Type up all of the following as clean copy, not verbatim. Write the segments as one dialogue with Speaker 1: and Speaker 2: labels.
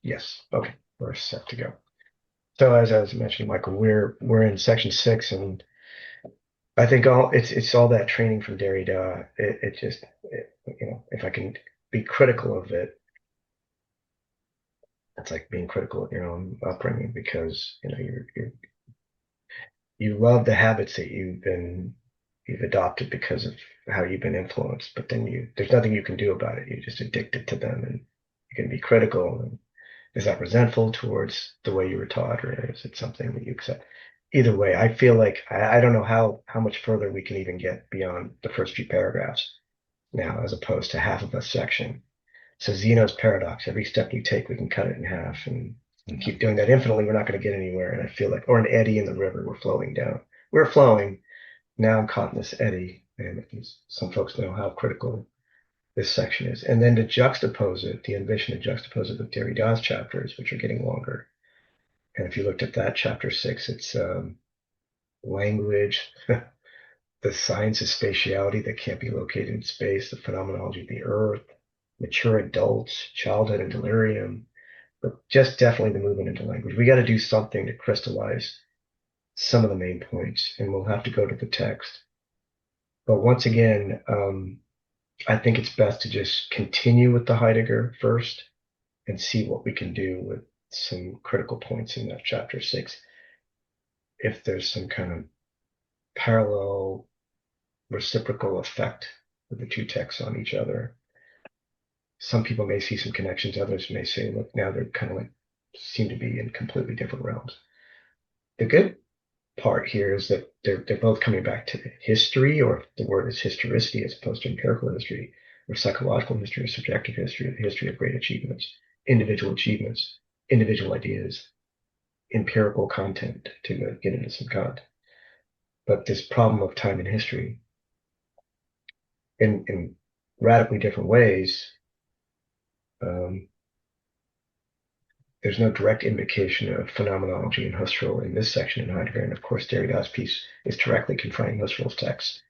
Speaker 1: Yes. Okay. We're set to go. So as I was mentioning, Michael, we're in section 6, and I think it's all that training from Derrida. If I can be critical of it, it's like being critical of your own upbringing because you love the habits that you've adopted because of how you've been influenced, but then there's nothing you can do about it. You're just addicted to them, and you can be critical. And is that resentful towards the way you were taught, or is it something that you accept? Either way, I feel like I don't know how much further we can even get beyond the first few paragraphs now, as opposed to half of a section. So Zeno's paradox, every step we take, we can cut it in half and keep doing that infinitely. We're not going to get anywhere. And I feel like, or an eddy in the river, we're flowing down. We're flowing. Now I'm caught in this eddy. And some folks know how critical this section is. And then to juxtapose it, the ambition to juxtapose it with Derrida's chapters, which are getting longer. And if you looked at that chapter 6, it's language, the science of spatiality that can't be located in space, the phenomenology of the earth, mature adults, childhood and delirium, but just definitely the movement into language. We got to do something to crystallize some of the main points, and we'll have to go to the text. But once again, I think it's best to just continue with the Heidegger first and see what we can do with some critical points in that chapter 6. If there's some kind of parallel reciprocal effect of the two texts on each other. Some people may see some connections, others may say, look, now they're kind of like seem to be in completely different realms. The good part here is that they're both coming back to history, or if the word is historicity as opposed to empirical history, or psychological history, or subjective history, the history of great achievements, individual ideas, empirical content to get into some content. But this problem of time and history in radically different ways, um, there's no direct invocation of phenomenology in Husserl in this section in Heidegger. And of course, Derrida's piece is directly confronting Husserl's text.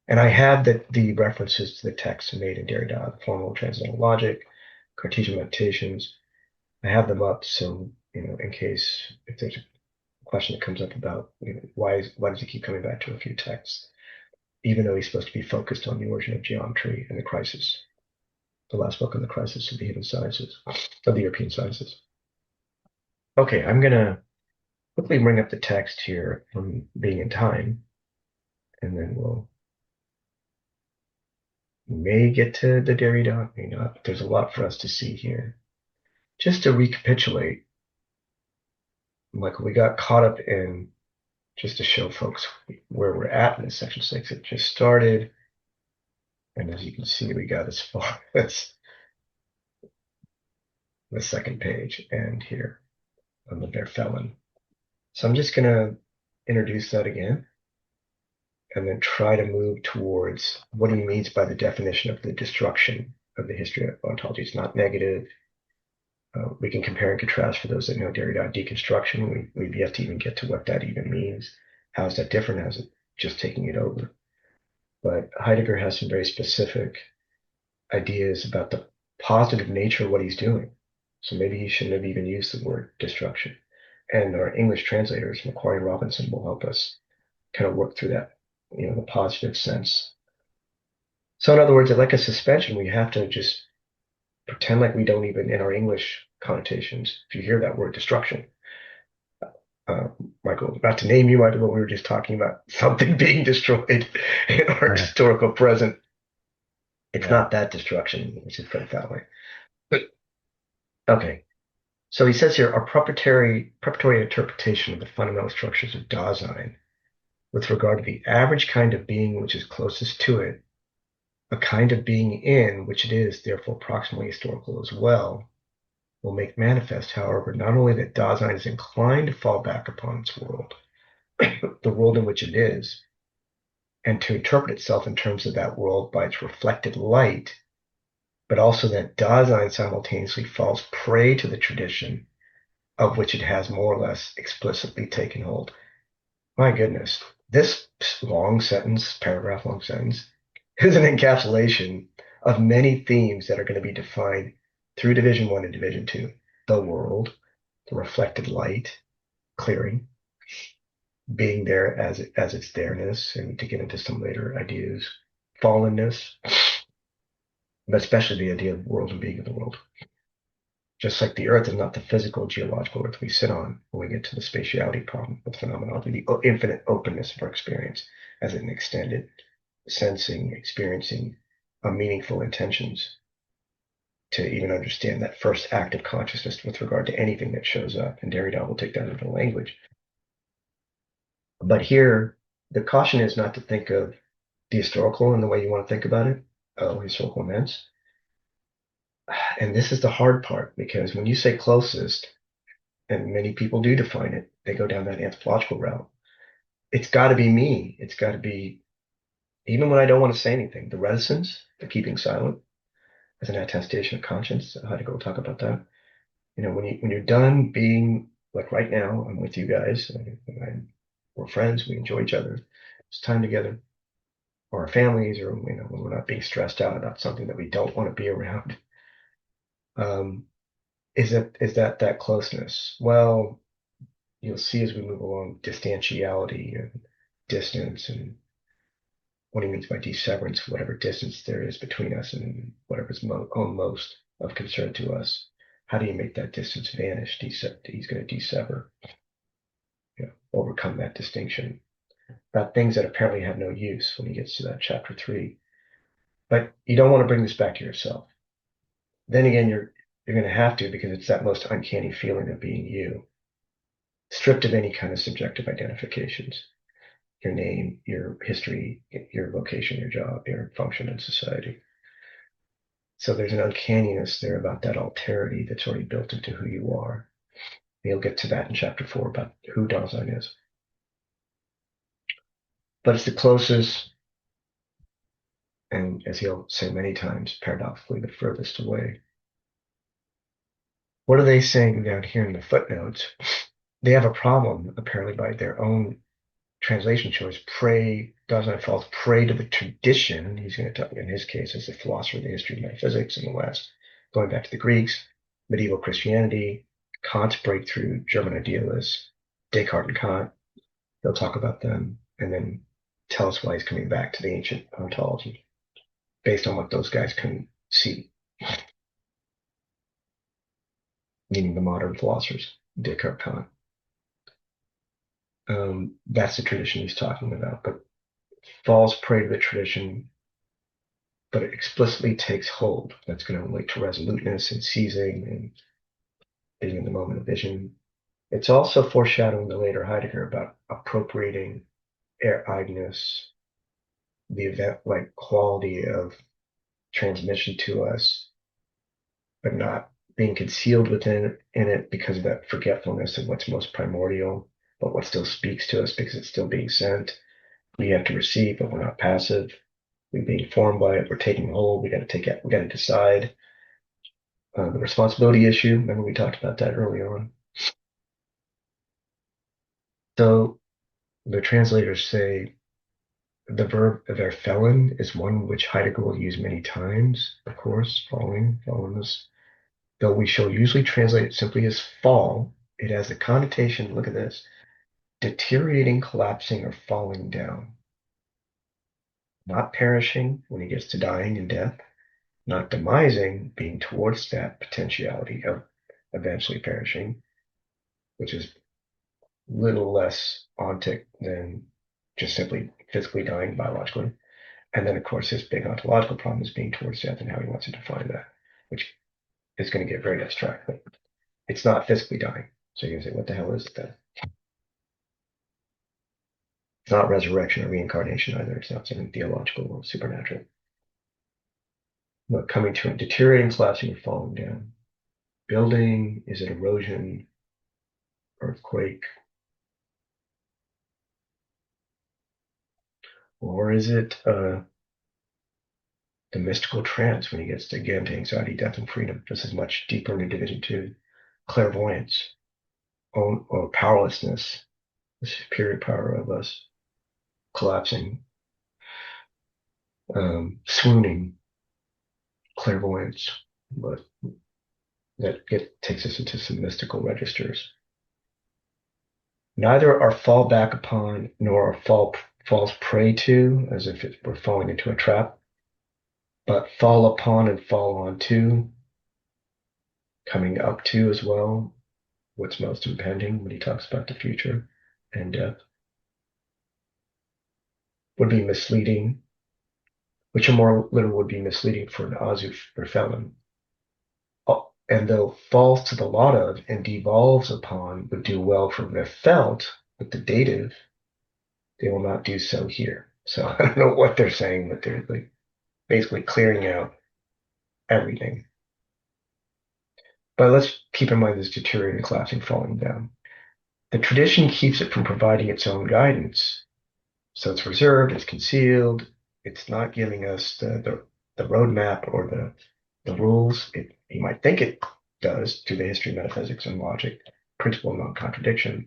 Speaker 1: And I have the references to the texts made in Derrida, the formal transcendental logic, Cartesian meditations. I have them up so, in case if there's a question that comes up about why does he keep coming back to a few texts, even though he's supposed to be focused on the origin of geometry and the crisis, the last book on the crisis of the hidden sciences, of the European sciences. Okay, I'm gonna quickly bring up the text here from Being in Time, and then may get to the Derrida, may not, but there's a lot for us to see here. Just to recapitulate, Michael, we got caught up in, just to show folks where we're at in this section 6, it just started, and as you can see, we got as far as the second page and here on the bare felon. So I'm just gonna introduce that again, and then try to move towards what he means by the definition of the destruction of the history of ontology. It's not negative. We can compare and contrast for those that know Derrida deconstruction. We've yet to even get to what that even means. How is that different? How's it just taking it over? But Heidegger has some very specific ideas about the positive nature of what he's doing. So maybe he shouldn't have even used the word destruction. And our English translators, Macquarie and Robinson, will help us kind of work through that, the positive sense. So in other words, like a suspension, we have to just pretend like we don't even, in our English connotations, if you hear that word destruction, uh, Michael, not to name you, Michael, but we were just talking about something being destroyed in our historical present. It's not that destruction, we should put it that way. But okay. So he says here, our preparatory interpretation of the fundamental structures of Dasein with regard to the average kind of being which is closest to it, a kind of being in which it is therefore proximately historical as well, will make manifest, however, not only that Dasein is inclined to fall back upon its world, the world in which it is, and to interpret itself in terms of that world by its reflected light, but also that Dasein simultaneously falls prey to the tradition of which it has more or less explicitly taken hold. My goodness, this long sentence, paragraph long sentence, is an encapsulation of many themes that are going to be defined through Division 1 and Division 2. the world, the reflected light, clearing, being there as its there-ness, and to get into some later ideas, fallenness, but especially the idea of world and being in the world. Just like the Earth is not the physical geological Earth we sit on when we get to the spatiality problem with phenomenology, the infinite openness of our experience as an extended sensing, experiencing meaningful intentions to even understand that first act of consciousness with regard to anything that shows up. And Derrida will take that into language. But here, the caution is not to think of the historical in the way you want to think about it, historical events. And this is the hard part, because when you say closest, and many people do define it, they go down that anthropological route. It's got to be me. It's got to be, even when I don't want to say anything, the reticence, the keeping silent as an attestation of conscience. Heidegger will talk about that. When you're done being like right now, I'm with you guys. We're friends. We enjoy each other. It's time together, or our families, or when we're not being stressed out about something that we don't want to be around. Um, is that closeness? Well, you'll see as we move along distantiality and distance and what he means by deseverance, whatever distance there is between us and whatever's most of concern to us. How do you make that distance vanish? He's going to desever, overcome that distinction about things that apparently have no use when he gets to that chapter 3. But you don't want to bring this back to yourself. Then again, you're going to have to, because it's that most uncanny feeling of being you, stripped of any kind of subjective identifications. Your name, your history, your vocation, your job, your function in society. So there's an uncanniness there about that alterity that's already built into who you are. You'll get to that in chapter 4 about who Dasein is. But it's the closest, and as he'll say many times, paradoxically, the furthest away. What are they saying down here in the footnotes? They have a problem, apparently, by their own translation choice. Dasein falls prey to the tradition. He's going to talk, in his case, as a philosopher of the history of metaphysics in the West, going back to the Greeks, medieval Christianity, Kant's breakthrough, German idealists, Descartes and Kant. They'll talk about them and then tell us why he's coming back to the ancient ontology based on what those guys couldn't see, meaning the modern philosophers, Descartes, Kant. That's the tradition he's talking about, but falls prey to the tradition, but it explicitly takes hold. That's going to relate to resoluteness and seizing and being in the moment of vision. It's also foreshadowing the later Heidegger about appropriating Eigness, the event-like quality of transmission to us, but not being concealed within it because of that forgetfulness of what's most primordial, but what still speaks to us because it's still being sent. We have to receive, but we're not passive. We're being formed by it. We're taking hold. We got to take it. We got to decide. The responsibility issue. Remember we talked about that early on. So the translators say the verb verfällen is one which Heidegger will use many times, of course, fallenness. Though we shall usually translate it simply as fall, it has the connotation, look at this, deteriorating, collapsing, or falling down. Not perishing when he gets to dying and death, not demising, being towards that potentiality of eventually perishing, which is little less ontic than just simply physically dying biologically. And then, of course, his big ontological problem is being towards death and how he wants to define that, which is going to get very abstract. But it's not physically dying. So you're going to say, what the hell is it then? It's not resurrection or reincarnation either. It's not something theological or supernatural. But coming to it, deteriorating, collapsing, or falling down. Building, is it erosion, earthquake, or is it the mystical trance when he gets to, again, to anxiety, death, and freedom? This is much deeper into Division 2. Clairvoyance, or powerlessness, the superior power of us, collapsing, swooning, clairvoyance. But takes us into some mystical registers. Neither are fall back upon nor are falls prey to, as if we're falling into a trap, but fall upon and fall on to, coming up to as well, what's most impending when he talks about the future and death, would be misleading, which a more literal would be misleading for an Azu or felon. And though falls to the lot of and devolves upon would do well for the felt with the dative, they will not do so here. So I don't know what they're saying, but they're like basically clearing out everything. But let's keep in mind this deteriorating, collapsing, falling down. The tradition keeps it from providing its own guidance. So it's reserved, it's concealed, it's not giving us the roadmap or the rules. You might think it does through the history of metaphysics and logic, principle of non-contradiction,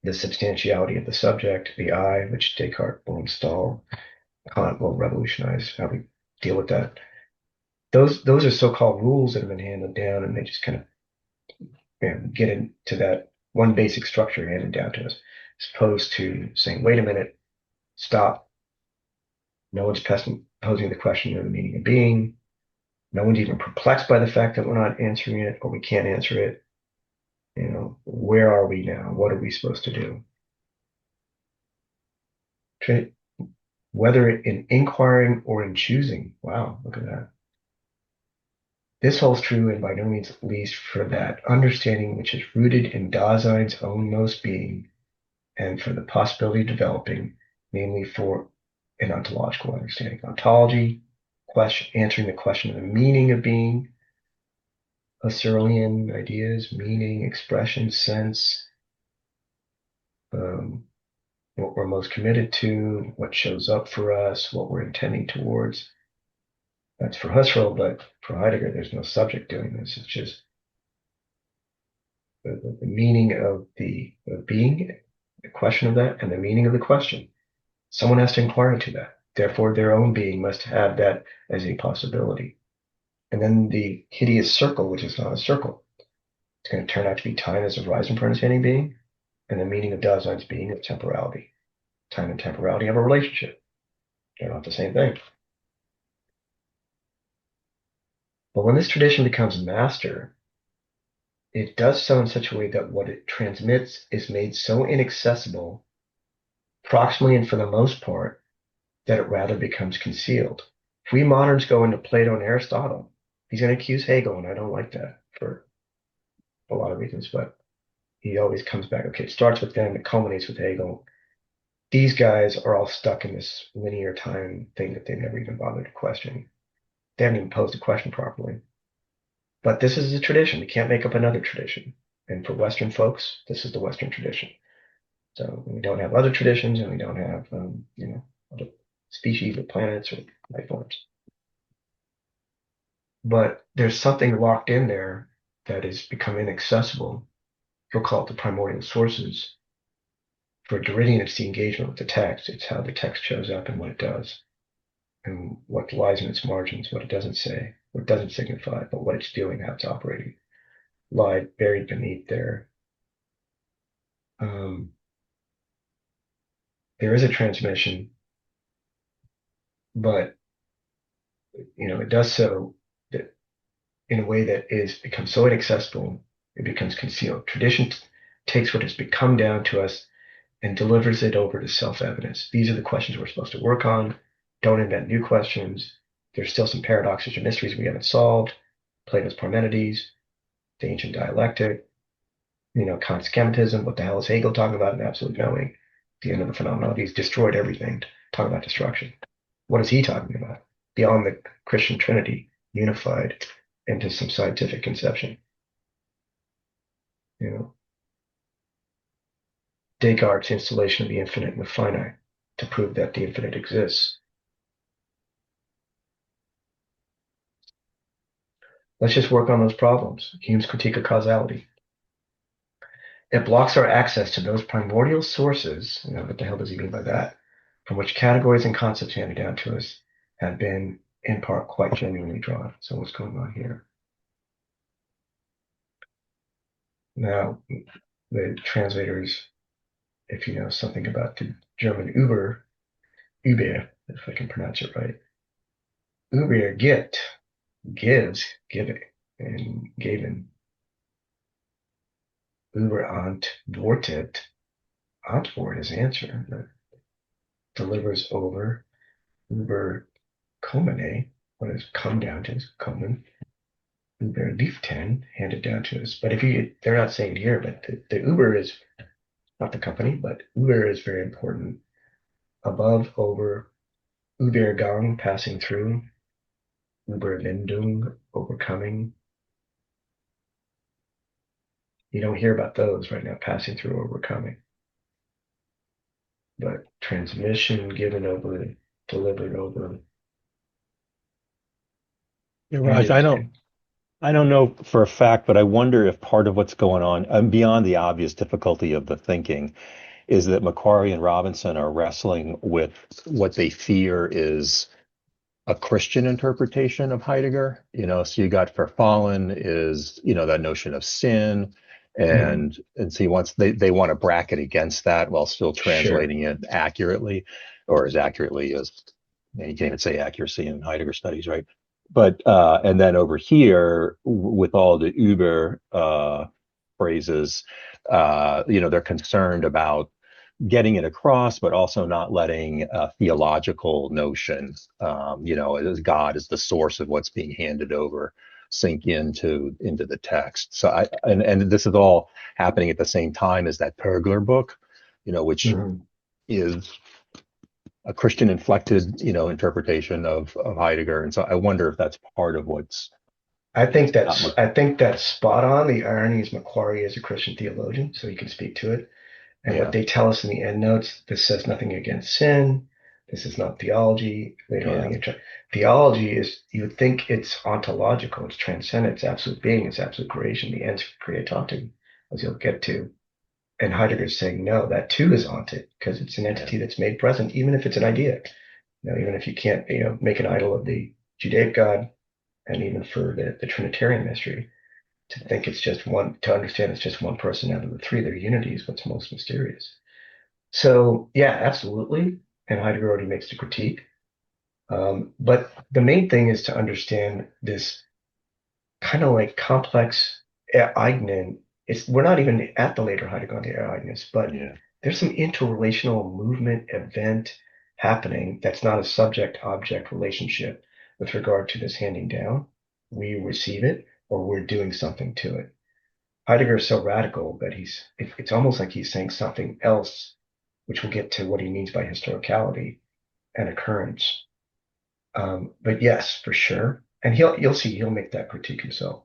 Speaker 1: the substantiality of the subject, the I, which Descartes will install, Kant will revolutionize how we deal with that. Those are so-called rules that have been handed down, and they just kind of get into that one basic structure handed down to us, as opposed to saying, wait a minute, stop. No one's posing the question of the meaning of being. No one's even perplexed by the fact that we're not answering it or we can't answer it. Where are we now? What are we supposed to do? Whether in inquiring or in choosing. Wow, look at that. This holds true and by no means least for that understanding which is rooted in Dasein's own most being and for the possibility of developing, namely for an ontological understanding. Ontology, answering the question of the meaning of being, Husserlian ideas, meaning, expression, sense, um, what we're most committed to, what shows up for us, what we're intending towards. That's for Husserl, but for Heidegger, there's no subject doing this. It's just the meaning of the being, the question of that, and the meaning of the question. Someone has to inquire into that. Therefore, their own being must have that as a possibility. And then the hideous circle, which is not a circle, it's going to turn out to be time as a horizon for understanding being, and the meaning of Dasein's being of temporality. Time and temporality have a relationship. They're not the same thing. But when this tradition becomes master, it does so in such a way that what it transmits is made so inaccessible, proximally and for the most part, that it rather becomes concealed. If we moderns go into Plato and Aristotle, he's going to accuse Hegel, and I don't like that for a lot of reasons, but he always comes back. Okay, it starts with them, it culminates with Hegel. These guys are all stuck in this linear time thing that they never even bothered to question. They haven't even posed a question properly. But this is a tradition. We can't make up another tradition. And for Western folks, this is the Western tradition. So we don't have other traditions, and we don't have, other species or planets or life forms. But there's something locked in there that has become inaccessible. We'll call it the primordial sources. For Derridean, it's the engagement with the text. It's how the text shows up and what it does, and what lies in its margins, what it doesn't say, what it doesn't signify, but what it's doing, how it's operating, lie buried beneath there. There is a transmission, but it does so that in a way that becomes so inaccessible, it becomes concealed. Tradition takes what has become down to us and delivers it over to self-evidence. These are the questions we're supposed to work on. Don't invent new questions. There's still some paradoxes or mysteries we haven't solved. Plato's Parmenides, the ancient dialectic, Kant's schematism. What the hell is Hegel talking about in absolute knowing? The end of the phenomenon. He's destroyed everything. Talking about destruction. What is he talking about? Beyond the Christian Trinity, unified into some scientific conception. Descartes' installation of the infinite and the finite to prove that the infinite exists. Let's just work on those problems. Hume's critique of causality. It blocks our access to those primordial sources, what the hell does he mean by that, from which categories and concepts handed down to us have been, in part, quite genuinely drawn. So what's going on here? Now, the translators, if you know something about the German Uber, if I can pronounce it right, Uber get gives, giving, and geben. Uber antwortet, antwort is answer, that delivers over. Uber komene, what does come down to is kommen. Uber lieften, handed down to us. But if you, they're not saying it here, but the Uber is not the company, but Uber is very important. Above, over, Übergang, passing through, Überwindung, overcoming. You don't hear about those right now, passing through, overcoming. But transmission, given over, delivered over,
Speaker 2: Yeah, Raj,
Speaker 1: handed.
Speaker 2: I don't know for a fact, but I wonder if part of what's going on, beyond the obvious difficulty of the thinking, is that Macquarie and Robinson are wrestling with what they fear is a Christian interpretation of Heidegger. So you got verfallen is, that notion of sin.
Speaker 1: Mhm.
Speaker 2: And so they want to bracket against that while still
Speaker 1: Sure.
Speaker 2: translating it accurately, or as accurately as you can't even say accuracy in Heidegger studies, right? But and then over here with all the Uber phrases, they're concerned about getting it across, but also not letting a theological notion, as God is the source of what's being handed over, sink into the text. So and this is all happening at the same time as that Pergler book, which
Speaker 1: Mhm.
Speaker 2: is a Christian inflected, interpretation of Heidegger. And so I wonder if that's part of what's not much.
Speaker 1: I think that's spot on. The irony is Macquarie is a Christian theologian, so he can speak to it. And what
Speaker 2: Yeah,
Speaker 1: they tell us in the end notes, this says nothing against sin. This is not theology. Later on,
Speaker 2: yeah,
Speaker 1: theology is, you would think it's ontological, it's transcendent, it's absolute being, it's absolute creation, the ends creatatum, as you'll get to. And Heidegger's saying, no, that too is ontic, because it's an
Speaker 2: yeah.
Speaker 1: entity that's made present, even if it's an idea. Even if you can't, make an idol of the Judaic God, and even for the Trinitarian mystery, to think it's just one, to understand it's just one person out of the three, their unity is what's most mysterious. So yeah, absolutely. And Heidegger already makes the critique. But the main thing is to understand this kind of like complex eignen. We're not even at the later Heideggerian Eigness, but
Speaker 2: Yeah.
Speaker 1: there's some interrelational movement event happening that's not a subject-object relationship with regard to this handing down. We receive it or we're doing something to it. Heidegger is so radical that it's almost like he's saying something else, which we'll get to what he means by historicality and occurrence. But yes, for sure. And you'll see, he'll make that critique himself.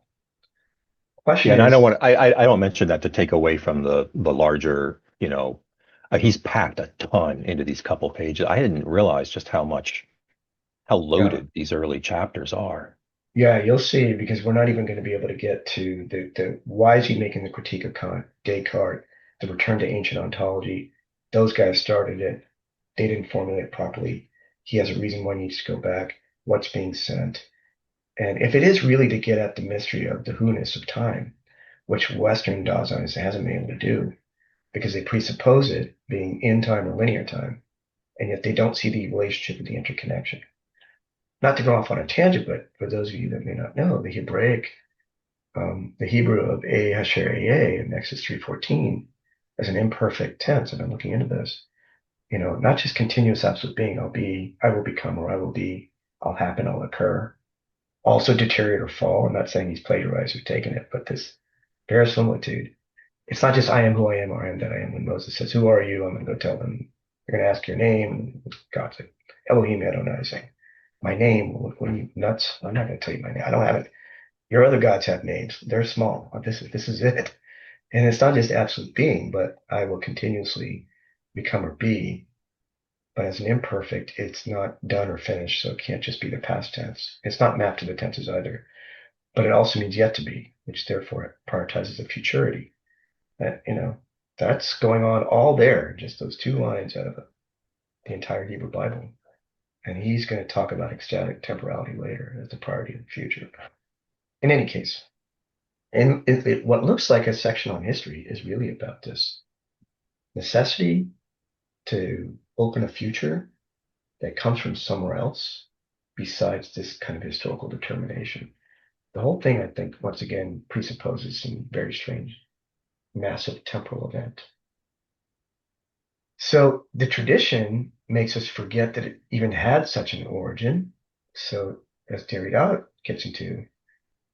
Speaker 1: Question
Speaker 2: Yeah, and I don't
Speaker 1: is,
Speaker 2: want I don't mention that to take away from the larger, he's packed a ton into these couple pages. I didn't realize just how
Speaker 1: yeah,
Speaker 2: loaded these early chapters are.
Speaker 1: yeah, you'll see, because we're not even going to be able to get to the why is he making the critique of Kant, Descartes, the return to ancient ontology. Those guys started it. They didn't formulate it properly. He has a reason why he needs to go back. What's being sent? And if it is really to get at the mystery of the who-ness of time, which Western Dasein hasn't been able to do, because they presuppose it being in time or linear time, and yet they don't see the relationship and the interconnection. Not to go off on a tangent, but for those of you that may not know, the Hebrew of A Hasher A in Exodus 3:14 as an imperfect tense. I've been looking into this. Not just continuous absolute being. I will become, or I will be, I'll happen, I'll occur. Also deteriorate or fall. I'm not saying he's plagiarized or taken it, but this verisimilitude. It's not just I am who I am or I am that I am. When Moses says, "Who are you?" I'm going to go tell them. They're going to ask your name. And God's like, Elohim Adonai saying, "My name." What are you nuts? I'm not going to tell you my name. I don't have it. Your other gods have names. They're small. This is it. And it's not just absolute being, but I will continuously become or be. But as an imperfect, it's not done or finished, so it can't just be the past tense. It's not mapped to the tenses either. But it also means yet to be, which therefore prioritizes the futurity. That's going on all there, just those two lines out of the entire Hebrew Bible. And he's going to talk about ecstatic temporality later as the priority of the future. In any case, And what looks like a section on history is really about this necessity to open a future that comes from somewhere else besides this kind of historical determination. The whole thing, I think, once again, presupposes some very strange, massive temporal event. So the tradition makes us forget that it even had such an origin. So as Derrida gets into,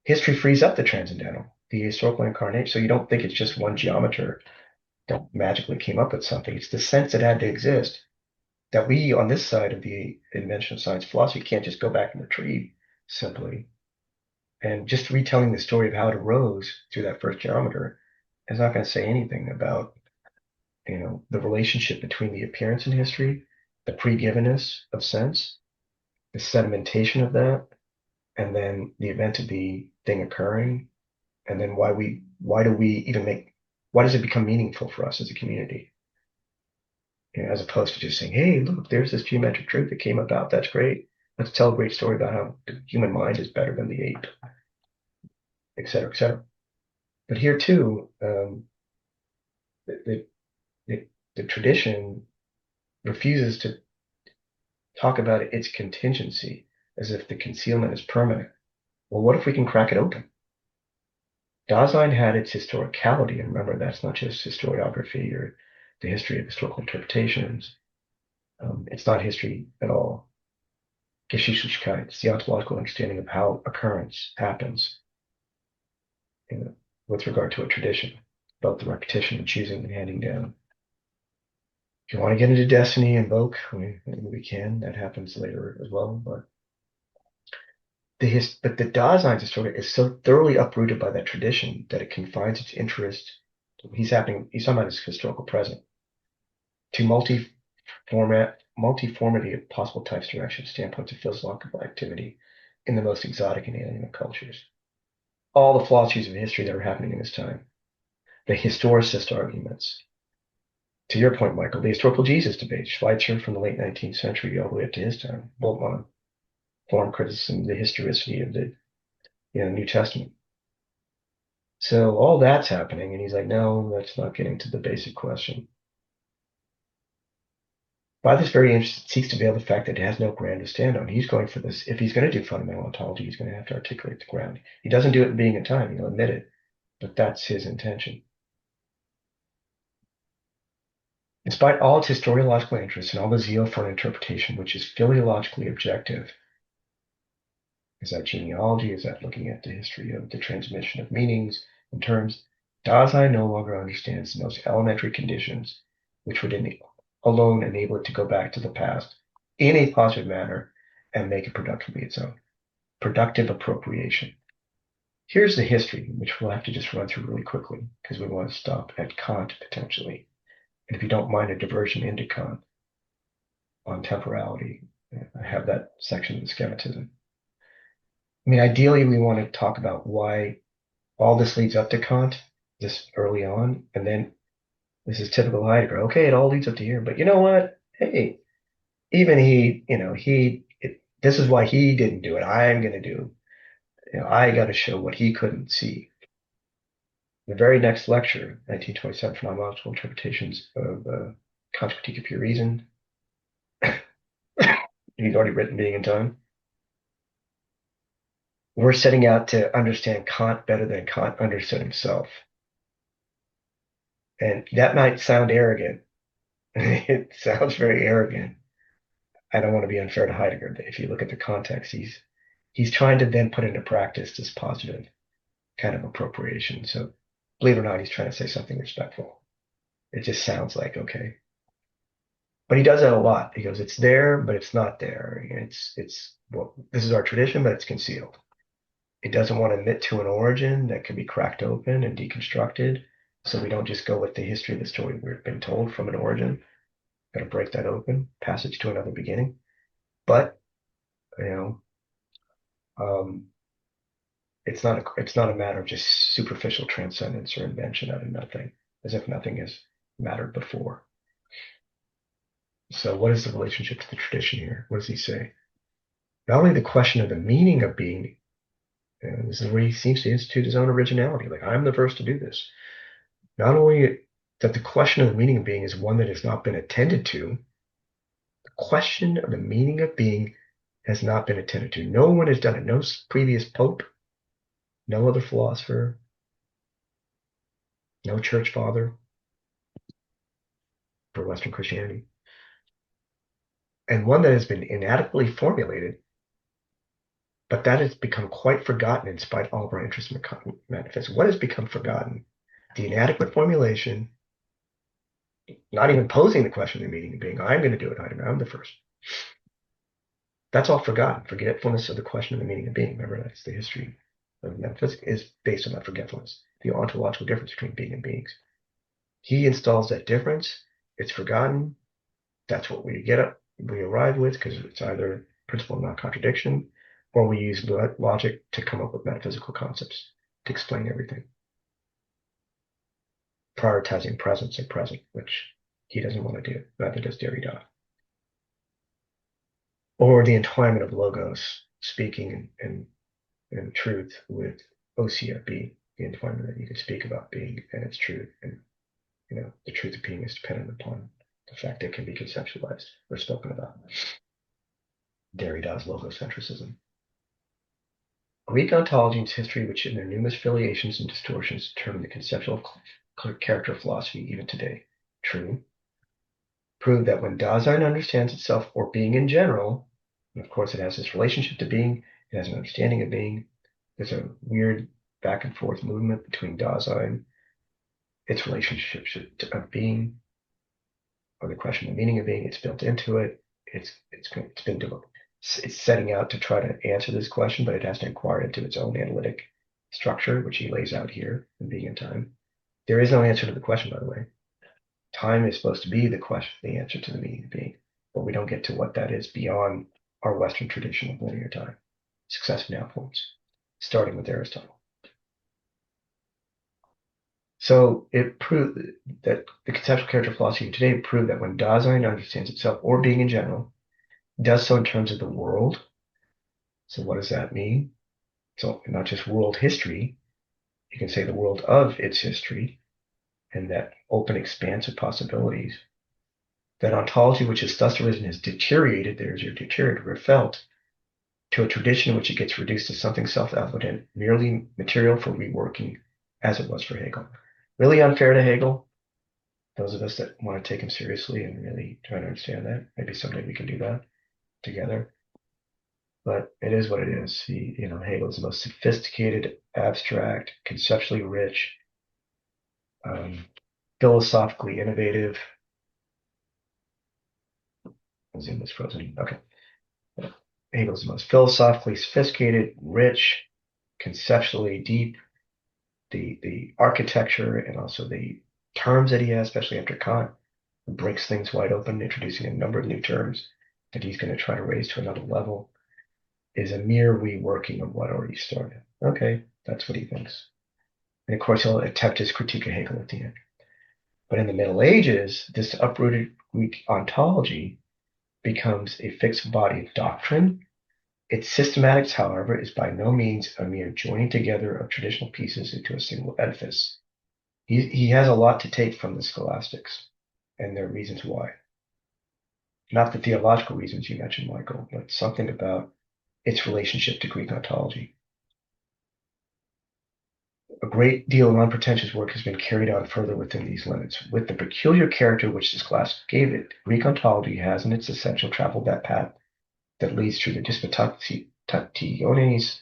Speaker 1: history frees up the transcendental, the historical incarnate. So you don't think it's just one geometer that magically came up with something. It's the sense that had to exist that we on this side of the invention of science philosophy can't just go back and retrieve simply. And just retelling the story of how it arose through that first geometer is not going to say anything about, the relationship between the appearance in history, the pre-givenness of sense, the sedimentation of that, and then the event of the thing occurring, and then why do we even why does it become meaningful for us as a community? As opposed to just saying, hey, look, there's this geometric truth that came about. That's great. Let's tell a great story about how the human mind is better than the ape, et cetera, et cetera. But here too, the, the, the tradition refuses to talk about its contingency as if the concealment is permanent. Well, what if we can crack it open? Dasein had its historicality, and remember, that's not just historiography or the history of historical interpretations. It's not history at all. Geschichtlichkeit, it's the ontological understanding of how occurrence happens, with regard to a tradition, about the repetition and choosing and handing down. If you want to get into destiny and Vogue, we can. That happens later as well. But the Dasein story is so thoroughly uprooted by that tradition that it confines its interest. He's talking about his historical present to multiformity of possible types, directions, standpoints of philosophical activity in the most exotic and alien of cultures. All the philosophies of history that are happening in this time, the historicist arguments. To your point, Michael, the historical Jesus debate, Schweitzer from the late 19th century all the way up to his time, Bultmann, form criticism, the historicity of the New Testament. So all that's happening, and he's like, no, that's not getting to the basic question. By this very interest, it seeks to veil the fact that it has no ground to stand on. He's going for this. If he's going to do fundamental ontology, he's going to have to articulate the ground. He doesn't do it in being and time. He'll admit it, but that's his intention. Despite all its historiological interest and all the zeal for an interpretation which is philologically objective, is that genealogy? Is that looking at the history of the transmission of meanings and terms? Dasein no longer understands the most elementary conditions which would alone enable it to go back to the past in a positive manner and make it productively its own. Productive appropriation. Here's the history, which we'll have to just run through really quickly because we want to stop at Kant potentially. And if you don't mind a diversion into Kant on temporality, I have that section in schematism. I mean, ideally, we want to talk about why all this leads up to Kant this early on, and then this is typical Heidegger. Okay, it all leads up to here, but you know what? Hey, even this is why he didn't do it. I'm going to do. I got to show what he couldn't see. The very next lecture, 1927, Phenomenological Interpretations of Kant's Critique of Pure Reason. He's already written Being and Time. We're setting out to understand Kant better than Kant understood himself. And that might sound arrogant. It sounds very arrogant. I don't want to be unfair to Heidegger, but if you look at the context, he's trying to then put into practice this positive kind of appropriation. So believe it or not, he's trying to say something respectful. It just sounds like okay. But he does that a lot. He goes, it's there, but it's not there. Well, this is our tradition, but it's concealed. It doesn't want to admit to an origin that can be cracked open and deconstructed. So we don't just go with the history of the story we've been told from an origin. Got to break that open, passage to another beginning. But you know, um, it's not a matter of just superficial transcendence or invention out of nothing, as if nothing has mattered before. So what is the relationship to the tradition here? What does he say? Not only the question of the meaning of being And this is where he seems to institute his own originality. Like, I'm the first to do this. Not only that the question of the meaning of being is one that has not been attended to, the question of the meaning of being has not been attended to. No one has done it. No previous pope, no other philosopher, no church father for Western Christianity. And one that has been inadequately formulated, but that has become quite forgotten in spite of all of our interest in metaphysics. What has become forgotten? The inadequate formulation, not even posing the question of the meaning of being. I'm going to do it. I'm the first. That's all forgotten. Forgetfulness of the question of the meaning of being. Remember, that's the history of metaphysics is based on that forgetfulness, the ontological difference between being and beings. He installs that difference. It's forgotten. That's what we arrive with because it's either principle of non-contradiction or we use logic to come up with metaphysical concepts to explain everything, prioritizing presence and present, which he doesn't want to do. Neither does Derrida. Or the entwinement of logos, speaking and truth with ousia, being, the entwinement that you can speak about being and its truth. And, the truth of being is dependent upon the fact that it can be conceptualized or spoken about. Derrida's logocentrism. Greek ontology and its history, which in their numerous affiliations and distortions determine the conceptual character of philosophy even today. True. Prove that when Dasein understands itself or being in general, and of course it has this relationship to being, it has an understanding of being, there's a weird back and forth movement between Dasein, its relationship of being, or the question of the meaning of being, it's built into it, it's been developed. It's setting out to try to answer this question, but it has to inquire into its own analytic structure, which he lays out here in Being and Time. There is no answer to the question, by the way. Time is supposed to be the question, the answer to the meaning of being, but we don't get to what that is beyond our Western tradition of linear time, successive now forms, starting with Aristotle. So it proved that the conceptual character of philosophy today proved that when Dasein understands itself or being in general, does so in terms of the world. So what does that mean? So not just world history, you can say the world of its history and that open expanse of possibilities. That ontology which has thus arisen has deteriorated, there's your deteriorated or felt, to a tradition in which it gets reduced to something self-evident, merely material for reworking, as it was for Hegel. Really unfair to Hegel. Those of us that want to take him seriously and really try to understand that, maybe someday we can do that together. But it is what it is. Hegel is the most sophisticated, abstract, conceptually rich, philosophically innovative. Zoom is frozen. Okay. Hegel's the most philosophically sophisticated, rich, conceptually deep. The architecture and also the terms that he has, especially after Kant, breaks things wide open, introducing a number of new terms that he's going to try to raise to another level, is a mere reworking of what already started. Okay, that's what he thinks. And of course, he'll attempt his critique of Hegel at the end. But in the Middle Ages, this uprooted Greek ontology becomes a fixed body of doctrine. Its systematics, however, is by no means a mere joining together of traditional pieces into a single edifice. He has a lot to take from the scholastics and their reasons why. Not the theological reasons you mentioned, Michael, but something about its relationship to Greek ontology. A great deal of unpretentious work has been carried out further within these limits. With the peculiar character which this class gave it, Greek ontology has in its essential traveled that path that leads through the Disputationes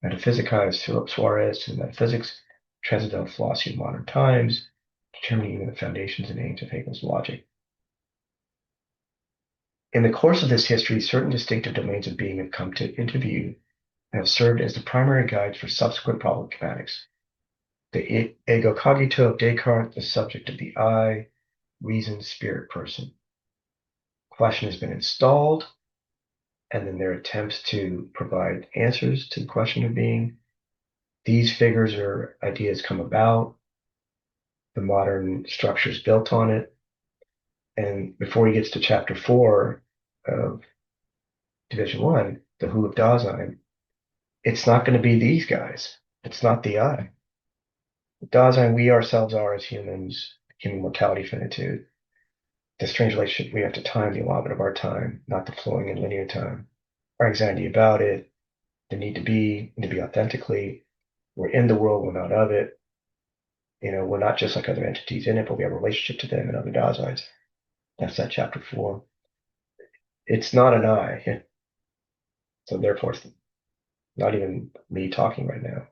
Speaker 1: Metaphysicae of Philip Suarez to the metaphysics, transcendental philosophy of modern times, determining even the foundations and aims of Hegel's logic. In the course of this history, certain distinctive domains of being have come into view and have served as the primary guides for subsequent problematics. The ego cogito of Descartes, the subject of the I, reason, spirit, person. Question has been installed, and then their attempts to provide answers to the question of being. These figures or ideas come about. The modern structure is built on it. And before he gets to chapter 4 of Division 1, the Who of Dasein, it's not going to be these guys. It's not the I. The Dasein we ourselves are as humans, human mortality, finitude, the strange relationship we have to time, the allotment of our time, not the flowing and linear time, our anxiety about it, the need to be authentically. We're in the world, we're not of it. We're not just like other entities in it, but we have a relationship to them and other Daseins. That's that chapter 4. It's not an I, so therefore it's not even me talking right now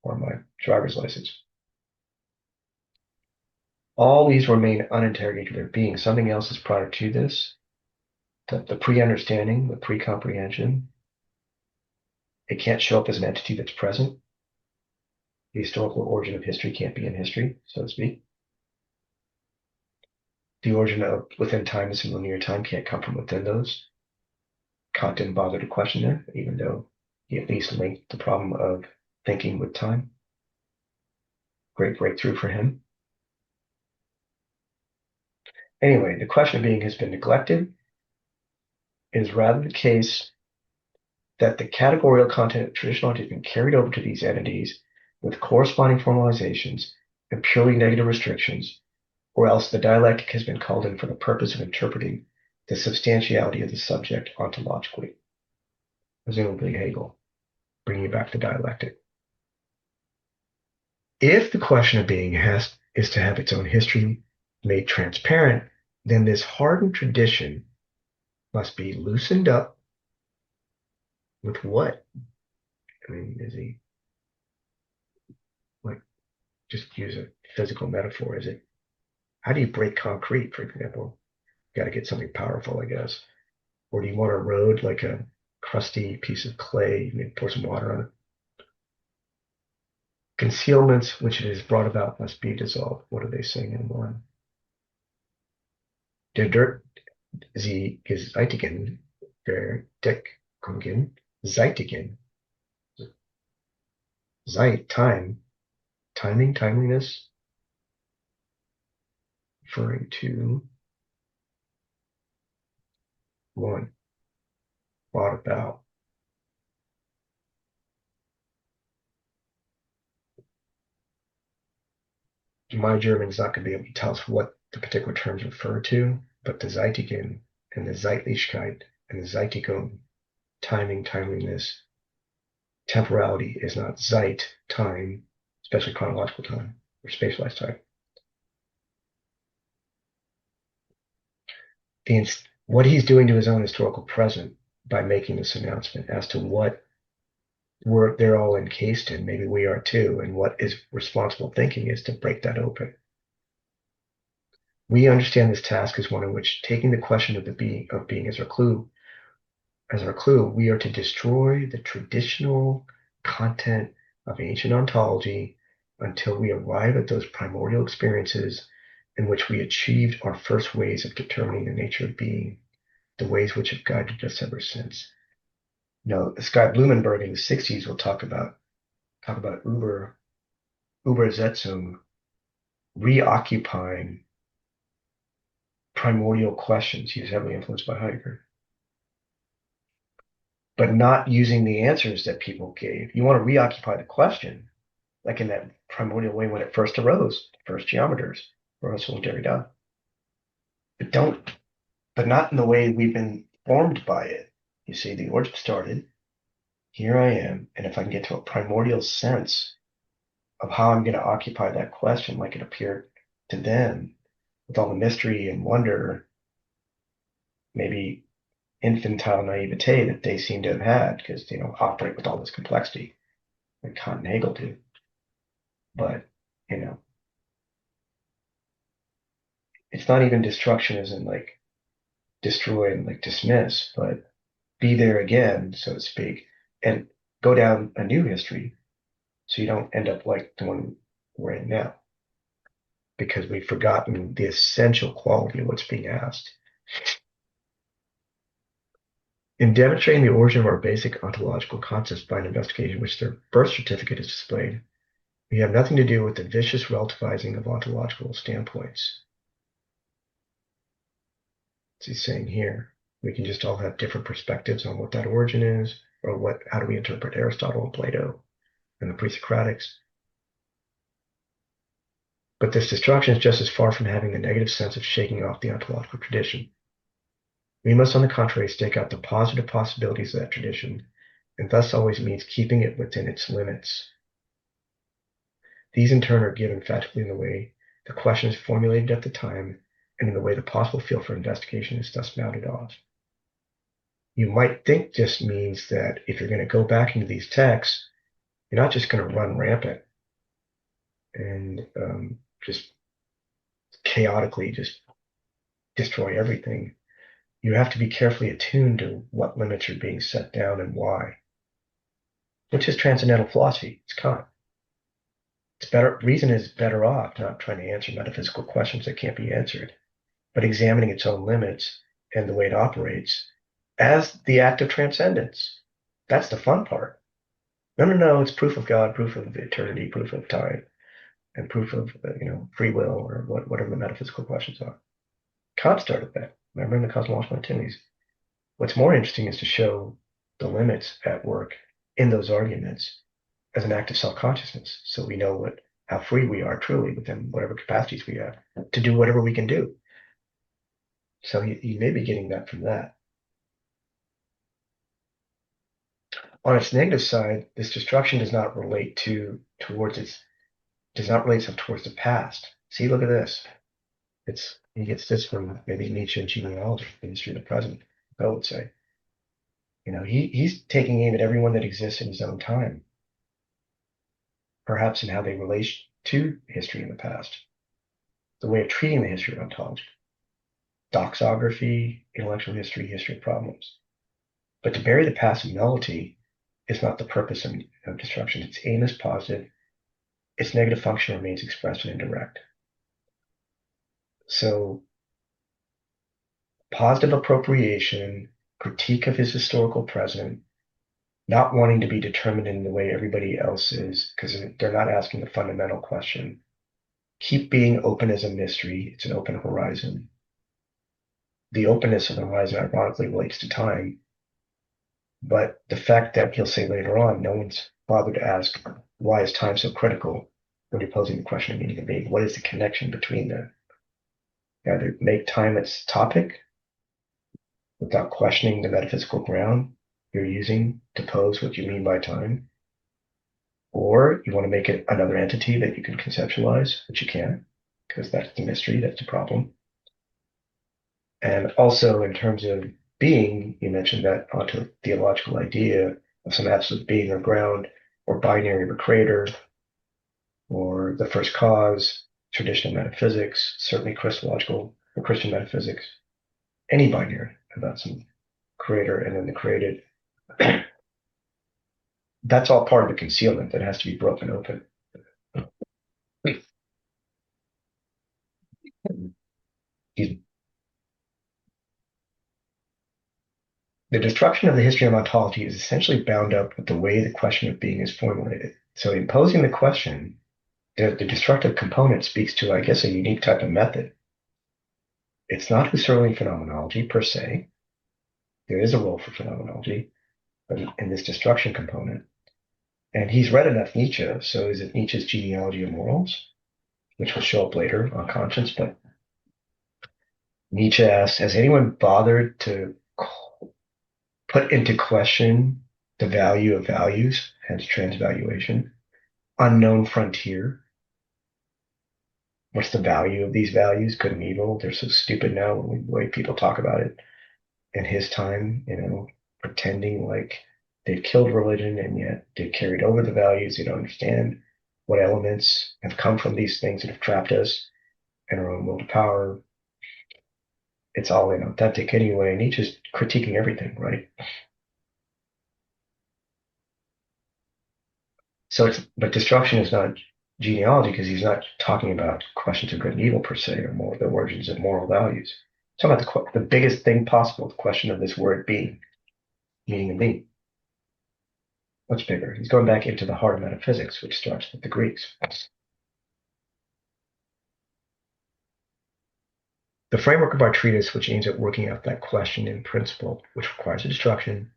Speaker 1: or my driver's license. All these remain uninterrogated. There being something else is prior to this, the pre-understanding, the pre-comprehension. It can't show up as an entity that's present. The historical origin of history can't be in history, so to speak. The origin of within time and linear time can't come from within those. Kant didn't bother to question it, even though he at least linked the problem of thinking with time. Great breakthrough for him. Anyway, the question of being has been neglected. It is rather the case that the categorical content of traditional art has been carried over to these entities with corresponding formalizations and purely negative restrictions, or else the dialectic has been called in for the purpose of interpreting the substantiality of the subject ontologically. Presumably Hegel, bringing back the dialectic. If the question of being is to have its own history made transparent, then this hardened tradition must be loosened up with what? I mean, is he like just use a physical metaphor? Is it how do you break concrete, for example? You got to get something powerful, I guess. Or do you want a road like a crusty piece of clay? You pour some water on it. Concealments which it has brought about must be dissolved. What are they saying in one? Der Dirt sie gezeitigen, Verdeckungen, zeitigen, zeit, time, timing, timeliness, referring to one, brought about. My German is not going to be able to tell us what the particular terms refer to, but the Zeitigen and the Zeitlichkeit and the Zeitigung, timing, timeliness, temporality is not Zeit, time, especially chronological time or spatialized time. What he's doing to his own historical present by making this announcement as to what work they're all encased in, maybe we are too, and what is responsible thinking is to break that open. We understand this task as one in which taking the question of being as our clue, we are to destroy the traditional content of ancient ontology until we arrive at those primordial experiences in which we achieved our first ways of determining the nature of being, the ways which have guided us ever since. Scott Blumenberg in the 60s will talk about Übersetzung, reoccupying primordial questions. He was heavily influenced by Heidegger, but not using the answers that people gave. You want to reoccupy the question, like in that primordial way when it first arose, first geometers, Husserl and Derrida. But not in the way we've been formed by it. You see, the origin started. Here I am, and if I can get to a primordial sense of how I'm going to occupy that question, like it appeared to them, with all the mystery and wonder, maybe infantile naivete that they seem to have had because they don't operate with all this complexity like Kant and Hegel do. But, it's not even destruction as in like destroy and like dismiss, but be there again, so to speak, and go down a new history so you don't end up like the one we're in now because we've forgotten the essential quality of what's being asked. In demonstrating the origin of our basic ontological concepts by an investigation which their birth certificate is displayed, we have nothing to do with the vicious relativizing of ontological standpoints. As he's saying here, we can just all have different perspectives on what that origin is, or how do we interpret Aristotle and Plato and the pre-Socratics? But this destruction is just as far from having the negative sense of shaking off the ontological tradition. We must, on the contrary, stake out the positive possibilities of that tradition, and thus always means keeping it within its limits. These, in turn, are given emphatically in the way the question is formulated at the time and in the way the possible field for investigation is thus mounted off. You might think this means that if you're going to go back into these texts, you're not just going to run rampant and just chaotically just destroy everything. You have to be carefully attuned to what limits are being set down and why, which is transcendental philosophy. It's Kant. It's better. Reason is better off not trying to answer metaphysical questions that can't be answered, but examining its own limits and the way it operates as the act of transcendence. That's the fun part. No, it's proof of God, proof of eternity, proof of time, and proof of free will or whatever the metaphysical questions are. Kant started that. Remember in the cosmological antinomies. What's more interesting is to show the limits at work in those arguments as an act of self-consciousness, so we know how free we are truly within whatever capacities we have to do whatever we can do. So you may be getting that from that. On its negative side, this destruction does not relate itself towards the past. See, look at this. He gets this from maybe Nietzsche and genealogy, the history of the present, I would say. He's taking aim at everyone that exists in his own time, perhaps in how they relate to history in the past, the way of treating the history of ontology, doxography, intellectual history, history of problems. But to bury the past in nullity is not the purpose of destruction. Its aim is positive. Its negative function remains expressed and indirect. So positive appropriation, critique of his historical present, not wanting to be determined in the way everybody else is, because they're not asking the fundamental question. Keep being open as a mystery. It's an open horizon. The openness of the horizon ironically relates to time. But the fact that he'll say later on, no one's bothered to ask, why is time so critical when you're posing the question of meaning of being? What is the connection between them? Either make time its topic without questioning the metaphysical ground you're using to pose what you mean by time, or you want to make it another entity that you can conceptualize, which you can, because that's the mystery, that's the problem. And also in terms of being, you mentioned that ontological idea of some absolute being or ground, or binary of a creator, or the first cause, traditional metaphysics, certainly Christological or Christian metaphysics, any binary about some creator and then the created. That's all part of the concealment that has to be broken open. The destruction of the history of ontology is essentially bound up with the way the question of being is formulated. So imposing the question, the destructive component speaks to, I guess, a unique type of method. It's not Husserlian phenomenology per se. There is a role for phenomenology, but in this destruction component. And he's read enough Nietzsche, so is it Nietzsche's genealogy of morals, which will show up later on conscience? But Nietzsche asks, has anyone bothered to put into question the value of values, hence transvaluation, unknown frontier? What's the value of these values, good and evil? They're so stupid now, the way people talk about it. In his time, pretending like they've killed religion and yet they've carried over the values. They don't understand what elements have come from these things that have trapped us in our own will to power. It's all inauthentic anyway. Nietzsche's critiquing everything, right? But destruction is not genealogy because he's not talking about questions of good and evil per se, or more the origins of moral values. He's talking about the biggest thing possible, the question of this word being, meaning and being. Much bigger. He's going back into the heart of metaphysics, which starts with the Greeks. The framework of our treatise, which aims at working out that question in principle, which requires a destruction,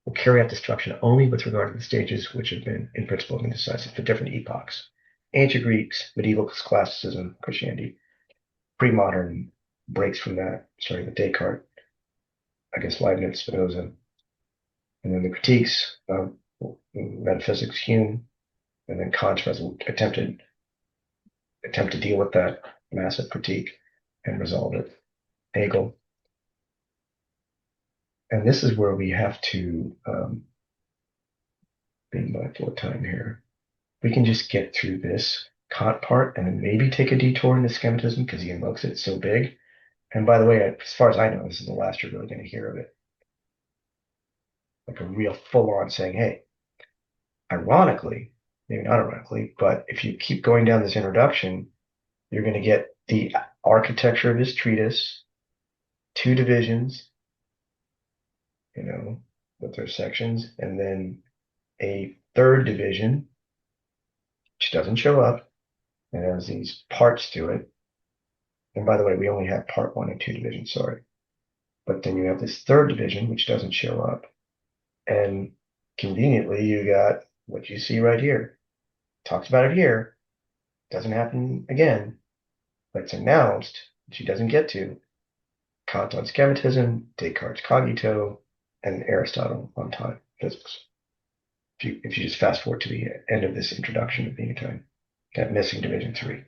Speaker 1: will carry out destruction only with regard to the stages which have been, in principle, been decisive for different epochs. Ancient Greeks, medieval classicism, Christianity, pre-modern breaks from that, starting with Descartes, I guess Leibniz, Spinoza, and then the critiques of metaphysics, Hume, and then Kant's attempt to deal with that massive critique and resolve it, Hegel. And this is where we have to be mindful of time here. We can just get through this Kant part and then maybe take a detour into schematism because he invokes it. It's so big. And by the way, as far as I know, this is the last you're really going to hear of it. Like a real full on saying, hey, ironically, maybe not ironically, but if you keep going down this introduction, you're going to get the architecture of his treatise, two divisions, with their sections, and then a third division, which doesn't show up and has these parts to it. And by the way, we only have part one and two divisions, sorry. But then you have this third division, which doesn't show up. And conveniently, you got what you see right here. Talks about it here. Doesn't happen again, but it's announced, which he doesn't get to. Kant on schematism, Descartes' cogito, and Aristotle on time physics. If you just fast forward to the end of this introduction of being time, that missing division 3.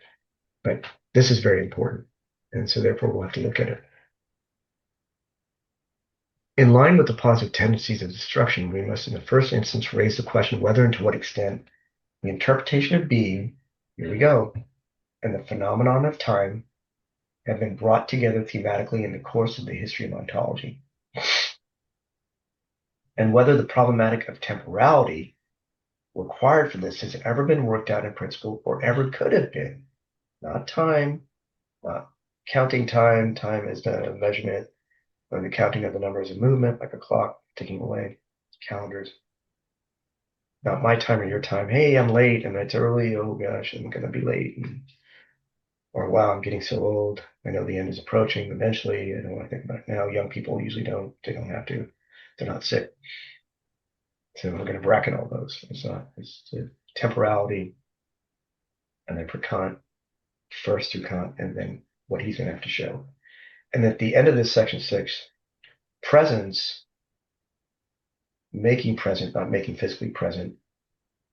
Speaker 1: But this is very important, and so therefore we'll have to look at it. In line with the positive tendencies of destruction, we must in the first instance raise the question whether and to what extent the interpretation of being, here we go, and the phenomenon of time have been brought together thematically in the course of the history of ontology, and whether the problematic of temporality required for this has ever been worked out in principle or ever could have been. Not time, not counting time. Time is the measurement or the counting of the numbers of movement, like a clock ticking away, calendars. Not my time or your time. Hey, I'm late and it's early. Oh gosh, I'm going to be late. Or wow, I'm getting so old. I know the end is approaching eventually. I don't want to think about it now. Young people usually don't. They don't have to. They're not sick. So we're going to bracket all those. It's temporality. And then for Kant, first through Kant, and then what he's going to have to show. And at the end of this section 6, presence, making present, not making physically present,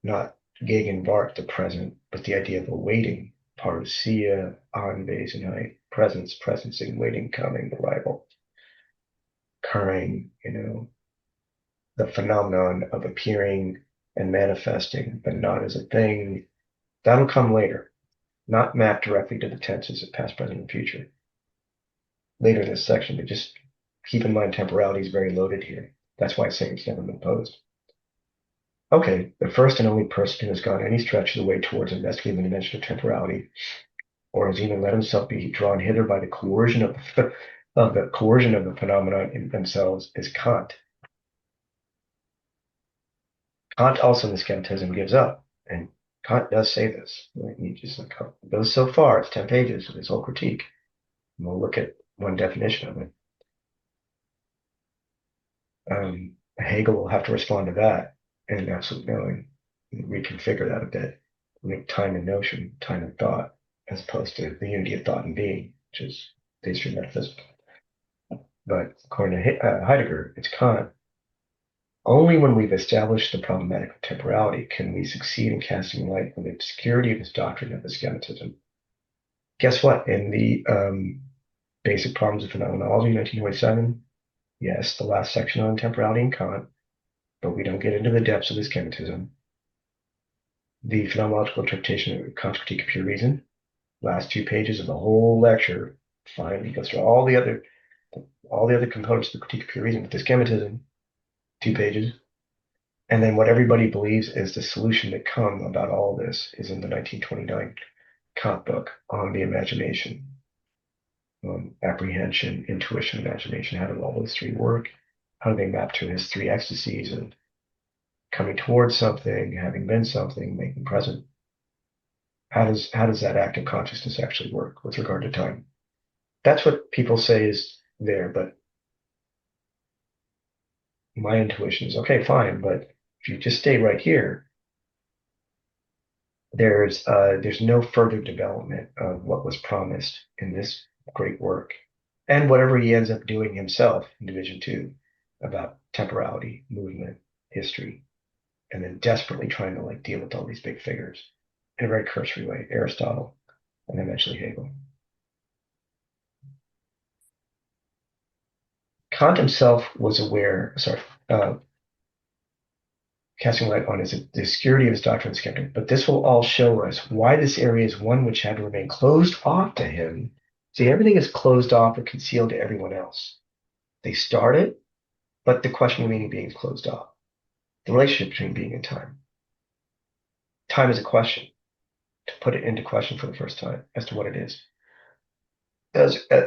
Speaker 1: not Gegenwart, the present, but the idea of awaiting, parousia, Anwesenheit, presence, presencing, waiting, coming, arrival, occurring, the phenomenon of appearing and manifesting, but not as a thing. That'll come later, not mapped directly to the tenses of past, present, and future. Later in this section, but just keep in mind temporality is very loaded here. That's why I say it's never been posed. Okay, the first and only person who has gone any stretch of the way towards investigating the dimension of temporality, or has even let himself be drawn hither by the coercion of the phenomena in themselves, is Kant. Kant also in the Schematism gives up, and Kant does say this. He just goes so far. It's 10 pages of his whole critique. And we'll look at one definition of it. Hegel will have to respond to that in absolute knowing, and reconfigure that a bit, make time and notion, time and thought, as opposed to the unity of thought and being, which is the history of metaphysics. But according to Heidegger, it's Kant. Only when we've established the problematic of temporality can we succeed in casting light on the obscurity of his doctrine of the schematism. Guess what? In the Basic Problems of Phenomenology, 1927, yes, the last section on temporality in Kant, but we don't get into the depths of the schematism. The phenomenological interpretation of Kant's Critique of Pure Reason, last 2 pages of the whole lecture, finally goes through all the other components of the Critique of Pure Reason, but the schematism, 2 pages. And then what everybody believes is the solution to come about all this is in the 1929 Kant book on the imagination, apprehension, intuition, imagination. How do all those 3 work? How do they map to his 3 ecstasies of coming towards something, having been something, making present? How does that active consciousness actually work with regard to time? That's what people say is there, but my intuition is, okay, fine, but if you just stay right here, there's no further development of what was promised in this great work, and whatever he ends up doing himself in Division Two about temporality, movement, history, and then desperately trying to like deal with all these big figures in a very cursory way, Aristotle and eventually Hegel. Kant himself was aware, casting light on the obscurity of his doctrine of skeptic, but this will all show us why this area is one which had to remain closed off to him. See, everything is closed off or concealed to everyone else. They start it, but the question of meaning being is closed off. The relationship between being and time. Time is a question, to put it into question for the first time as to what it is.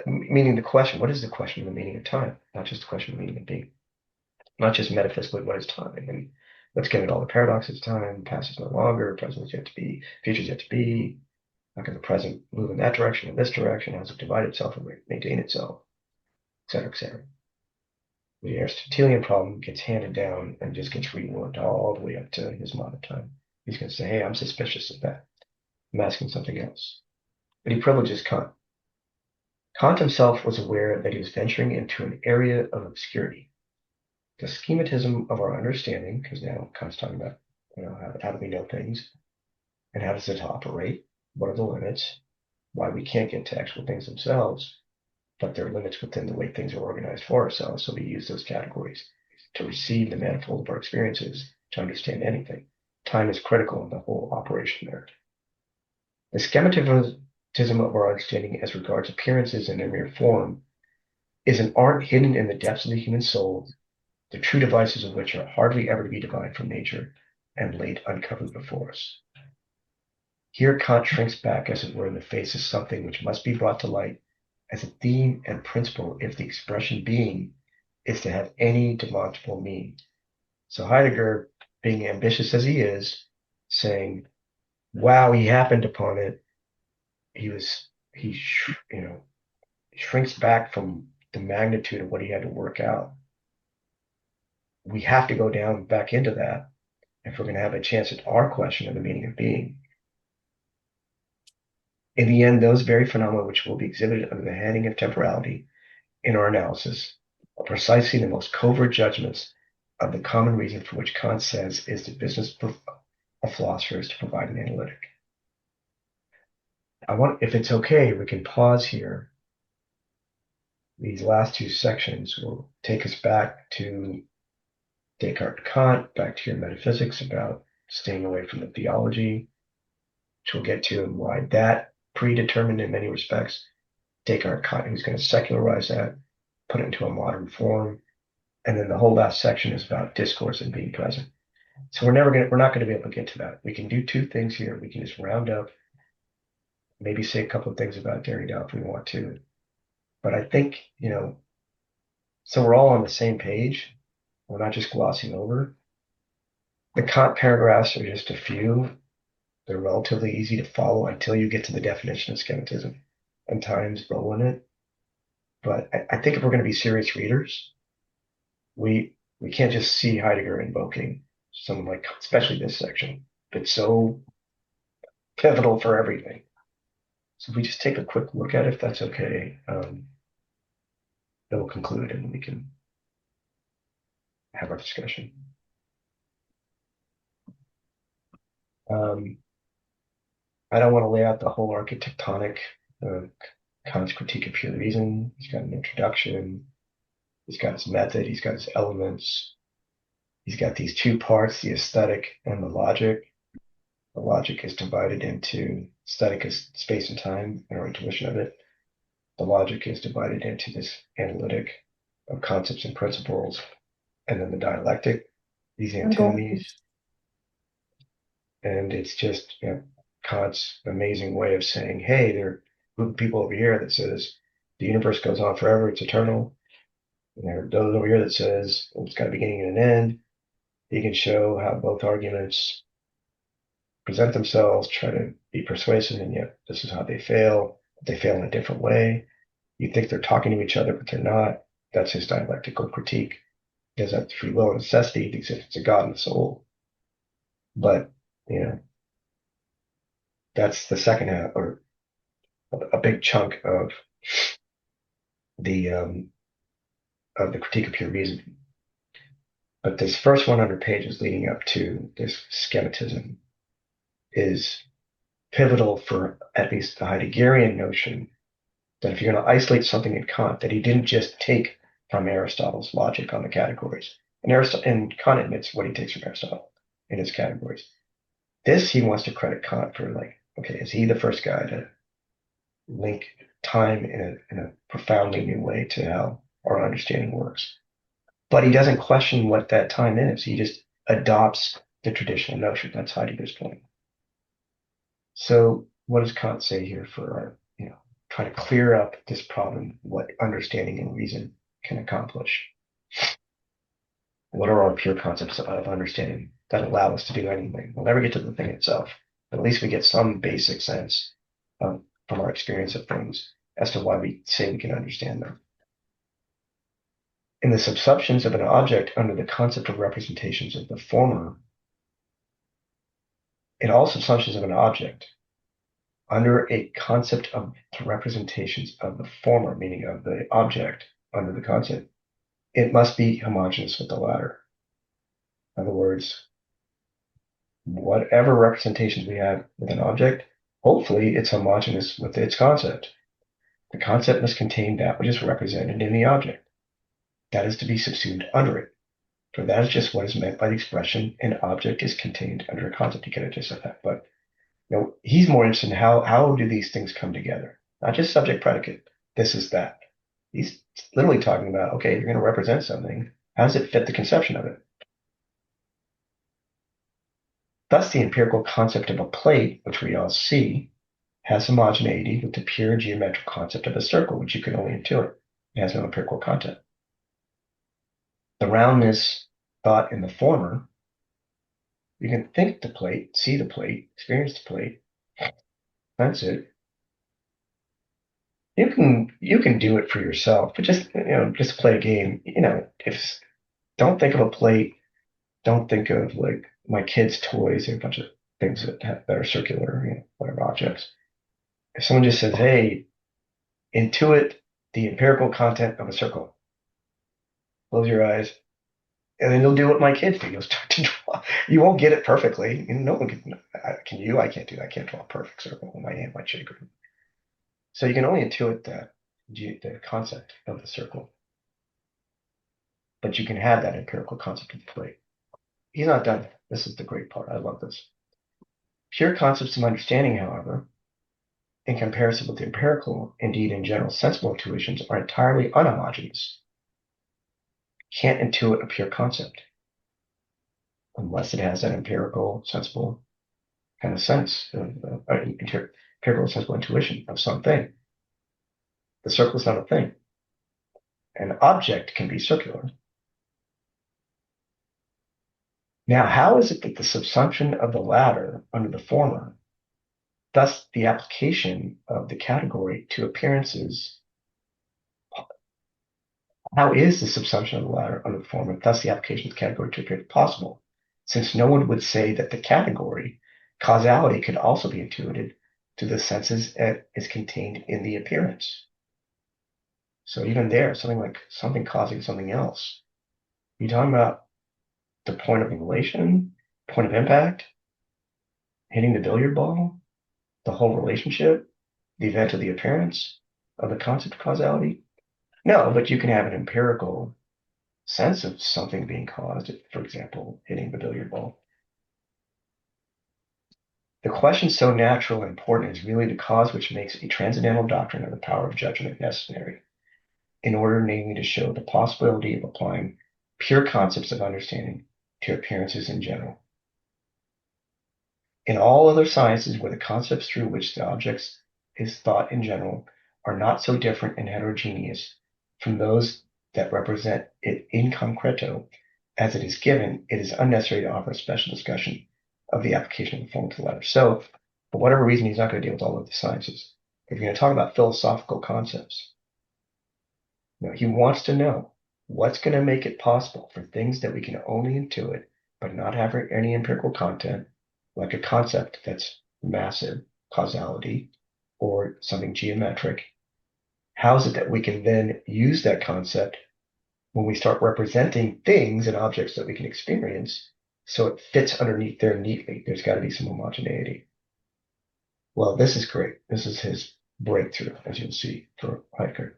Speaker 1: Meaning the question, what is the question of the meaning of time? Not just the question of the meaning of being. Not just metaphysically, what is time? And let's get at all the paradoxes of time. Past is no longer, present is yet to be, future is yet to be. How can the present move in that direction, in this direction? How does it divide itself and maintain itself? Et cetera, et cetera. The Aristotelian problem gets handed down and just gets reworked all the way up to his modern time. He's going to say, hey, I'm suspicious of that. I'm asking something else. But he privileges Kant. Kant himself was aware that he was venturing into an area of obscurity. The schematism of our understanding, because now Kant's talking about, how do we know things and how does it operate? What are the limits? Why we can't get to actual things themselves, but there are limits within the way things are organized for ourselves. So we use those categories to receive the manifold of our experiences to understand anything. Time is critical in the whole operation there. The schematism of our understanding as regards appearances and their mere form is an art hidden in the depths of the human soul, the true devices of which are hardly ever to be divined from nature and laid uncovered before us. Here Kant shrinks back, as it were, in the face of something which must be brought to light as a theme and principle if the expression being is to have any demonstrable meaning. So Heidegger, being ambitious as he is, saying, wow, he happened upon it. He shrinks back from the magnitude of what he had to work out. We have to go down back into that if we're going to have a chance at our question of the meaning of being. In the end, those very phenomena which will be exhibited under the heading of temporality in our analysis are precisely the most covert judgments of the common reason for which Kant says is the business of philosophers to provide an analytic. If it's okay, we can pause here. These last two sections will take us back to Descartes Kant, back to your metaphysics about staying away from the theology, which we'll get to and why that predetermined in many respects Descartes Kant, who's going to secularize that, put it into a modern form, and then the whole last section is about discourse and being present. So we're not going to be able to get to that. We can do two things here. We can just round up, maybe say a couple of things about Derrida if we want to. But I think, so we're all on the same page. We're not just glossing over. The Kant paragraphs are just a few. They're relatively easy to follow until you get to the definition of schematism and time's role in it. But I think if we're going to be serious readers, we can't just see Heidegger invoking someone like, especially this section, that's so pivotal for everything. So if we just take a quick look at it, if that's okay, then we'll conclude and we can have our discussion. I don't want to lay out the whole architectonic of Kant's critique of pure reason. He's got an introduction. He's got his method. He's got his elements. He's got these two parts, the aesthetic and the logic. The logic is divided into aesthetic is space and time and our intuition of it. The logic is divided into this analytic of concepts and principles, and then the dialectic, these antinomies. And it's just Kant's amazing way of saying, hey, there are a group of people over here that says the universe goes on forever, it's eternal. And there are those over here that says it's got a beginning and an end. He can show how both arguments present themselves, try to be persuasive, and yet this is how they fail. They fail in a different way. You think they're talking to each other, but they're not. That's his dialectical critique. does have free will and necessity, the existence of God and the soul. But, you know, that's the second half, or a big chunk the of the critique of pure reason. But this first 100 pages leading up to this schematism is pivotal for at least the Heideggerian notion that if you're going to isolate something in Kant, that he didn't just take from Aristotle's logic on the categories. And Kant admits what he takes from Aristotle in his categories. This he wants to credit Kant for, like, okay, is he the first guy to link time in a profoundly new way to how our understanding works? But he doesn't question what that time is. He just adopts the traditional notion. That's Heidegger's point. So what does Kant say here for our, try to clear up this problem, what understanding and reason can accomplish? What are our pure concepts of understanding that allow us to do anything? We'll never get to the thing itself, but at least we get some basic sense from our experience of things as to why we say we can understand them. In the subsumptions of an object under the concept of representations of the former, in all subsumptions of an object under a concept of the representations of the former, meaning of the object under the concept, it must be homogeneous with the latter. In other words, whatever representations we have with an object, hopefully it's homogeneous with its concept. The concept must contain that which is represented in the object. That is to be subsumed under it. For that is just what is meant by the expression an object is contained under a concept. You could have just said that, but he's more interested in how do these things come together? Not just subject predicate. This is that. He's literally talking about, okay, you're going to represent something. How does it fit the conception of it? Thus, the empirical concept of a plate, which we all see, has homogeneity with the pure geometrical concept of a circle, which you can only intuit. It has no empirical content. The roundness thought in the former, you can think the plate, see the plate, experience the plate. That's it. You can do it for yourself, but just play a game. If don't think of a plate, don't think of like my kids' toys and a bunch of things that are circular, whatever objects. If someone just says, "Hey, intuit the empirical content of a circle," close your eyes, and then you'll do what my kids do. You'll start to draw. You won't get it perfectly. No one can. Can you? I can't do that. I can't draw a perfect circle. My hand might shake. So you can only intuit the concept of the circle, but you can have that empirical concept of the plate. He's not done. This is the great part. I love this. Pure concepts of understanding, however, in comparison with the empirical, indeed in general sensible intuitions, are entirely unhomogeneous. Can't intuit a pure concept unless it has that empirical, sensible kind of sense, empirical, sensible intuition of something. The circle is not a thing. An object can be circular. Now, how is it that the subsumption of the latter under the former, thus the application of the category to appearances, how is the subsumption of the latter under the former, thus the application of the category to appearance possible, since no one would say that the category, causality, could also be intuited to the senses as is contained in the appearance? So even there, something causing something else. You're talking about the point of relation, point of impact, hitting the billiard ball, the whole relationship, the event of the appearance of the concept of causality? No, but you can have an empirical sense of something being caused, for example, hitting the billiard ball. The question so natural and important is really the cause which makes a transcendental doctrine of the power of judgment necessary, in order namely to show the possibility of applying pure concepts of understanding to appearances in general. In all other sciences where the concepts through which the objects is thought in general are not so different and heterogeneous from those that represent it in concreto as it is given, it is unnecessary to offer a special discussion of the application of the form to the letter. So, for whatever reason, he's not going to deal with all of the sciences. If you're going to talk about philosophical concepts, he wants to know what's going to make it possible for things that we can only intuit but not have any empirical content, like a concept that's massive, causality, or something geometric? How is it that we can then use that concept when we start representing things and objects that we can experience so it fits underneath there neatly? There's got to be some homogeneity. Well, this is great. This is his breakthrough, as you'll see, for Heidegger.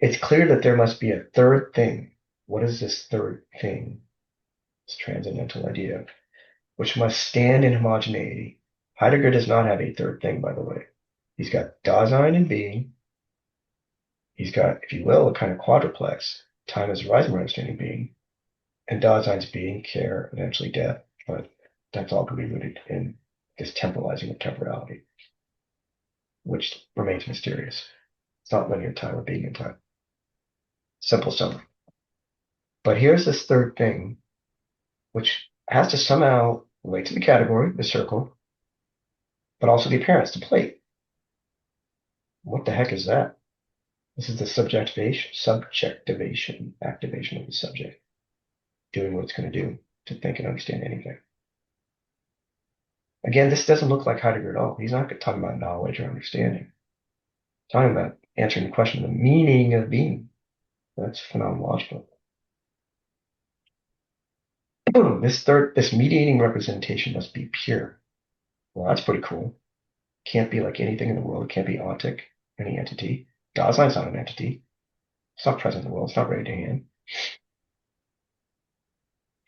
Speaker 1: It's clear that there must be a third thing. What is this third thing? This transcendental idea, which must stand in homogeneity. Heidegger does not have a third thing, by the way. He's got Dasein and being. He's got, if you will, a kind of quadruplex. Time is rising understanding being, and Dasein's being, care, eventually death. But that's all going to be rooted in this temporalizing of temporality, which remains mysterious. It's not linear time or being in time. Simple summary. But here's this third thing, which has to somehow relate to the category, the circle, but also the appearance, the plate. What the heck is that? This is the subjectivation, activation of the subject, doing what it's going to do to think and understand anything. Again, this doesn't look like Heidegger at all. He's not talking about knowledge or understanding. He's talking about answering the question of the meaning of being. That's phenomenological. This mediating representation must be pure. Well, that's pretty cool. Can't be like anything in the world. It can't be ontic, any entity. Dasein's not an entity. It's not present in the world. It's not ready to hand.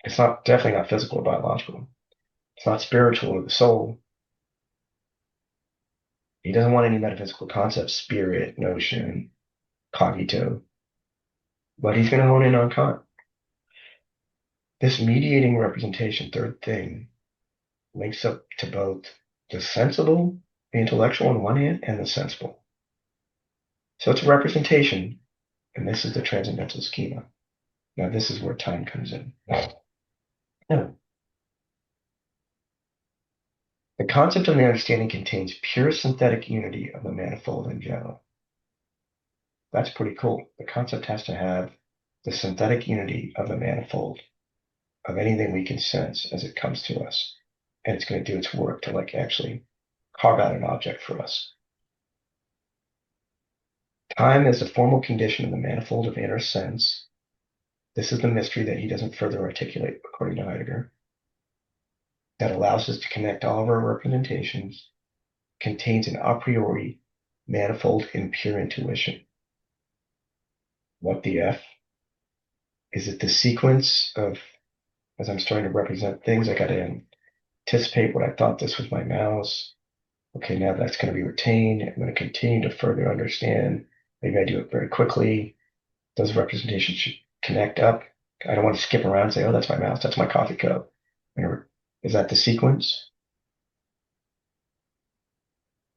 Speaker 1: It's not definitely not physical or biological. It's not spiritual or the soul. He doesn't want any metaphysical concepts, spirit, notion, cogito. But he's going to hone in on Kant. This mediating representation, third thing, links up to both the sensible, the intellectual on one hand, and the sensible. So it's a representation, and this is the transcendental schema. Now this is where time comes in. Now, the concept of the understanding contains pure synthetic unity of the manifold in general. That's pretty cool. The concept has to have the synthetic unity of the manifold of anything we can sense as it comes to us. And it's going to do its work to like actually carve out an object for us. Time is the formal condition of the manifold of inner sense. This is the mystery that he doesn't further articulate, according to Heidegger, that allows us to connect all of our representations, contains an a priori manifold in pure intuition. What the F? Is it the sequence of, as I'm starting to represent things, I got to anticipate what I thought this was my mouse. Okay, now that's going to be retained. I'm going to continue to further understand. Maybe I do it very quickly. Those representations should connect up. I don't want to skip around and say, oh, that's my mouse, that's my coffee cup. Is that the sequence?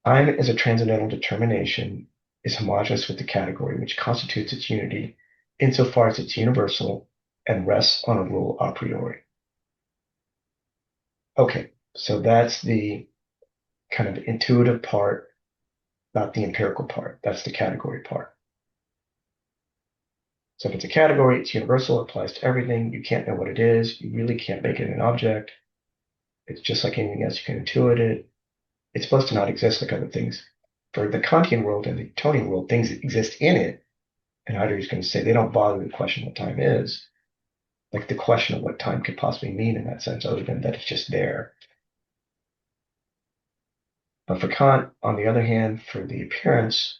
Speaker 1: Time as a transcendental determination is homogeneous with the category, which constitutes its unity insofar as it's universal and rests on a rule a priori. Okay, so that's the kind of intuitive part, not the empirical part. That's the category part. So if it's a category, it's universal, it applies to everything. You can't know what it is. You really can't make it an object. It's just like anything else. You can intuit it. It's supposed to not exist like other things. For the Kantian world and the Newtonian world, things exist in it. And Heidegger is going to say they don't bother to question what time is. Like the question of what time could possibly mean in that sense, other than that it's just there. But for Kant, on the other hand, for the appearance,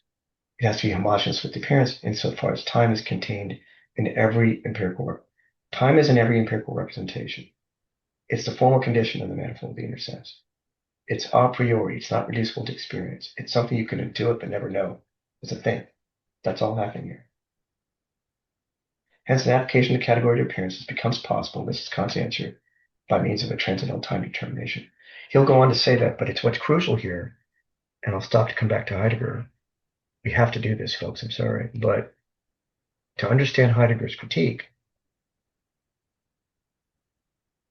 Speaker 1: it has to be homogeneous with the appearance insofar as time is contained in every empirical. Time is in every empirical representation. It's the formal condition of the manifold of the inner sense. It's a priori. It's not reducible to experience. It's something you can intuit but never know. It's a thing. That's all happening here. Hence, an application of the category to appearances becomes possible, this is Kant's answer, by means of a transcendental time determination. He'll go on to say that, but it's what's crucial here, and I'll stop to come back to Heidegger. We have to do this, folks, I'm sorry, but to understand Heidegger's critique,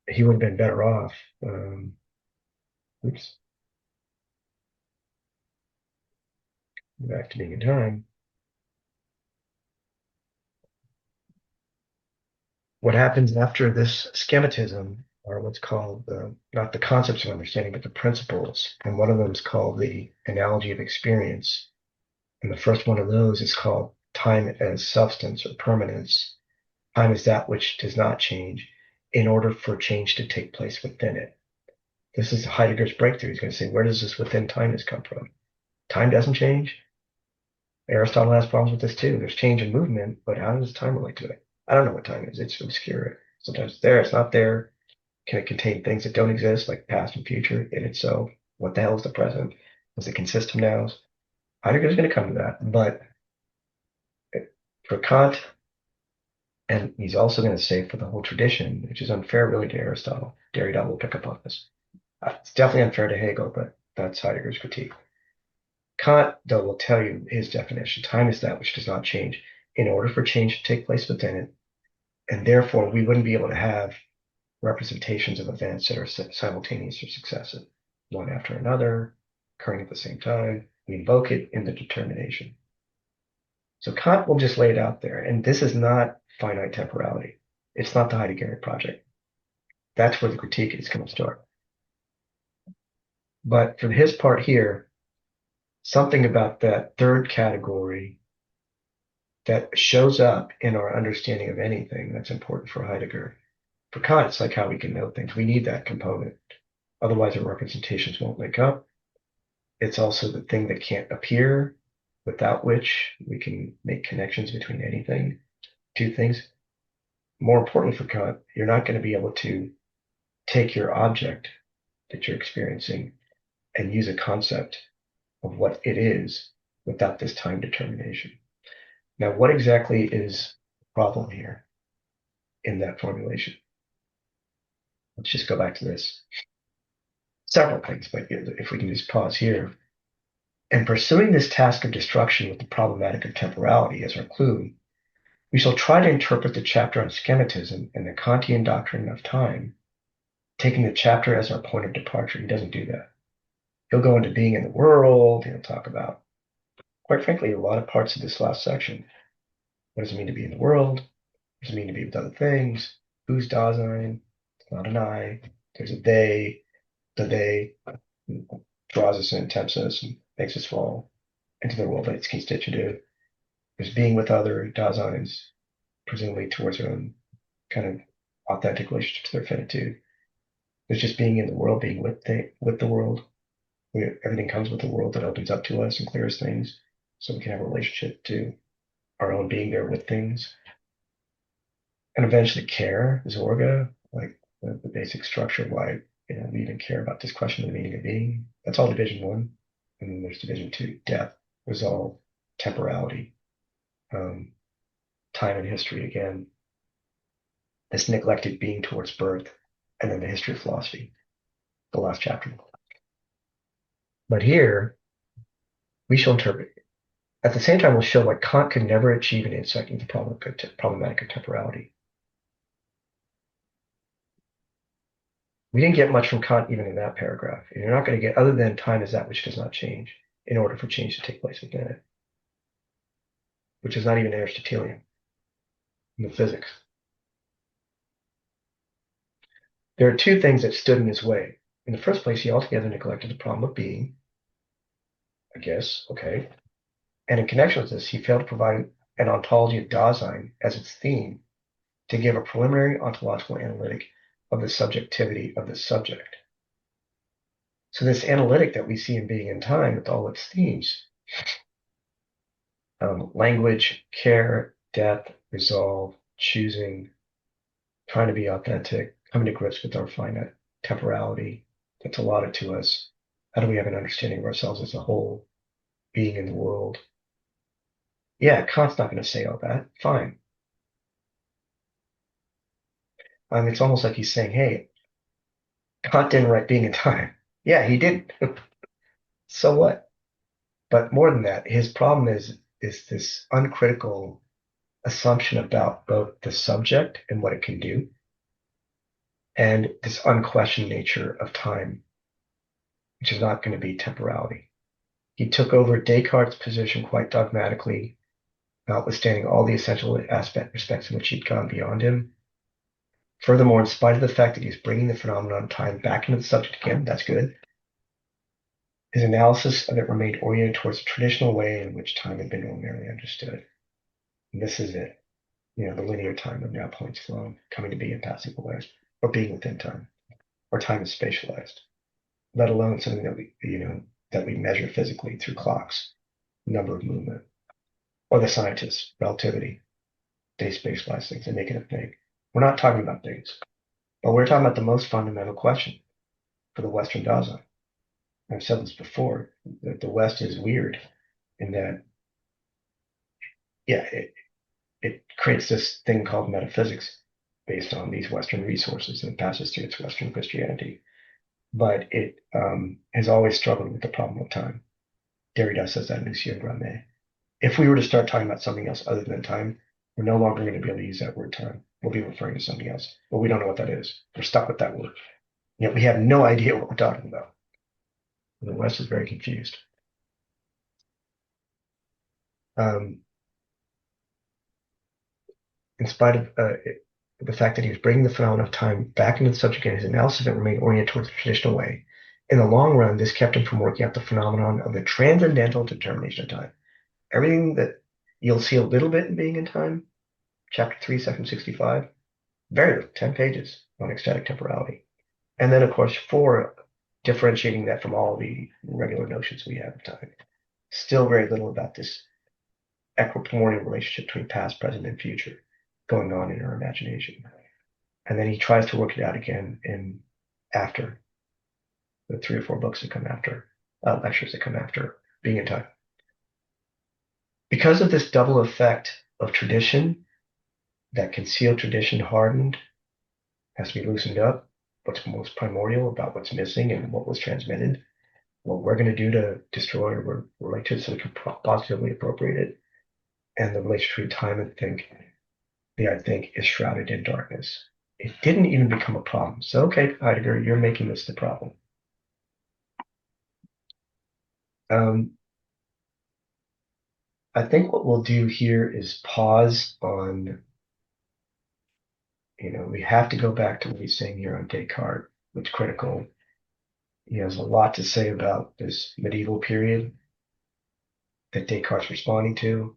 Speaker 1: he would have been better off. Oops, back to being in time. What happens after this schematism are what's called not the concepts of understanding, but the principles. And one of them is called the analogy of experience. And the first one of those is called time as substance or permanence. Time is that which does not change in order for change to take place within it. This is Heidegger's breakthrough. He's going to say, where does this within timeness come from? Time doesn't change. Aristotle has problems with this too. There's change in movement, but how does time relate to it? I don't know what time is. It's obscure. Sometimes it's there, it's not there. Can it contain things that don't exist, like past and future in itself? What the hell is the present? Does it consist of nows? Heidegger's going to come to that, but for Kant, and he's also going to say for the whole tradition, which is unfair really to Aristotle. Derrida will pick up on this. It's definitely unfair to Hegel, but that's Heidegger's critique. Kant, though, will tell you his definition. Time is that which does not change in order for change to take place within it, and therefore we wouldn't be able to have representations of events that are simultaneous or successive, one after another, occurring at the same time. We invoke it in the determination. So Kant will just lay it out there, and this is not finite temporality. It's not the Heideggerian project. That's where the critique is going to start. But for his part here, something about that third category that shows up in our understanding of anything that's important for Heidegger. For Kant, it's like how we can know things. We need that component. Otherwise, our representations won't link up. It's also the thing that can't appear, without which we can make connections between anything, two things. More importantly for Kant, you're not going to be able to take your object that you're experiencing and use a concept of what it is without this time determination. Now, what exactly is the problem here in that formulation? Let's just go back to this. Several things, but if we can just pause here. In pursuing this task of destruction with the problematic of temporality as our clue, we shall try to interpret the chapter on schematism and the Kantian doctrine of time, taking the chapter as our point of departure. He doesn't do that. He'll go into being in the world. He'll talk about, quite frankly, a lot of parts of this last section. What does it mean to be in the world? What does it mean to be with other things? Who's Dasein? It's not an I. There's a they. The they draws us in, tempts us, and makes us fall into the world that it's constitutive. There's being with other Daseins, presumably towards their own kind of authentic relationship to their finitude. There's just being in the world, being with the world. Everything comes with the world that opens up to us and clears things, so we can have a relationship to our own being there with things. And eventually care, Zorga, like the basic structure of why we even care about this question of the meaning of being. That's all division one. And then there's division two, death, resolve, temporality, time and history again, this neglected being towards birth, and then the history of philosophy, the last chapter. But here, we shall interpret. At the same time, we'll show why Kant could never achieve an insight into the problematic of temporality. We didn't get much from Kant even in that paragraph. And you're not going to get other than time is that which does not change in order for change to take place within it, which is not even Aristotelian in the physics. There are two things that stood in his way. In the first place, he altogether neglected the problem of being, I guess, okay. And in connection with this, he failed to provide an ontology of Dasein as its theme to give a preliminary ontological analytic of the subjectivity of the subject. So this analytic that we see in being and time with all its themes, language, care, death, resolve, choosing, trying to be authentic, coming to grips with our finite temporality that's allotted to us. How do we have an understanding of ourselves as a whole, being in the world? Yeah, Kant's not going to say all that. Fine. It's almost like he's saying, hey, Kant didn't write being in time. Yeah, he did. So what? But more than that, his problem is this uncritical assumption about both the subject and what it can do, and this unquestioned nature of time, which is not going to be temporality. He took over Descartes' position quite dogmatically, notwithstanding all the essential respects in which he'd gone beyond him. Furthermore, in spite of the fact that he's bringing the phenomenon of time back into the subject again, that's good, his analysis of it remained oriented towards the traditional way in which time had been ordinarily understood. And this is it, the linear time of now points flowing, coming to be and passing away, or being within time, or time is spatialized, let alone something that we measure physically through clocks, number of movement, or the scientists, relativity. They spatialize things and make it a thing. We're not talking about things, but we're talking about the most fundamental question for the Western Dasein. I've said this before, that the West is weird in that, yeah, it creates this thing called metaphysics based on these Western resources and passes through its Western Christianity. But it has always struggled with the problem of time. Derrida says that in Monsieur Brandeis. If we were to start talking about something else other than time, we're no longer going to be able to use that word time. We'll be referring to something else, but we don't know what that is. We're stuck with that word. Yet we have no idea what we're talking about. The West is very confused. Um, in spite of the fact that he was bringing the phenomenon of time back into the subject and his analysis of it remained oriented towards the traditional way. In the long run, this kept him from working out the phenomenon of the transcendental determination of time. Everything that you'll see a little bit in Being in Time, chapter 3, section 65, very little, 10 pages on ecstatic temporality. And then, of course, 4, differentiating that from all the regular notions we have of time. Still very little about this equipotential relationship between past, present, and future going on in our imagination. And then he tries to work it out again in after the 3 or 4 books that come after, lectures that come after Being in Time. Because of this double effect of tradition, that concealed tradition hardened, has to be loosened up, what's most primordial about what's missing and what was transmitted, what we're going to do to destroy or relate to it so we can positively appropriate it, and the relationship between time and I think, is shrouded in darkness. It didn't even become a problem. So, okay, Heidegger, you're making this the problem. I think what we'll do here is pause on, we have to go back to what he's saying here on Descartes, which critical. He has a lot to say about this medieval period that Descartes responding to.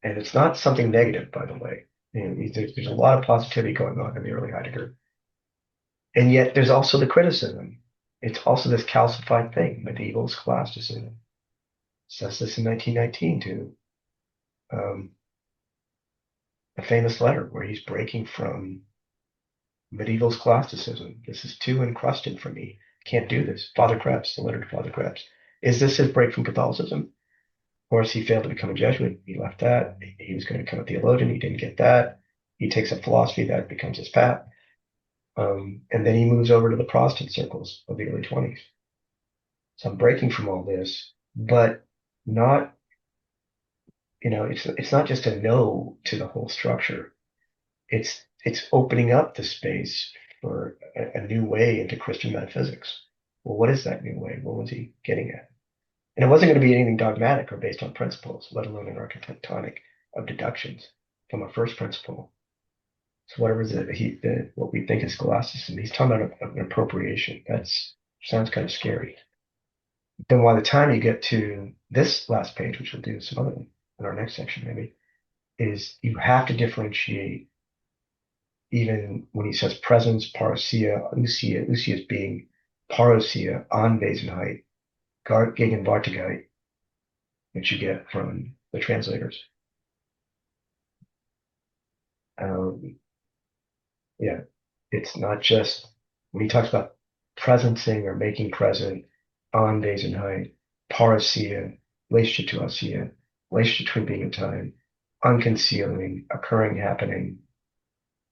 Speaker 1: And it's not something negative, by the way. There's a lot of positivity going on in the early Heidegger. And yet there's also the criticism. It's also this calcified thing, medieval scholasticism. Says this in 1919 to a famous letter where he's breaking from medieval scholasticism. This is too encrusted for me. Can't do this. Father Krebs, the letter to Father Krebs. Is this his break from Catholicism? Of course, he failed to become a Jesuit. He left that. He was going to become a theologian. He didn't get that. He takes up philosophy. That becomes his path. And then he moves over to the Protestant circles of the early 20s. So I'm breaking from all this, but not, it's not just a no to the whole structure. It's opening up the space for a new way into Christian metaphysics. Well, what is that new way? What was he getting at? And it wasn't going to be anything dogmatic or based on principles, let alone an architectonic of deductions from a first principle. So whatever what we think is scholasticism, he's talking about an appropriation. That sounds kind of scary. Then by the time you get to this last page, which we'll do some other in our next section maybe, is you have to differentiate even when he says presence, parousia, ousia is being parousia, Anwesenheit, Gegenwärtigkeit, which you get from the translators. Yeah, it's not just when he talks about presencing or making present, Anwesenheit, parousia, relationship to ousia, relationship between being and time, unconcealing, occurring, happening,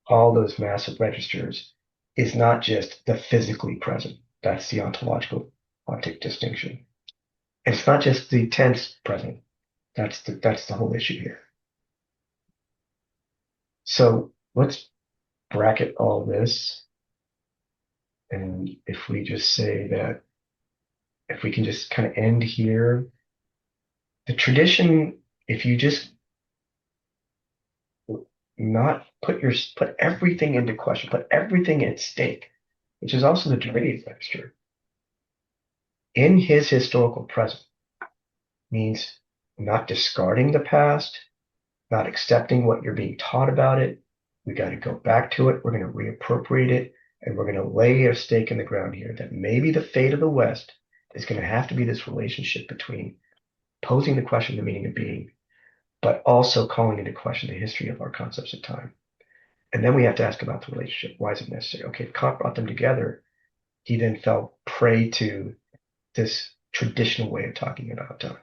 Speaker 1: all those massive registers is not just the physically present. That's the ontological optic distinction. And it's not just the tense present. That's the whole issue here. So let's bracket all this. And if we just say that, if we can just kind of end here, the tradition, if you just, not put everything into question, put everything at stake, which is also the Derridean register, in his historical present means not discarding the past, not accepting what you're being taught about it. We got to go back to it. We're going to reappropriate it. And we're going to lay a stake in the ground here that maybe the fate of the West is going to have to be this relationship between posing the question of the meaning of being, but also calling into question the history of our concepts of time. And then we have to ask about the relationship. Why is it necessary? Okay, if Kant brought them together, he then fell prey to this traditional way of talking about time.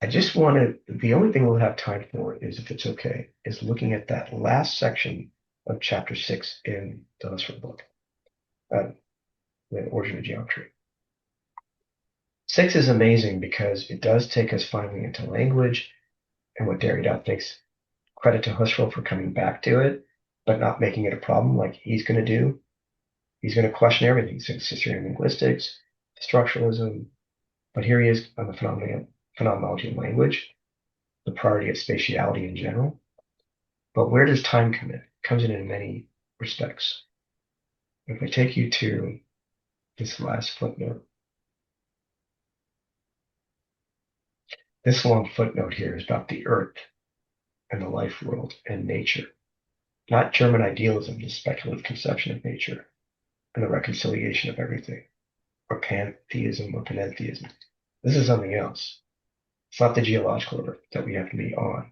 Speaker 1: I just want to, the only thing we'll have time for is, if it's okay, is looking at that last section of chapter 6 in the Husserl book, The Origin of Geometry. 6 is amazing because it does take us finally into language and what Derrida thinks, credit to Husserl for coming back to it, but not making it a problem like he's going to do. He's going to question everything, since history and linguistics, structuralism, but here he is on the phenomenology of language, the priority of spatiality in general. But where does time come in? It comes in many respects. If I take you to this last footnote, this long footnote here is about the earth and the life world and nature, not German idealism, the speculative conception of nature and the reconciliation of everything, or pantheism or panentheism. This is something else. It's not the geological earth that we have to be on,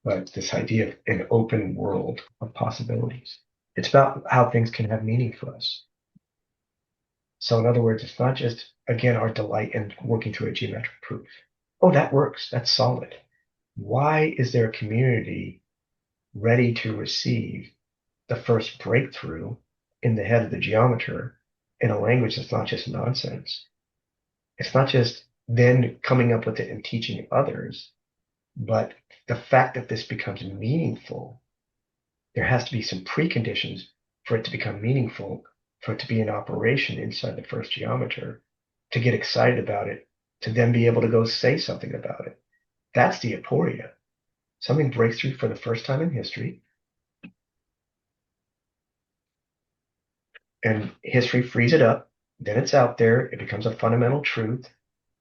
Speaker 1: but this idea of an open world of possibilities. It's about how things can have meaning for us. So in other words, it's not just, again, our delight in working through a geometric proof. Oh, that works. That's solid. Why is there a community ready to receive the first breakthrough in the head of the geometer in a language that's not just nonsense? It's not just then coming up with it and teaching others, but the fact that this becomes meaningful, there has to be some preconditions for it to become meaningful, for it to be in operation inside the first geometer, to get excited about it, to then be able to go say something about it. That's the aporia. Something breaks through for the first time in history, and history frees it up. Then it's out there. It becomes a fundamental truth,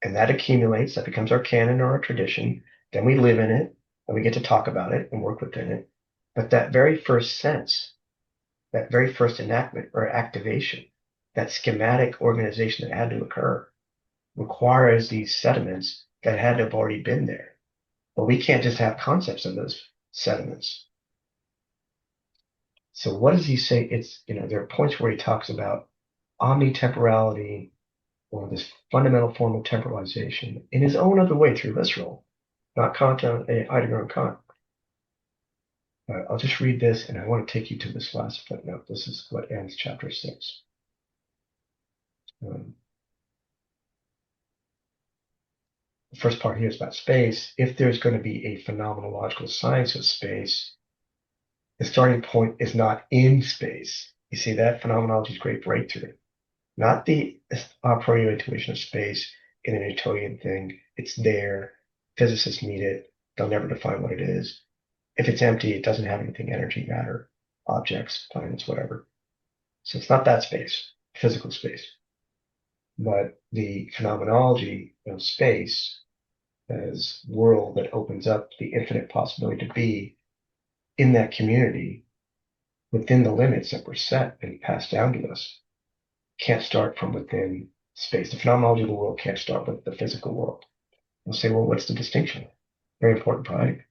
Speaker 1: and that accumulates. That becomes our canon or our tradition. Then we live in it, and we get to talk about it and work within it. But that very first sense, that very first enactment or activation, that schematic organization that had to occur, requires these sediments that had to have already been there. But we can't just have concepts of those sediments. So what does he say? It's, there are points where he talks about omnitemporality or this fundamental form of temporalization in his own other way through Husserl, not Kant, Heidegger and Kant. I'll just read this, and I want to take you to this last footnote. This is what ends chapter 6. The first part here is about space. If there's going to be a phenomenological science of space, the starting point is not in space. You see, that phenomenology's great breakthrough. Not the a priori intuition of space in an Newtonian thing. It's there. Physicists need it. They'll never define what it is. If it's empty, it doesn't have anything, energy, matter, objects, planets, whatever. So it's not that space, physical space. But the phenomenology of space as world that opens up the infinite possibility to be in that community within the limits that were set and passed down to us can't start from within space. The phenomenology of the world can't start with the physical world. We'll say, well, what's the distinction? Very important point.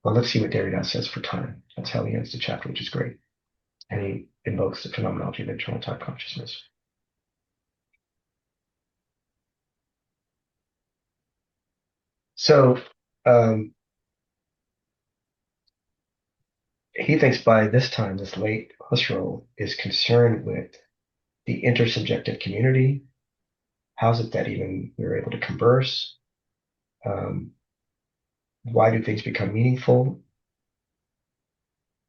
Speaker 1: Well, let's see what Derrida says for time. That's how he ends the chapter, which is great. And he invokes the phenomenology of internal time consciousness. So he thinks by this time, this late Husserl is concerned with the intersubjective community. How's it that even we're able to converse? Why do things become meaningful?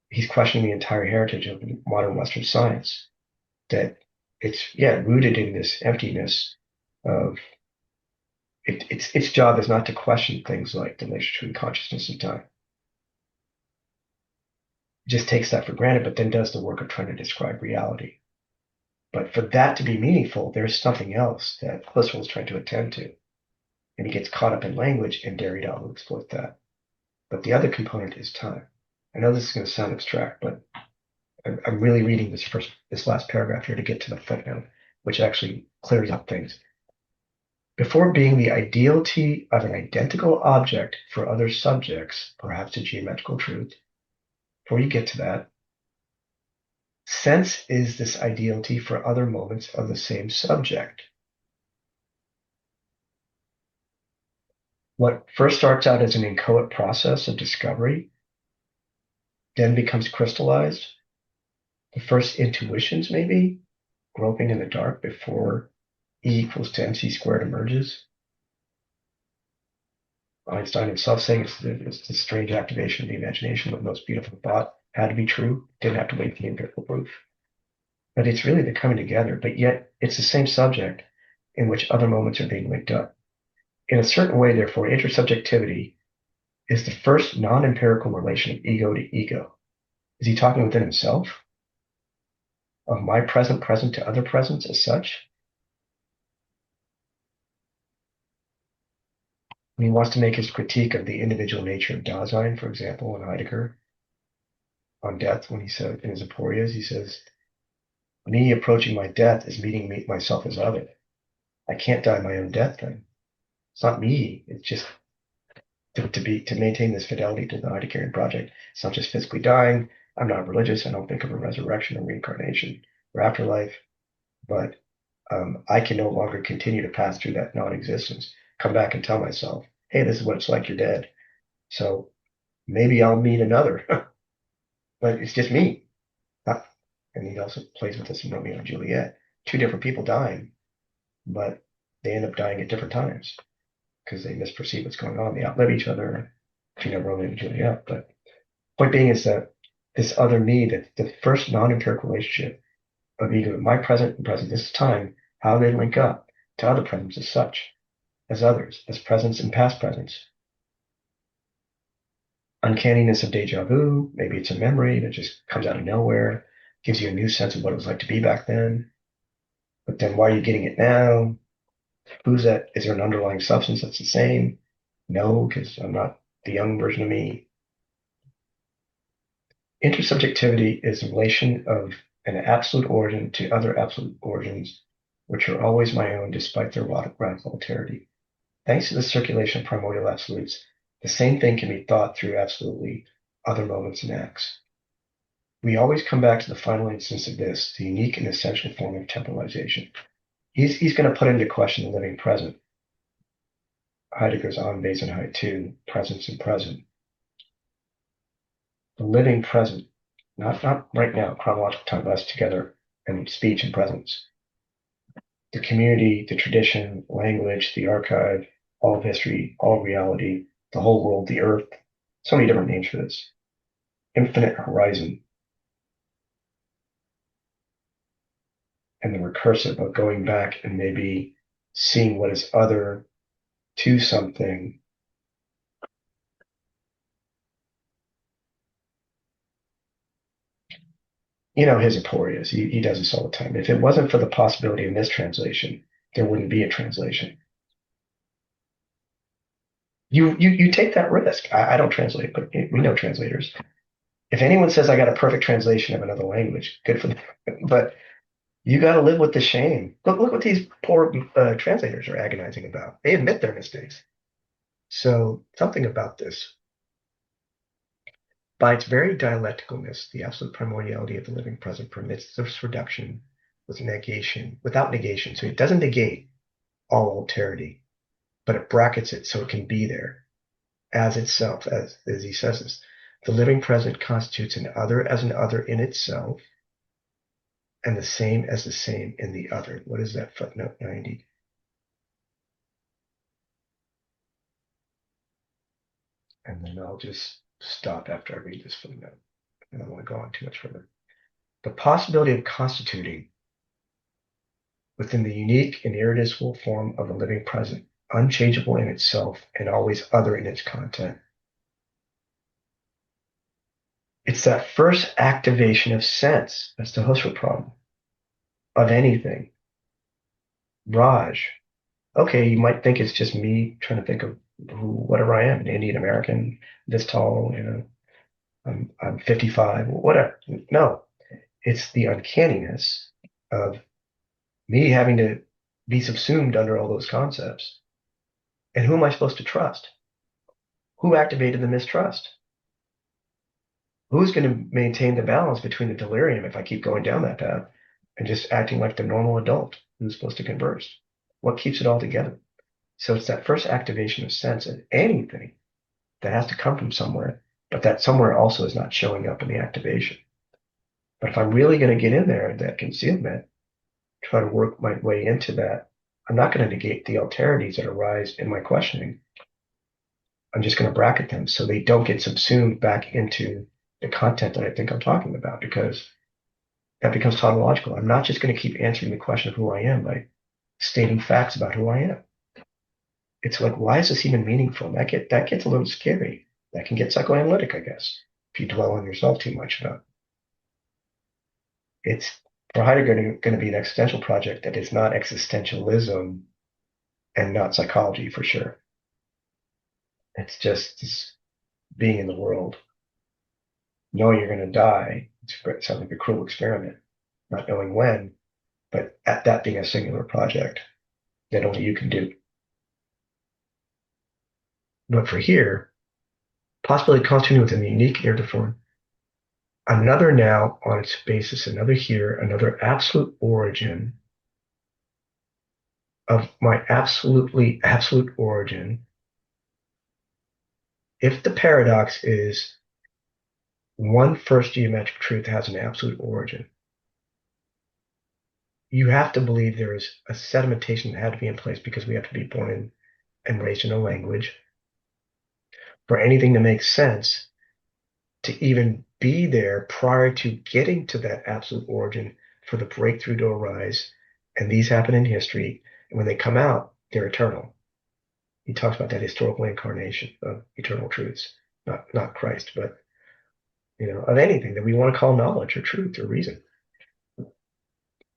Speaker 1: He's questioning the entire heritage of modern Western science, that it's, rooted in this emptiness of its job is not to question things like the relationship between consciousness and time. It just takes that for granted, but then does the work of trying to describe reality. But for that to be meaningful, there's something else that Husserl is trying to attend to. And he gets caught up in language, and Derrida will exploit that. But the other component is time. I know this is going to sound abstract, but I'm really reading this last paragraph here to get to the footnote, which actually clears up things. Before being the ideality of an identical object for other subjects, perhaps a geometrical truth, before you get to that, sense is this ideality for other moments of the same subject. What first starts out as an inchoate process of discovery then becomes crystallized. The first intuitions, maybe, groping in the dark before E equals to MC squared emerges. Einstein himself saying it's the strange activation of the imagination, the most beautiful thought had to be true, didn't have to wait for the empirical proof. But it's really the coming together, but yet it's the same subject in which other moments are being linked up. In a certain way, therefore, intersubjectivity is the first non-empirical relation of ego to ego. Is he talking within himself? Of my present to other presents as such? When he wants to make his critique of the individual nature of Dasein, for example, in Heidegger, on death, when he said in his aporias, he says, me approaching my death is meeting myself as other. I can't die my own death then. It's not me. It's just to maintain this fidelity to the Heideggerian project. It's not just physically dying. I'm not religious. I don't think of a resurrection or reincarnation or afterlife, but I can no longer continue to pass through that non-existence. Come back and tell myself, hey, this is what it's like. You're dead. So maybe I'll meet another, but it's just me. And he also plays with this in Romeo and Juliet. Two different people dying, but they end up dying at different times because they misperceive what's going on. They outlive each other. If you know Romeo and Juliet, but point being is that this other me, that the first non-empirical relationship of ego, my present and present, this is time, how they link up to other presents as such, as others, as presents and past presents. Uncanniness of deja vu, maybe it's a memory that just comes out of nowhere, gives you a new sense of what it was like to be back then. But then why are you getting it now? Who's that? Is there an underlying substance that's the same? No, because I'm not the young version of me. Intersubjectivity is the relation of an absolute origin to other absolute origins, which are always my own despite their radical alterity. Thanks to the circulation of primordial absolutes, the same thing can be thought through absolutely other moments and acts. We always come back to the final instance of this, the unique and essential form of temporalization. He's going to put into question the living present. Heidegger's Anwesenheit too, presence and present. The living present, not right now, chronological time, but us together and speech and presence. The community, the tradition, language, the archive, all of history, all of reality, the whole world, the earth. So many different names for this. Infinite horizon. And the recursive of going back and maybe seeing what is other to something. You know, his aporias, he does this all the time. If it wasn't for the possibility of mistranslation, there wouldn't be a translation. You take that risk. I don't translate, but we know translators. If anyone says I got a perfect translation of another language, good for them. But you got to live with the shame. Look what these poor translators are agonizing about. They admit their mistakes. So something about this. By its very dialecticalness, the absolute primordiality of the living present permits this reduction with negation, without negation. So it doesn't negate all alterity, but it brackets it so it can be there as itself, as he says this. The living present constitutes an other as an other in itself, and the same as the same in the other. What is that? Footnote 90. And then I'll just stop after I read this footnote. I don't want to go on too much further. The possibility of constituting within the unique and irreducible form of a living present, unchangeable in itself and always other in its content. It's that first activation of sense. That's the Husserl problem of anything. Raj. Okay, you might think it's just me trying to think of whatever I am, an Indian American, this tall, I'm 55, whatever. No, it's the uncanniness of me having to be subsumed under all those concepts. And who am I supposed to trust? Who activated the mistrust? Who's going to maintain the balance between the delirium if I keep going down that path and just acting like the normal adult who's supposed to converse? What keeps it all together? So it's that first activation of sense in anything that has to come from somewhere, but that somewhere also is not showing up in the activation. But if I'm really going to get in there, that concealment, try to work my way into that, I'm not going to negate the alterities that arise in my questioning. I'm just going to bracket them so they don't get subsumed back into the content that I think I'm talking about, because that becomes tautological. I'm not just going to keep answering the question of who I am by stating facts about who I am. It's like, why is this even meaningful? That gets a little scary. That can get psychoanalytic, I guess, if you dwell on yourself too much about it. It's for Heidegger going to be an existential project that is not existentialism and not psychology for sure. It's just this being in the world, knowing you're going to die. It sounds like a cruel experiment, not knowing when, but at that being a singular project that only you can do. But for here, possibility constituting within the unique narrative form, another now on its basis, another here, another absolute origin of my absolutely absolute origin. If the paradox is one first geometric truth has an absolute origin, you have to believe there is a sedimentation that had to be in place because we have to be born in and raised in a language for anything to make sense, to even be there prior to getting to that absolute origin for the breakthrough to arise. And these happen in history. And when they come out, they're eternal. He talks about that historical incarnation of eternal truths, not Christ, but of anything that we want to call knowledge or truth or reason.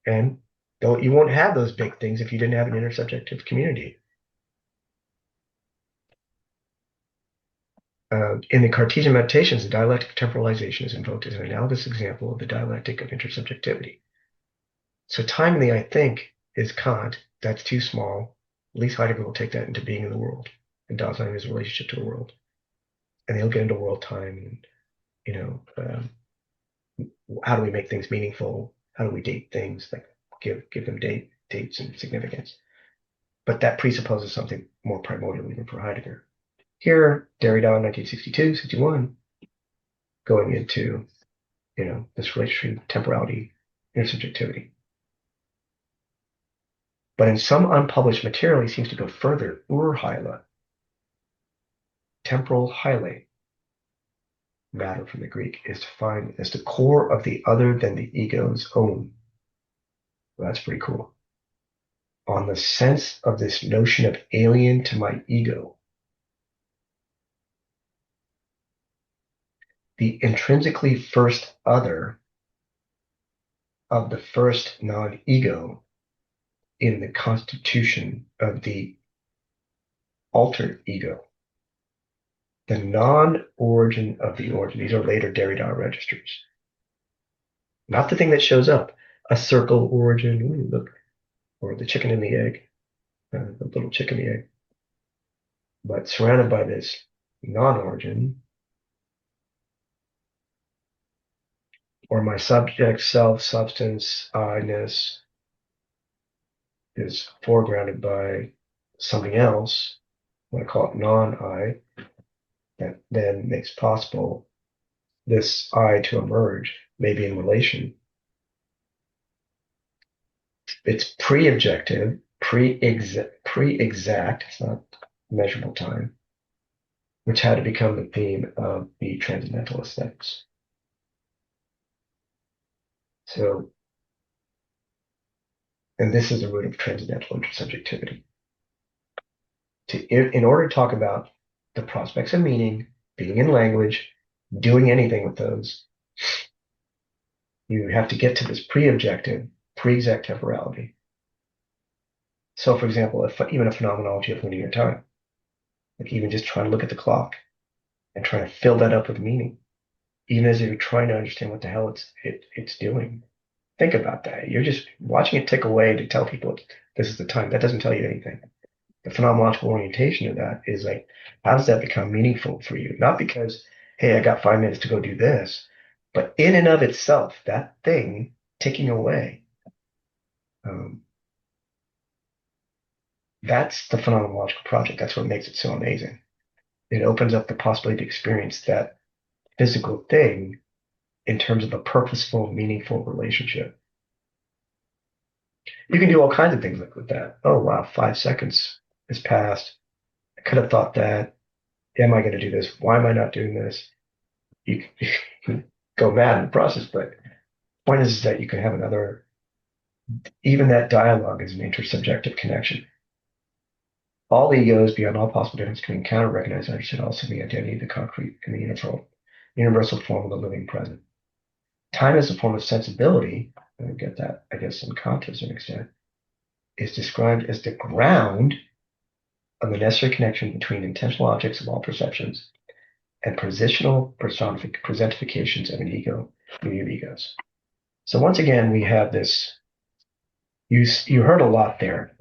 Speaker 1: And though you won't have those big things if you didn't have an intersubjective community. In the Cartesian meditations, the dialectic of temporalization is invoked as an analogous example of the dialectic of intersubjectivity. So timely, I think, is Kant. That's too small. At least Heidegger will take that into being in the world and Dasein his relationship to the world. And he'll get into world time and, how do we make things meaningful? How do we date things? Like give them dates and significance. But that presupposes something more primordial even for Heidegger. Here, Derrida in 1962, 61, going into, this relationship, temporality, intersubjectivity. But in some unpublished material, he seems to go further. Urheile, temporal hyle, matter from the Greek, is defined as the core of the other than the ego's own. Well, that's pretty cool. On the sense of this notion of alien to my ego, the intrinsically first other of the first non-ego in the constitution of the altered ego, the non-origin of the origin. These are later Derrida registers. Not the thing that shows up, a circle origin, ooh, look, or the chicken and the egg, the little chicken and the egg, but surrounded by this non-origin, or my subject, self, substance, I-ness is foregrounded by something else, I want to call it non-I, that then makes possible this I to emerge, maybe in relation. It's pre-objective, pre-exact, it's not measurable time, which had to become the theme of the transcendental aesthetics. So, and this is the root of transcendental intersubjectivity. in order to talk about the prospects of meaning, being in language, doing anything with those, you have to get to this pre-objective, pre-exact temporality. So, for example, if even a phenomenology of linear time, like even just trying to look at the clock and trying to fill that up with meaning, even as you're trying to understand what the hell it's doing. Think about that. You're just watching it tick away to tell people this is the time. That doesn't tell you anything. The phenomenological orientation of that is like, how does that become meaningful for you? Not because, hey, I got 5 minutes to go do this, but in and of itself, that thing ticking away, um, that's the phenomenological project. That's what makes it so amazing. It opens up the possibility to experience that physical thing in terms of a purposeful, meaningful relationship. You can do all kinds of things like with that. Oh, wow, 5 seconds has passed. I could have thought that. Am I going to do this? Why am I not doing this? You can go mad in the process, but the point is that you can have another, even that dialogue is an intersubjective connection. All egos beyond all possible difference can encounter, recognize, and understand also the identity of the concrete and the universal form of the living present. Time as a form of sensibility, and I get that, I guess, in Kant to an extent, is described as the ground of the necessary connection between intentional objects of all perceptions and positional presentifications of an ego, union of egos. So once again, we have this, you heard a lot there,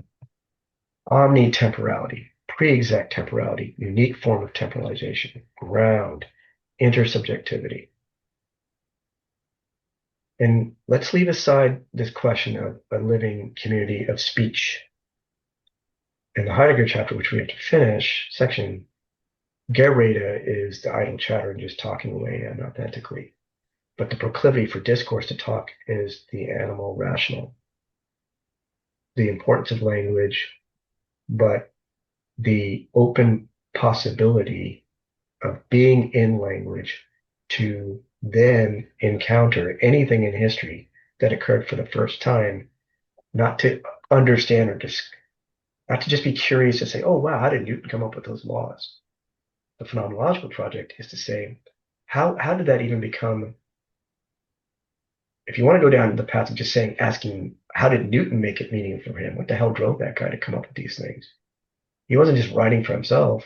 Speaker 1: omnitemporality, pre-exact temporality, unique form of temporalization, ground, intersubjectivity. And let's leave aside this question of a living community of speech. In the Heidegger chapter, which we have to finish, section, Derrida is the idle chatter and just talking away unauthentically. But the proclivity for discourse to talk is the animal rational. The importance of language, but the open possibility of being in language to then encounter anything in history that occurred for the first time, not to understand or just not to just be curious to say, oh, wow, how did Newton come up with those laws? The phenomenological project is to say, how did that even become? If you want to go down the path of just saying, asking, how did Newton make it meaningful for him? What the hell drove that guy to come up with these things? He wasn't just writing for himself.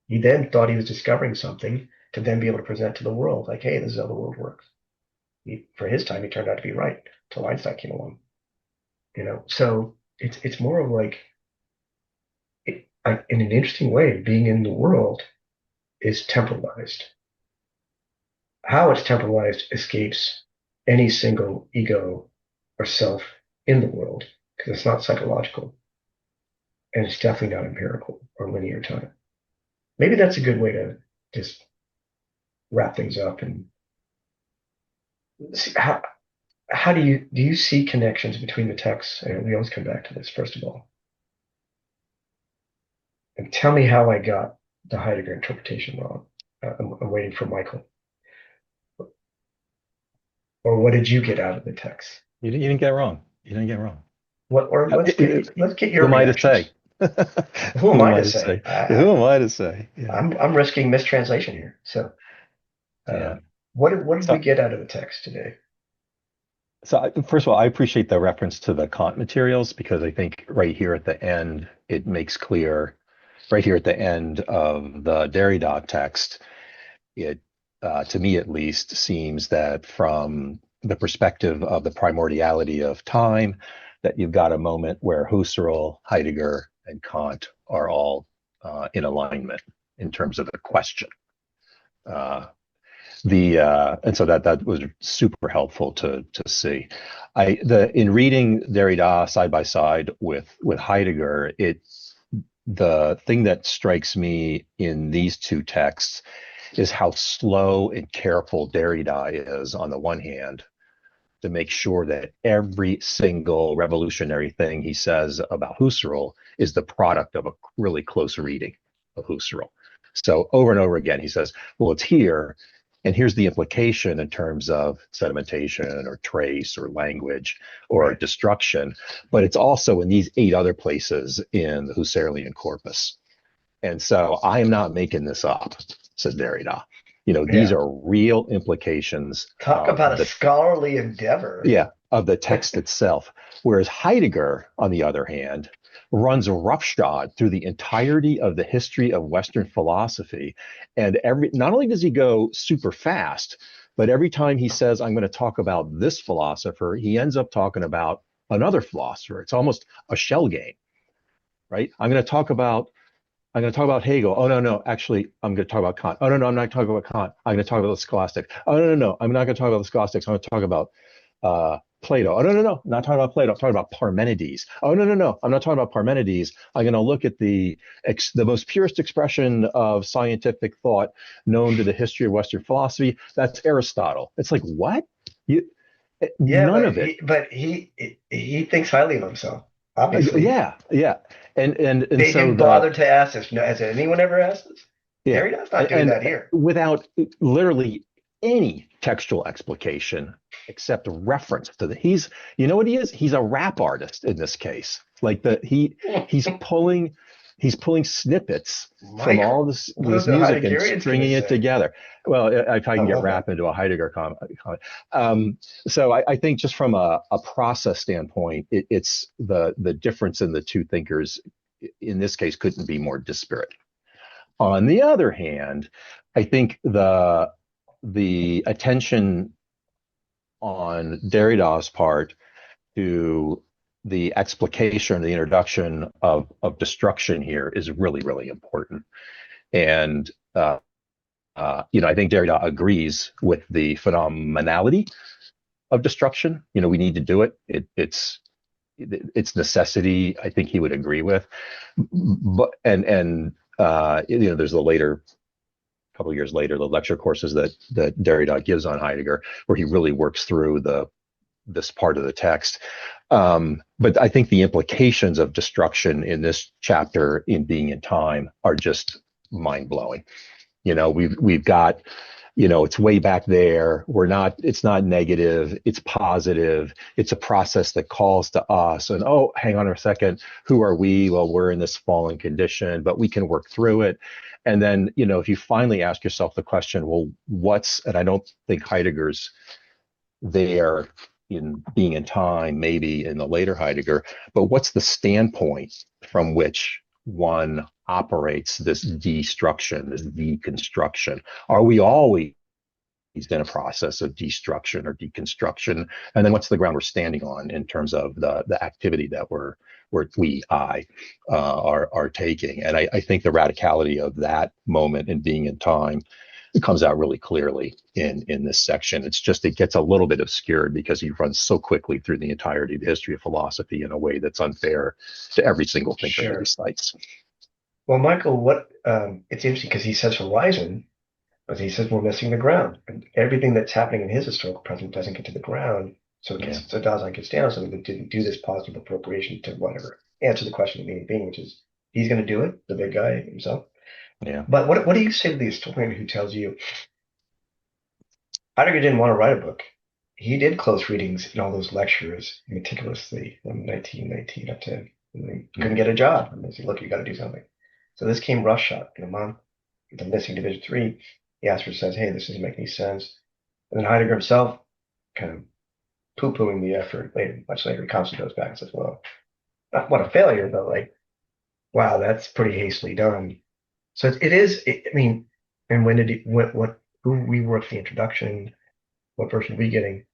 Speaker 1: He then thought he was discovering something to then be able to present to the world, like, hey, this is how the world works. For his time, he turned out to be right until Einstein came along. So it's more of like, in an interesting way, being in the world is temporalized. How it's temporalized escapes any single ego or self in the world because it's not psychological and it's definitely not empirical or linear time. Maybe that's a good way to just wrap things up and see how do you see connections between the texts? And we always come back to this first of all. And tell me how I got the Heidegger interpretation wrong. I'm waiting for Michael. Or what did you get out of the text?
Speaker 2: You didn't get it wrong. You didn't get it wrong.
Speaker 1: What? Or let's get
Speaker 2: Who
Speaker 1: your
Speaker 2: am I to say?
Speaker 1: reactions. Who am
Speaker 2: Who am
Speaker 1: I
Speaker 2: I
Speaker 1: to
Speaker 2: to
Speaker 1: say?
Speaker 2: say? Who am I to say? Yeah.
Speaker 1: I'm risking mistranslation here. So,
Speaker 2: Yeah.
Speaker 1: what did we
Speaker 2: So,
Speaker 1: get out of the text today?
Speaker 2: first of all, I appreciate the reference to the Kant materials because I think right here at the end, it makes clear, right here at the end of the Derrida text, it, to me at least, seems that from the perspective of the primordiality of time, that you've got a moment where Husserl, Heidegger, and Kant are all in alignment in terms of the question. And so that was super helpful to see. In reading Derrida side by side with Heidegger, the thing that strikes me in these two texts is how slow and careful Derrida is on the one hand to make sure that every single revolutionary thing he says about Husserl is the product of a really close reading of Husserl. So over and over again, he says, well, it's here. And here's the implication in terms of sedimentation or trace or language or
Speaker 1: Right.
Speaker 2: destruction. But it's also in these 8 other places in the Husserlian corpus. And so I am not making this up, said Derrida. These
Speaker 1: Yeah.
Speaker 2: are real implications
Speaker 1: Talk
Speaker 2: of
Speaker 1: about a
Speaker 2: the
Speaker 1: scholarly endeavor.
Speaker 2: yeah, of the text itself. Whereas Heidegger, on the other hand, runs roughshod through the entirety of the history of Western philosophy. And not only does he go super fast, but every time he says, I'm going to talk about this philosopher, he ends up talking about another philosopher. It's almost a shell game, right? I'm going to talk about Hegel. Oh, no, no. Actually, I'm going to talk about Kant. Oh, no, no. I'm not talking about Kant. I'm going to talk about the Scholastics. Oh, no, no, no. I'm not going to talk about the Scholastics. I'm going to talk about Plato. Oh, no, no, no. I'm not talking about Plato. I'm talking about Parmenides. Oh, no, no, no. I'm not talking about Parmenides. I'm going to look at the most purest expression of scientific thought known to the history of Western philosophy. That's Aristotle. It's like, what? You,
Speaker 1: Yeah,
Speaker 2: none
Speaker 1: but
Speaker 2: of it.
Speaker 1: he thinks highly of himself, obviously.
Speaker 2: Yeah, yeah. And
Speaker 1: They
Speaker 2: so
Speaker 1: didn't bother to ask this. No, has anyone ever asked this?
Speaker 2: yeah,
Speaker 1: Derrida's not doing
Speaker 2: and
Speaker 1: that here.
Speaker 2: without literally any textual explication except reference to the you know what he is? He's a rap artist in this case. Like he's pulling he's pulling snippets from
Speaker 1: Michael,
Speaker 2: all
Speaker 1: what are
Speaker 2: this
Speaker 1: the
Speaker 2: music and
Speaker 1: Heideggerians going to
Speaker 2: stringing it
Speaker 1: say?
Speaker 2: together. Well, if I
Speaker 1: I
Speaker 2: can get
Speaker 1: love
Speaker 2: rap
Speaker 1: that.
Speaker 2: into a Heidegger comment. So I think just from a process standpoint, it's the difference in the two thinkers in this case couldn't be more disparate. On the other hand, I think the attention on Derrida's part to the explication, the introduction of destruction here is really, really important. And I think Derrida agrees with the phenomenality of destruction. We need to do it. It's necessity. I think he would agree with. But there's the later couple of years later, the lecture courses that Derrida gives on Heidegger, where he really works through this part of the text. But I think the implications of destruction in this chapter in Being in Time are just mind blowing. We've got it's way back there. It's not negative, it's positive. It's a process that calls to us. And oh, hang on a second, who are we? Well, we're in this fallen condition, but we can work through it. And then, if you finally ask yourself the question, well, and I don't think Heidegger's there in Being in Time, maybe in the later Heidegger, but what's the standpoint from which one operates this destruction, this deconstruction? Are we always in a process of destruction or deconstruction? And then what's the ground we're standing on in terms of the activity that are taking? And I think the radicality of that moment in Being in Time, it comes out really clearly in this section. It gets a little bit obscured because he runs so quickly through the entirety of the history of philosophy in a way that's unfair to every single thinker that he
Speaker 1: Sure.
Speaker 2: cites.
Speaker 1: Well, Michael, it's interesting because he says horizon, but he says we're missing the ground. And everything that's happening in his historical present doesn't get to the ground.
Speaker 2: Yeah,
Speaker 1: So Dazan gets down, so we didn't do this positive appropriation to whatever. Answer the question of meaning being, which is he's going to do it, the big guy himself.
Speaker 2: yeah.
Speaker 1: But what do you say to the historian who tells you Heidegger didn't want to write a book? He did close readings in all those lectures meticulously from 1919 up to when he couldn't
Speaker 2: Mm-hmm.
Speaker 1: get a job. And they said, look, you got to do something. So this came roughshod in a month. The missing Division 3, the Asper says, hey, this doesn't make any sense. And then Heidegger himself kind of poo-pooing the effort later, much later. He constantly goes back and says, well, not what a failure, but like, wow, that's pretty hastily done. So it is, I mean, and when did he, who reworked the introduction? What version are we getting?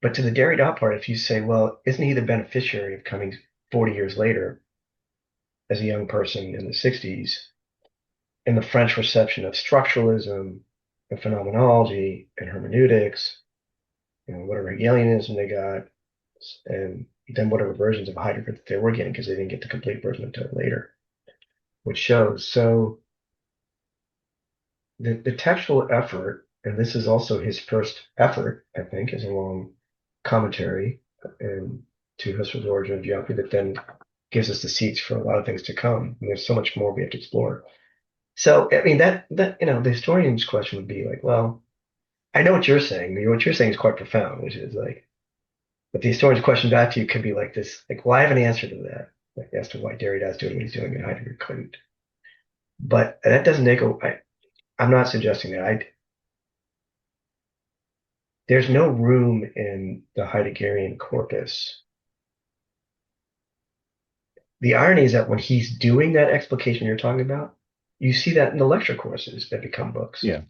Speaker 1: But to the Derrida part, if you say, well, isn't he the beneficiary of coming 40 years later as a young person in the 60s in the French reception of structuralism and phenomenology and hermeneutics, whatever Hegelianism they got, and then whatever versions of Heidegger that they were getting because they didn't get the complete version until later, which shows. So the textual effort, and this is also his first effort, I think, is a long commentary and to Husserl's Origin of Geometry that then gives us the seeds for a lot of things to come. And there's so much more we have to explore. So, I mean, the historian's question would be like, well, I know what you're saying. What you're saying is quite profound, which is like, but the historian's question back to you could be like this, like, well, I have an answer to that, like as to why Derrida is doing what he's doing and Heidegger couldn't. But that doesn't take away. I'm not suggesting that. There's no room in the Heideggerian corpus. The irony is that when he's doing that explication you're talking about, you see that in the lecture courses that become books.
Speaker 2: Yeah.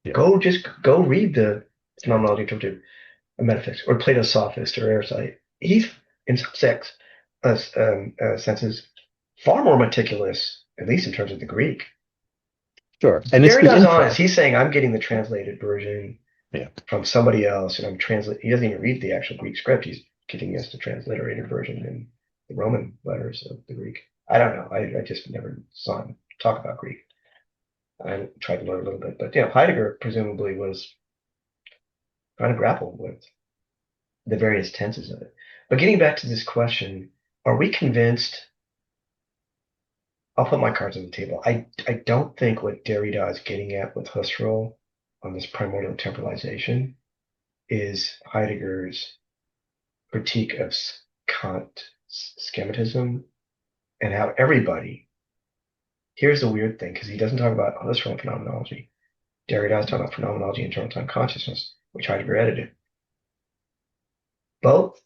Speaker 2: Yeah.
Speaker 1: Go read the Phenomenology Interpretive Metaphysics or Plato's Sophist or Aristotle. He's in some senses far more meticulous, at least in terms of the Greek.
Speaker 2: Sure. And it's the
Speaker 1: Derrida's honest.
Speaker 2: info.
Speaker 1: He's saying I'm getting the translated version
Speaker 2: Yeah.
Speaker 1: from somebody else, and I'm translating. He doesn't even read the actual Greek script. He's giving us the transliterated version in the Roman letters of the Greek. I don't know. I just never saw him talk about Greek. I tried to learn a little bit, but yeah, Heidegger presumably was trying to grapple with the various tenses of it. But getting back to this question, are we convinced? I'll put my cards on the table. I don't think what Derrida is getting at with Husserl on this primordial temporalization is Heidegger's critique of Kant schematism and how everybody. Here's the weird thing, because he doesn't talk about Husserl phenomenology. Derrida is talking about phenomenology and internal time consciousness, which Heidegger edited. Both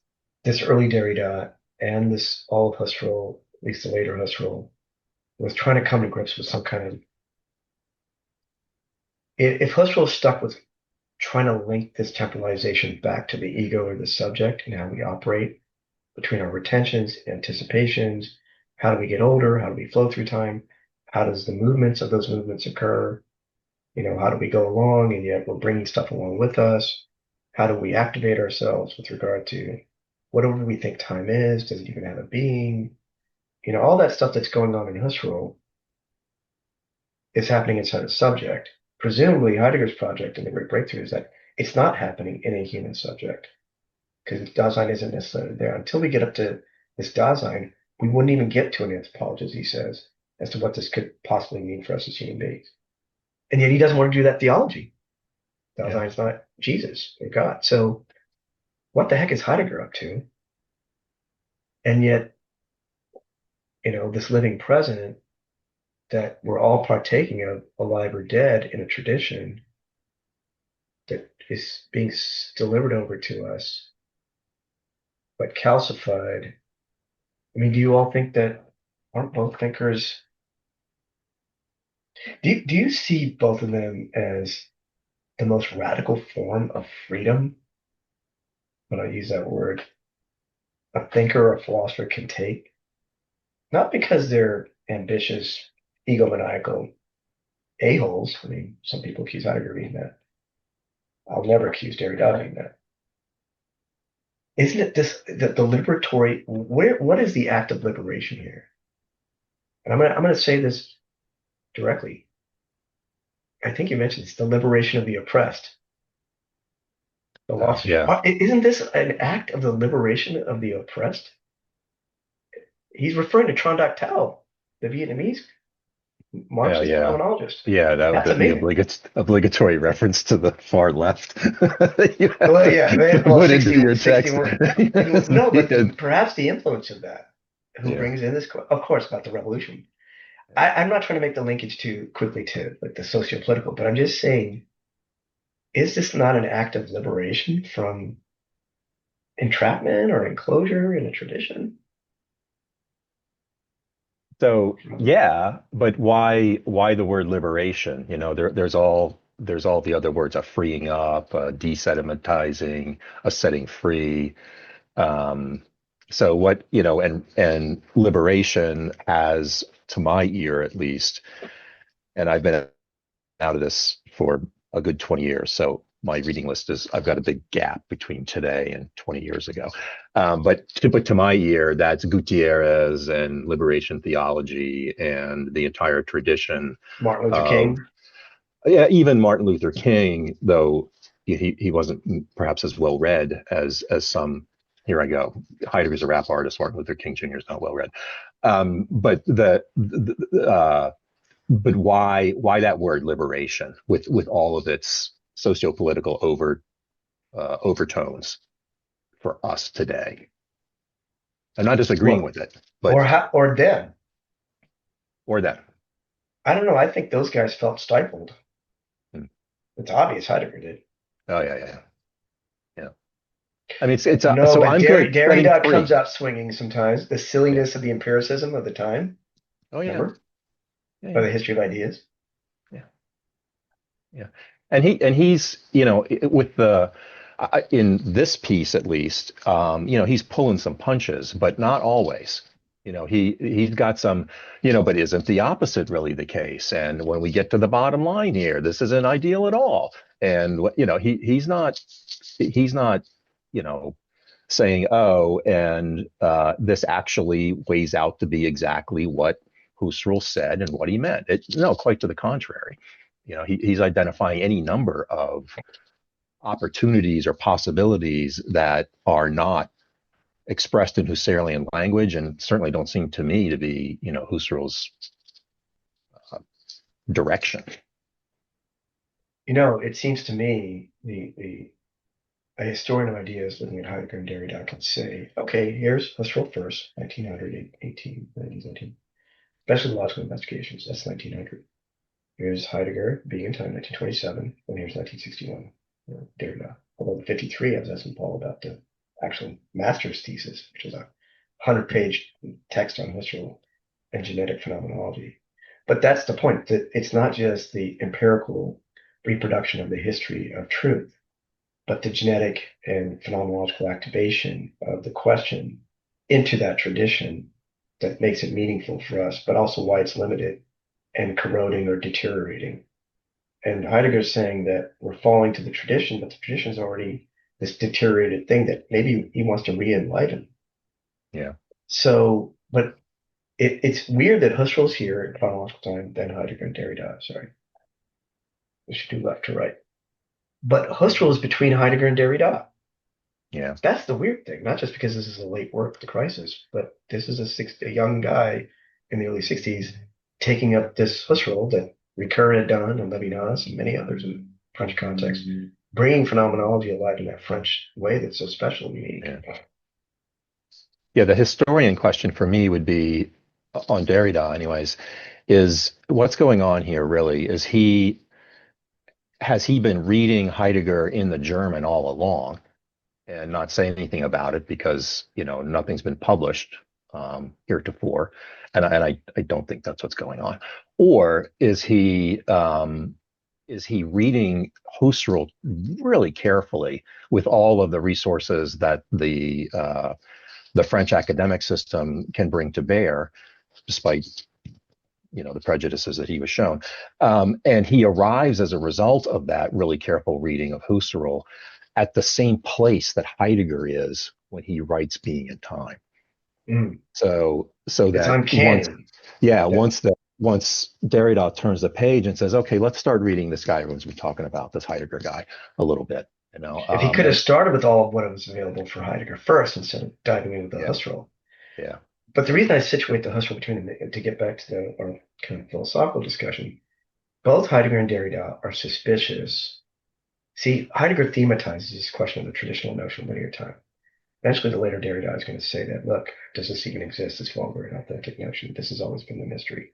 Speaker 1: this early Derrida and this all of Husserl, at least the later Husserl, was trying to come to grips with some kind of. If Husserl is stuck with trying to link this temporalization back to the ego or the subject and how we operate between our retentions, anticipations, how do we get older, how do we flow through time, how does the movements of those movements occur, how do we go along and yet we're bringing stuff along with us, how do we activate ourselves with regard to whatever we think time is, does it even have a being, all that stuff that's going on in Husserl is happening inside a subject. Presumably, Heidegger's project and the great breakthrough is that it's not happening in a human subject because Dasein isn't necessarily there. Until we get up to this Dasein, we wouldn't even get to an anthropologist, he says, as to what this could possibly mean for us as human beings. And yet he doesn't want to do that theology.
Speaker 2: Yeah.
Speaker 1: Dasein's not Jesus or God. So what the heck is Heidegger up to? And yet, this living present that we're all partaking of, alive or dead, in a tradition that is being delivered over to us, but calcified. I mean, do you all think that aren't both thinkers? Do you see both of them as the most radical form of freedom? When I use that word, a thinker or a philosopher can take, not because they're ambitious, egomaniacal a-holes. I mean, some people accuse Heidegger of being that. I'll never accuse Derrida of being that. Isn't it this the liberatory? What is the act of liberation here? And I'm gonna say this directly. I think you mentioned it's the liberation of the oppressed. The loss.
Speaker 2: Yeah.
Speaker 1: Isn't this an act of the liberation of the oppressed? He's referring to Tran Tao, the Vietnamese
Speaker 2: Yeah.
Speaker 1: Marxist
Speaker 2: Yeah.
Speaker 1: phenomenologist.
Speaker 2: Yeah, that would
Speaker 1: That's
Speaker 2: be the
Speaker 1: amazing.
Speaker 2: obligatory reference to the far left that you have
Speaker 1: Well,
Speaker 2: to
Speaker 1: yeah, well,
Speaker 2: put into
Speaker 1: 60,
Speaker 2: your text.
Speaker 1: 61. No, but
Speaker 2: Yeah.
Speaker 1: perhaps the influence of that, who
Speaker 2: Yeah.
Speaker 1: brings in this, of course, about the revolution. I'm not trying to make the linkage too quickly to like the socio-political, but I'm just saying, is this not an act of liberation from entrapment or enclosure in a tradition?
Speaker 2: So yeah, but why the word liberation? There's all the other words, a freeing up, a desedimentizing, a setting free. Um, so what, and liberation has, to my ear at least, and I've been out of this for a good 20 years. So my reading list is, I've got a big gap between today and 20 years ago. But to my ear, that's Gutierrez and liberation theology and the entire tradition
Speaker 1: Martin Luther
Speaker 2: of,
Speaker 1: King,
Speaker 2: yeah, even Martin Luther King, though he wasn't perhaps as well read as some. Here I go. Heidegger's a rap artist. Martin Luther King Jr. is not well read. But but why that word liberation with all of its socio-political overtones for us today? I'm not disagreeing
Speaker 1: well,
Speaker 2: with it, but
Speaker 1: or dead.
Speaker 2: or that.
Speaker 1: I don't know. I think those guys felt stifled.
Speaker 2: Hmm.
Speaker 1: It's obvious Heidegger did.
Speaker 2: Oh yeah, yeah, yeah. Yeah. I mean,
Speaker 1: No,
Speaker 2: so
Speaker 1: but
Speaker 2: I'm good setting
Speaker 1: Derrida comes
Speaker 2: three.
Speaker 1: out swinging sometimes. The
Speaker 2: Yeah.
Speaker 1: silliness of the empiricism of the time,
Speaker 2: Oh yeah.
Speaker 1: remember?
Speaker 2: Yeah,
Speaker 1: Or
Speaker 2: yeah,
Speaker 1: the history of ideas.
Speaker 2: yeah, yeah. And he's with the in this piece at least, he's pulling some punches, but not always. He's got some, but isn't the opposite really the case? And when we get to the bottom line here, this isn't ideal at all. And he's not, you know, saying, oh, and this actually weighs out to be exactly what Husserl said and what he meant. No, quite to the contrary. He's identifying any number of opportunities or possibilities that are not expressed in Husserlian language, and certainly don't seem to me to be, Husserl's uh, direction.
Speaker 1: It seems to me the a historian of ideas looking at Heidegger and Derrida can say, okay, here's Husserl first, 1900, 18, 1919, especially the logical investigations, that's 1900. Here's Heidegger, Being in Time, 1927, and here's 1961, Derrida. Although the 53, I was asking Paul about the actual master's thesis, which is a 100-page text on Husserl and genetic phenomenology. But that's the point, that it's not just the empirical reproduction of the history of truth, but the genetic and phenomenological activation of the question into that tradition that makes it meaningful for us, but also why it's limited and corroding or deteriorating. And Heidegger's saying that we're falling to the tradition, but the tradition is already this deteriorated thing that maybe he wants to re-enliven.
Speaker 2: Yeah.
Speaker 1: So, but it's weird that Husserl's here in chronological time, then Heidegger and Derrida. Sorry, we should do left to right. But Husserl is between Heidegger and Derrida.
Speaker 2: Yeah.
Speaker 1: That's the weird thing, not just because this is a late work, The Crisis, but this is a young guy in the early 60s taking up this Husserl that Ricoeur had done and Levinas and many others in French context, bringing phenomenology alive in that French way that's so special and unique.
Speaker 2: Yeah. Yeah. The historian question for me would be on Derrida, anyways, is what's going on here really? Has he been reading Heidegger in the German all along and not say anything about it because nothing's been published heretofore, and I don't think that's what's going on. Or is he reading Husserl really carefully with all of the resources that the French academic system can bring to bear, despite the prejudices that he was shown. And he arrives as a result of that really careful reading of Husserl at the same place that Heidegger is when he writes Being in Time.
Speaker 1: Mm.
Speaker 2: So
Speaker 1: It's
Speaker 2: that once,
Speaker 1: uncanny.
Speaker 2: yeah,
Speaker 1: Yeah.
Speaker 2: once Derrida turns the page and says, okay, let's start reading this guy everyone's been talking about, this Heidegger guy, a little bit,
Speaker 1: If he could have
Speaker 2: and
Speaker 1: started with all of what was available for Heidegger first instead of diving into the
Speaker 2: yeah,
Speaker 1: Husserl.
Speaker 2: yeah,
Speaker 1: But the reason I situate the Husserl between them, to get back to our kind of philosophical discussion, both Heidegger and Derrida are suspicious. See, Heidegger thematizes this question of the traditional notion of linear time. Eventually, the later Derrida is going to say that, look, does this even exist? This vulgar and authentic notion. This has always been the mystery.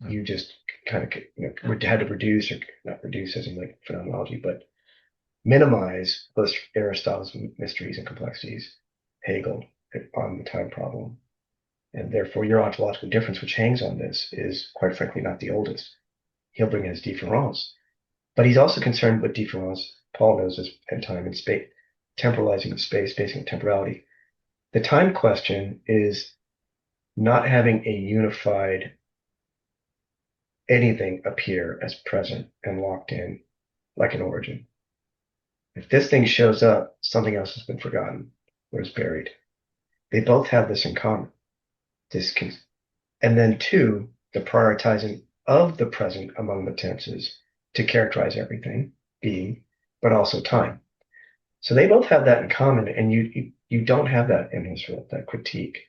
Speaker 2: mm,
Speaker 1: You just kind of had to reduce, or not reduce as in like phenomenology, but minimize both Aristotle's mysteries and complexities, Hegel on the time problem. And therefore, your ontological difference, which hangs on this, is quite frankly not the oldest. He'll bring in his difference. But he's also concerned with difference, Paul knows this, and time and space, temporalizing of space, spacing of temporality. The time question is not having a unified anything appear as present and locked in like an origin. If this thing shows up, something else has been forgotten or is buried. They both have this in common. This can, and then two, the prioritizing of the present among the tenses to characterize everything, being, but also time. So they both have that in common, and you don't have that in Husserl, that critique.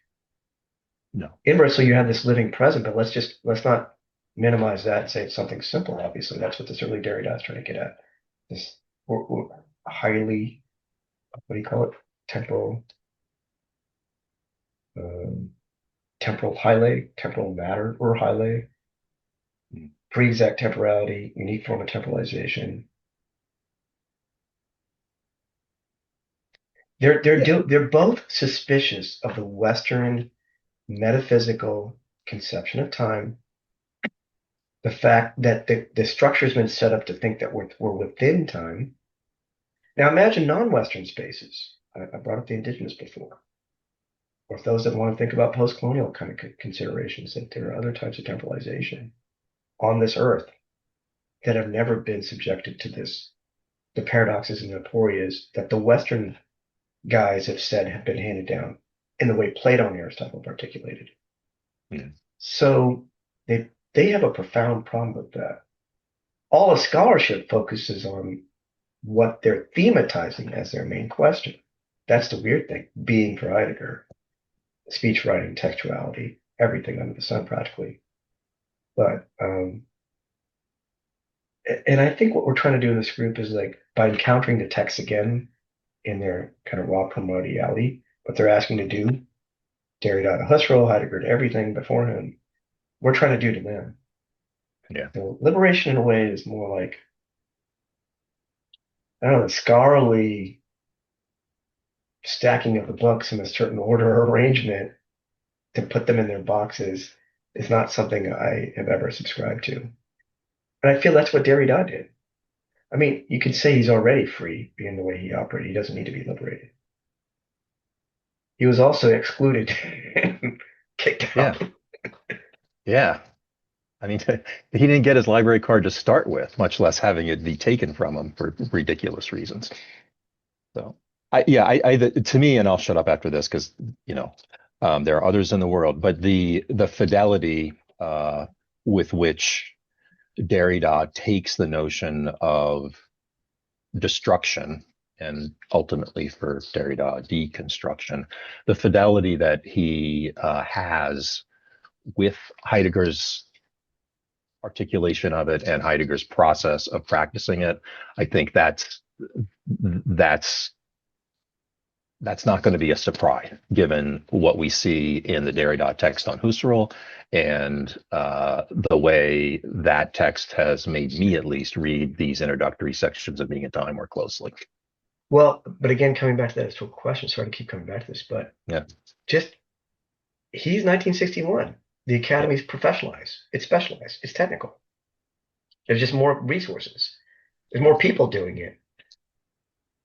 Speaker 2: no,
Speaker 1: Inversely, you have this living present, but let's not minimize that and say it's something simple. Obviously, that's what this early Derrida is trying to get at. This highly, what do you call it? Temporal, um, temporal matter or hyle,
Speaker 2: Mm.
Speaker 1: pre-exact temporality, unique form of temporalization.
Speaker 2: Yeah.
Speaker 1: They're both suspicious of the Western metaphysical conception of time, the fact that the structure's been set up to think that we're within time. Now imagine non-Western spaces. I brought up the indigenous before, or those that want to think about post-colonial kind of considerations, that there are other types of temporalization on this earth that have never been subjected to this. The paradoxes and aporias that the Western guys have said have been handed down in the way Plato and Aristotle have articulated.
Speaker 2: Yeah.
Speaker 1: So they have a profound problem with that. All the scholarship focuses on what they're thematizing as their main question. That's the weird thing. Being for Heidegger, speech writing, textuality, everything under the sun practically. But and I think what we're trying to do in this group is like by encountering the text again in their kind of raw primordiality, what they're asking to do, Derrida to Husserl, Heidegger to everything before him, we're trying to do to them.
Speaker 2: Yeah.
Speaker 1: So liberation in a way is more like, I don't know, scholarly stacking of the books in a certain order or arrangement to put them in their boxes is not something I have ever subscribed to. And I feel that's what Derrida did. I mean, you could say he's already free being the way he operated. He doesn't need to be liberated. He was also excluded and kicked
Speaker 2: Yeah.
Speaker 1: out.
Speaker 2: Yeah. I mean, he didn't get his library card to start with, much less having it be taken from him for ridiculous reasons. So, to me, and I'll shut up after this because, you know, there are others in the world, but the fidelity with which Derrida takes the notion of destruction and ultimately for Derrida deconstruction, the fidelity that he has with Heidegger's articulation of it and Heidegger's process of practicing it, I think that's that's not going to be a surprise given what we see in the Derrida text on Husserl and the way that text has made me at least read these introductory sections of Being and Time more closely.
Speaker 1: Well, but again, coming back to that historical question, sorry to keep coming back to this, but
Speaker 2: Yeah,
Speaker 1: just he's 1961. The
Speaker 2: yeah,
Speaker 1: academy's professionalized, it's specialized, it's technical. There's just more resources. There's more people doing it.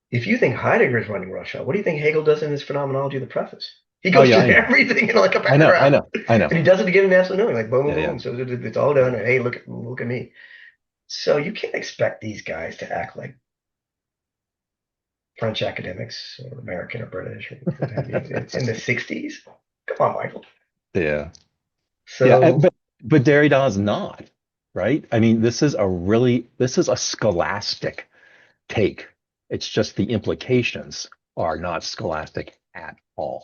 Speaker 1: If you think Heidegger is running roughshod, what do you think Hegel does in his phenomenology of the preface? He
Speaker 2: oh
Speaker 1: goes
Speaker 2: yeah,
Speaker 1: through
Speaker 2: I know,
Speaker 1: everything in like a
Speaker 2: I know, I
Speaker 1: paragraph,
Speaker 2: know, I know.
Speaker 1: and he does it to get an absolute knowing, like boom, boom,
Speaker 2: Yeah, yeah,
Speaker 1: boom. So it's all done. And hey, look at me. So you can't expect these guys to act like French academics or American or British or what have you. It's in the '60s. Come on, Michael.
Speaker 2: yeah, yeah.
Speaker 1: So
Speaker 2: But Derrida's not, right? I mean, this is a scholastic take. It's just the implications are not scholastic at all.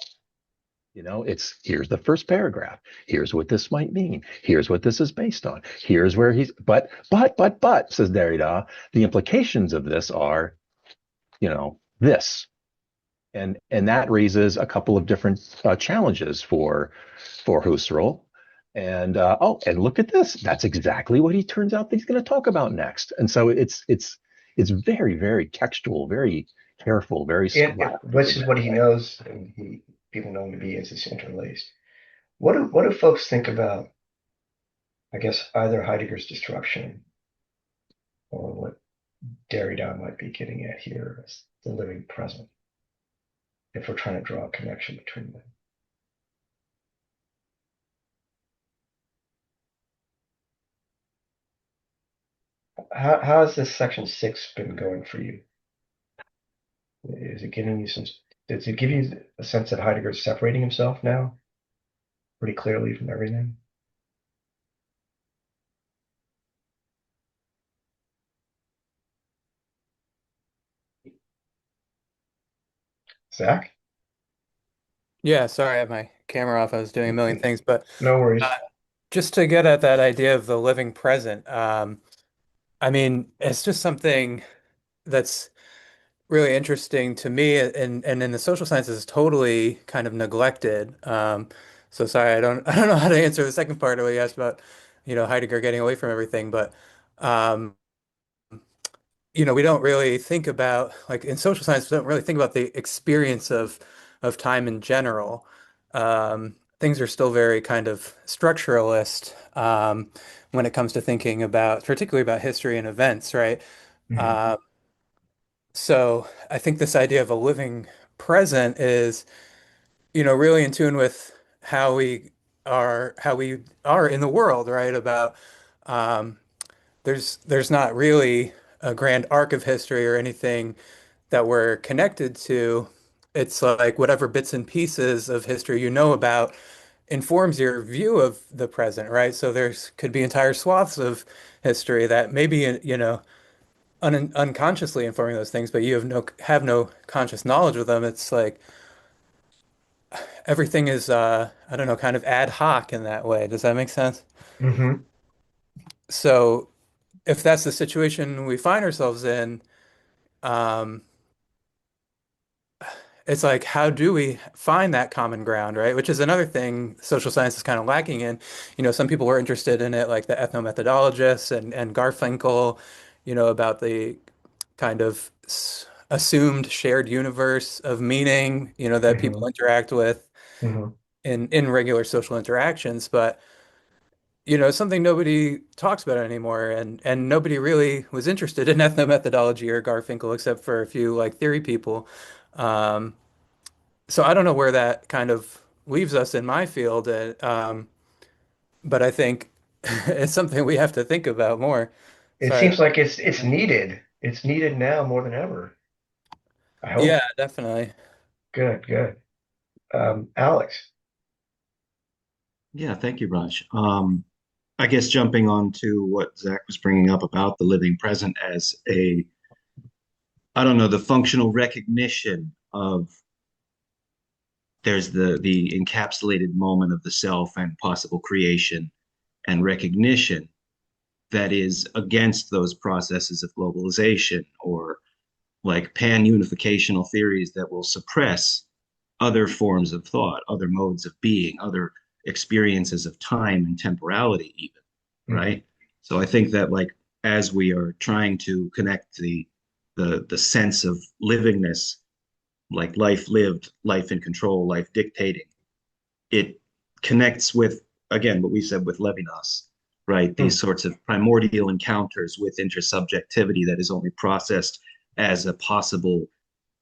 Speaker 2: You know, it's here's the first paragraph. Here's what this might mean. Here's what this is based on. Here's where he's, but, says Derrida, the implications of this are, you know, this. And that raises a couple of different challenges for Husserl. And and look at this. That's exactly what he turns out that he's going to talk about next. And so it's very, very textual, very careful, very
Speaker 1: which
Speaker 2: scholastic in
Speaker 1: is
Speaker 2: that
Speaker 1: what he
Speaker 2: way.
Speaker 1: knows, and people know him to be is interlaced. What do folks think about, I guess, either Heidegger's destruction or what Derrida might be getting at here as the living present, if we're trying to draw a connection between them? How has this section 6 been going for you? Is it giving you some, does it give you a sense that Heidegger's separating himself now pretty clearly from everything? Zach?
Speaker 3: Yeah, sorry, I had my camera off. I was doing a million things, but
Speaker 1: No worries.
Speaker 3: uh, just to get at that idea of the living present, I mean, it's just something that's really interesting to me, and in the social sciences, is totally kind of neglected. So sorry, I don't I don't know how to answer the second part of what you asked about. Heidegger getting away from everything, but um, we don't really think about, like in social science, we don't really think about the experience of time in general. Things are still very kind of structuralist when it comes to thinking about, particularly about history and events, right?
Speaker 1: Mhm.
Speaker 3: Um, so I think this idea of a living present is, really in tune with how we are in the world, right? About um, there's not really a grand arc of history or anything that we're connected to. It's like whatever bits and pieces of history you know about informs your view of the present, right? So there's could be entire swaths of history that maybe, unconsciously informing those things, but you have no conscious knowledge of them. It's like everything is I don't know, kind of ad hoc in that way. Does that make sense?
Speaker 1: Mhm.
Speaker 3: So if that's the situation we find ourselves in, um, it's like, how do we find that common ground, right? Which is another thing social science is kind of lacking in. Some people were interested in it, like the ethnomethodologists and Garfinkel, about the kind of assumed shared universe of meaning, that people
Speaker 1: Mhm.
Speaker 3: interact with
Speaker 1: Mhm.
Speaker 3: in regular social interactions. But something nobody talks about anymore, and nobody really was interested in ethnomethodology or Garfinkel except for a few like theory people. Um, so I don't know where that kind of leaves us in my field, but I think it's something we have to think about more.
Speaker 1: It
Speaker 3: Sorry.
Speaker 1: seems like it's needed. It's needed now more than ever. I
Speaker 3: Yeah,
Speaker 1: hope.
Speaker 3: definitely.
Speaker 1: Good, good. Alex.
Speaker 4: Yeah, thank you, Raj. I guess jumping on to what Zach was bringing up about the living present as I don't know, the functional recognition of there's the encapsulated moment of the self and possible creation and recognition that is against those processes of globalization or like pan-unificational theories that will suppress other forms of thought, other modes of being, other experiences of time and temporality, even,
Speaker 1: Mhm.
Speaker 4: right? So I think that like as we are trying to connect the sense of livingness, like life lived, life in control, life dictating, it connects with again what we said with Levinas, right? These
Speaker 1: Mhm.
Speaker 4: sorts of primordial encounters with intersubjectivity that is only processed as a possible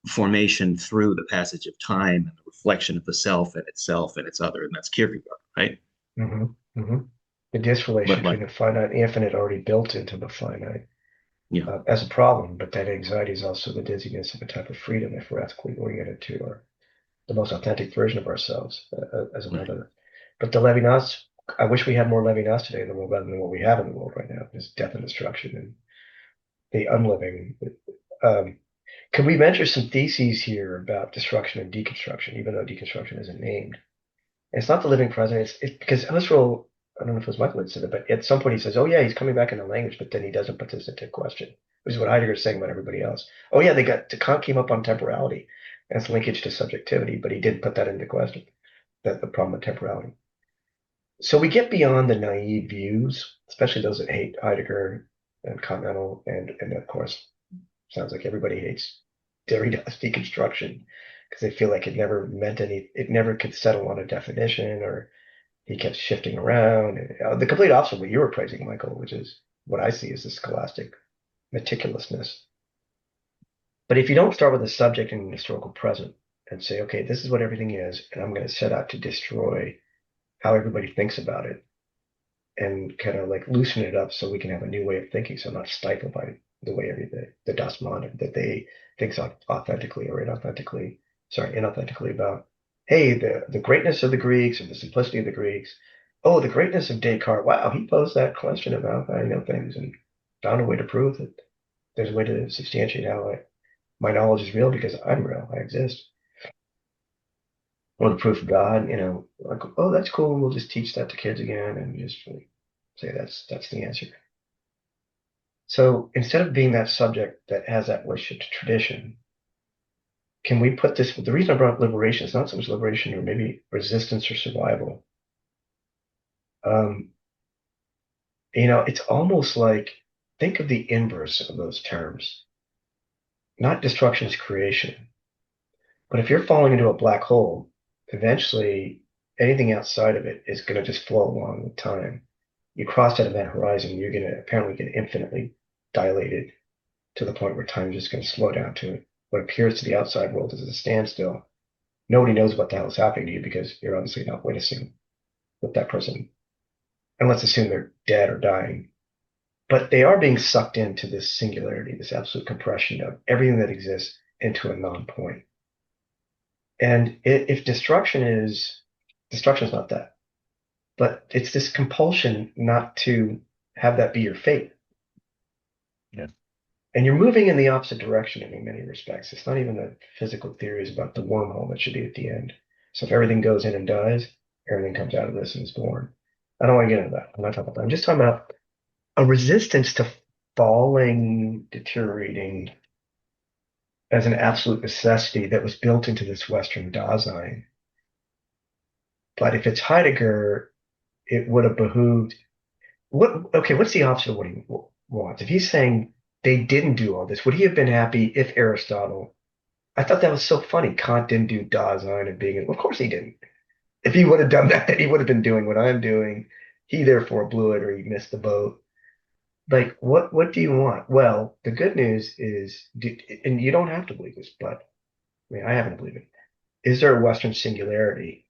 Speaker 4: formation through the passage of time and the reflection of the self and its other, and that's Kierkegaard, right?
Speaker 1: Mhm. Mhm. The disrelation
Speaker 4: But like,
Speaker 1: between the finite and infinite already built into the finite
Speaker 4: you know,
Speaker 1: as a problem, but that anxiety is also the dizziness of a type of freedom if we're ethically oriented to our the most authentic version of ourselves as
Speaker 4: right.
Speaker 1: another. But the Levinas, I wish we had more Levinas today in the world rather than what we have in the world right now. There's death and destruction and the unliving. Um, can we mention some theses here about destruction and deconstruction, even though deconstruction isn't named? And it's not the living present. It's because Husserl, I don't know if it was Michael that said it, but at some point he says, "Oh yeah, he's coming back into language," but then he doesn't put this into question, which is what Heidegger is saying about everybody else. Oh yeah, Kant came up on temporality and its linkage to subjectivity, but he did put that into question. That the problem with temporality. So we get beyond the naive views, especially those that hate Heidegger and Continental, and of course, sounds like everybody hates Derrida's deconstruction because they feel like it never meant any, it never could settle on a definition, or he kept shifting around. And, the complete opposite of what you were praising, Michael, which is what I see as the scholastic meticulousness. But if you don't start with a subject and an historical present and say, okay, this is what everything is, and I'm going to set out to destroy how everybody thinks about it and kind of like loosen it up so we can have a new way of thinking, so I'm not stifled by the way the Das Mann that they thinks authentically or inauthentically about, hey, the greatness of the Greeks or the simplicity of the Greeks. Oh, the greatness of Descartes. Wow, he posed that question about how I know things and found a way to prove that there's a way to substantiate how my knowledge is real because I'm real, I exist. Or the proof of God, like, oh, that's cool. We'll just teach that to kids again and just like, say that's the answer. So instead of being that subject that has that relationship to tradition, can we put this? The reason I brought up liberation is not so much liberation or maybe resistance or survival. Um, It's almost like, think of the inverse of those terms. Not destruction is creation, but if you're falling into a black hole, eventually anything outside of it is going to just flow along with time. You cross that event horizon, you're going to apparently get infinitely dilated to the point where time is just going to slow down to what appears to the outside world as a standstill. Nobody knows what the hell is happening to you because you're obviously not witnessing what that person, and let's assume they're dead or dying. But they are being sucked into this singularity, this absolute compression of everything that exists into a non-point. And if destruction is not that, but it's this compulsion not to have that be your fate.
Speaker 2: Yeah.
Speaker 1: And you're moving in the opposite direction in many respects. It's not even the physical theories about the wormhole that should be at the end. So if everything goes in and dies, everything comes out of this and is born. I don't want to get into that. I'm not talking about that. I'm just talking about a resistance to falling, deteriorating as an absolute necessity that was built into this Western Dasein. But if it's Heidegger, it would have behooved what's the opposite of what he wants? If he's saying they didn't do all this, would he have been happy if Aristotle? I thought that was so funny. Kant didn't do Dasein and being, of course he didn't. If he would have done that, then he would have been doing what I'm doing. He therefore blew it or he missed the boat. Like, what do you want? Well, the good news is, and you don't have to believe this, but I mean, I happen to believe it. Is there a Western singularity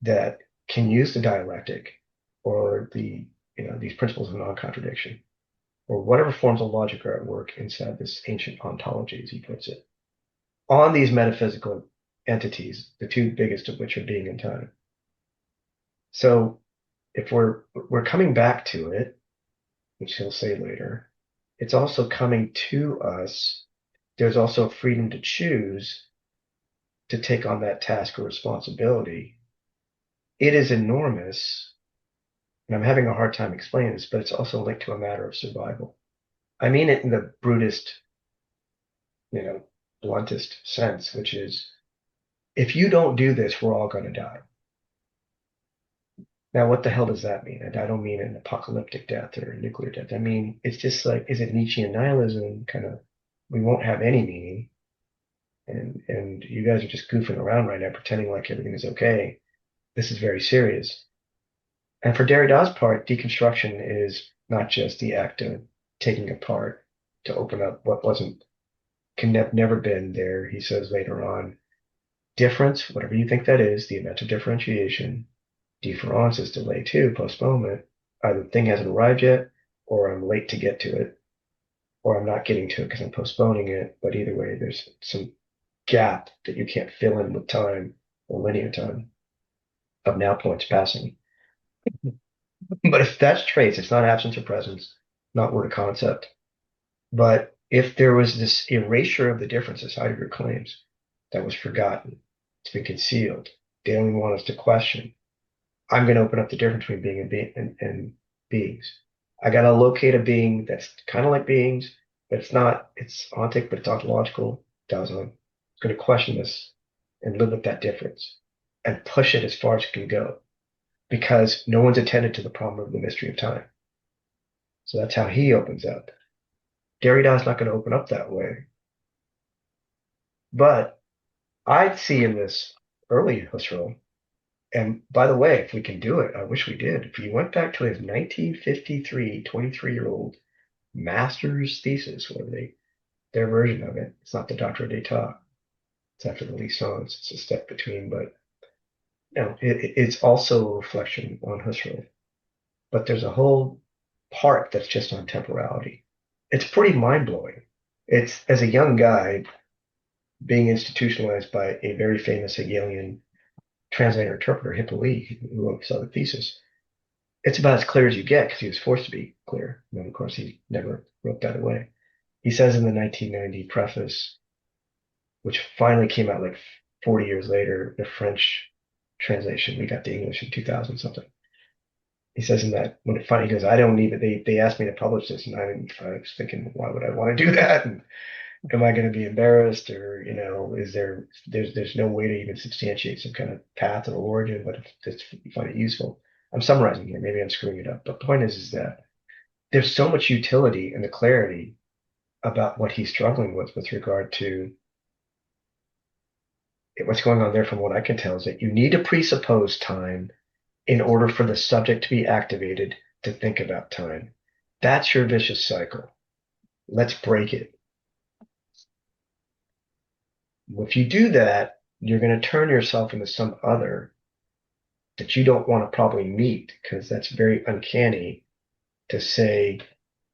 Speaker 1: that can use the dialectic or these principles of non-contradiction or whatever forms of logic are at work inside this ancient ontology, as he puts it, on these metaphysical entities, the two biggest of which are being and time? So if we're coming back to it, which he'll say later, it's also coming to us. There's also freedom to choose to take on that task or responsibility. It is enormous, and I'm having a hard time explaining this, but it's also linked to a matter of survival. I mean it in the brutest, bluntest sense, which is if you don't do this, we're all going to die. Now, what the hell does that mean? And I don't mean an apocalyptic death or a nuclear death. I mean, it's just like, is it Nietzschean nihilism? Kind of, we won't have any meaning. And you guys are just goofing around right now, pretending like everything is okay. This is very serious. And for Derrida's part, deconstruction is not just the act of taking apart to open up what can have never been there. He says later on, difference, whatever you think that is, the event of differentiation, difference is delay too, postponement. Either the thing hasn't arrived yet, or I'm late to get to it, or I'm not getting to it because I'm postponing it. But either way, there's some gap that you can't fill in with time or linear time of now points passing. But if that's trace, it's not absence or presence, not word of concept. But if there was this erasure of the differences, Heidegger claims, that was forgotten, it's been concealed, they only want us to question. I'm going to open up the difference between being and beings. I got to locate a being that's kind of like beings, but it's not, it's ontic, but it's ontological. Dasein. It's going to question this and live with that difference and push it as far as it can go because no one's attended to the problem of the mystery of time. So that's how he opens up. Derrida's not going to open up that way. But I see in this early Husserl, and by the way, if we can do it, I wish we did. If you went back to his 1953, 23-year-old master's thesis, their version of it, it's not the Doctorate d'Etat, it's after the license, it's a step between, but it's also a reflection on Husserl. But there's a whole part that's just on temporality. It's pretty mind-blowing. It's, as a young guy, being institutionalized by a very famous Hegelian translator interpreter, Hippolyte, who wrote the thesis. It's about as clear as you get because he was forced to be clear. And of course, he never wrote that away. He says in the 1990 preface, which finally came out like 40 years later, the French translation, we got the English in 2000 something. He says in that when it finally goes, I don't even, they asked me to publish this and I was thinking, why would I want to do that? And am I going to be embarrassed or, is there's no way to even substantiate some kind of path or origin, but if you find it useful. I'm summarizing here. Maybe I'm screwing it up. But the point is that there's so much utility in the clarity about what he's struggling with regard to what's going on there. From what I can tell, is that you need to presuppose time in order for the subject to be activated to think about time. That's your vicious cycle. Let's break it. If you do that, you're going to turn yourself into some other that you don't want to probably meet, because that's very uncanny to say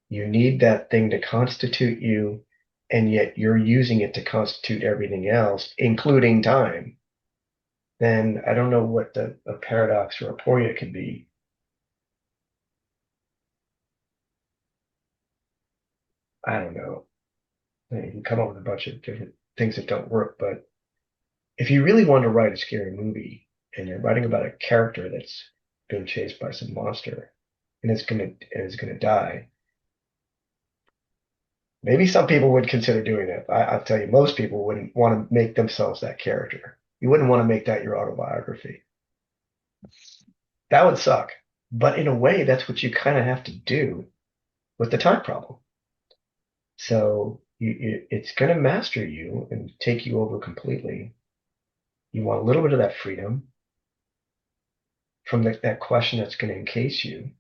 Speaker 1: you need that thing to constitute you, and yet you're using it to constitute everything else, including time. Then I don't know what a paradox or aporia could be. I don't know. You can come up with a bunch of different things that don't work, but if you really want to write a scary movie and you're writing about a character that's being chased by some monster and is gonna die, maybe some people would consider doing that. I'll tell you, most people wouldn't want to make themselves that character. You wouldn't want to make that your autobiography. That would suck. But in a way, that's what you kind of have to do with the time problem. So it's going to master you and take you over completely. You want a little bit of that freedom from that question that's going to encase you.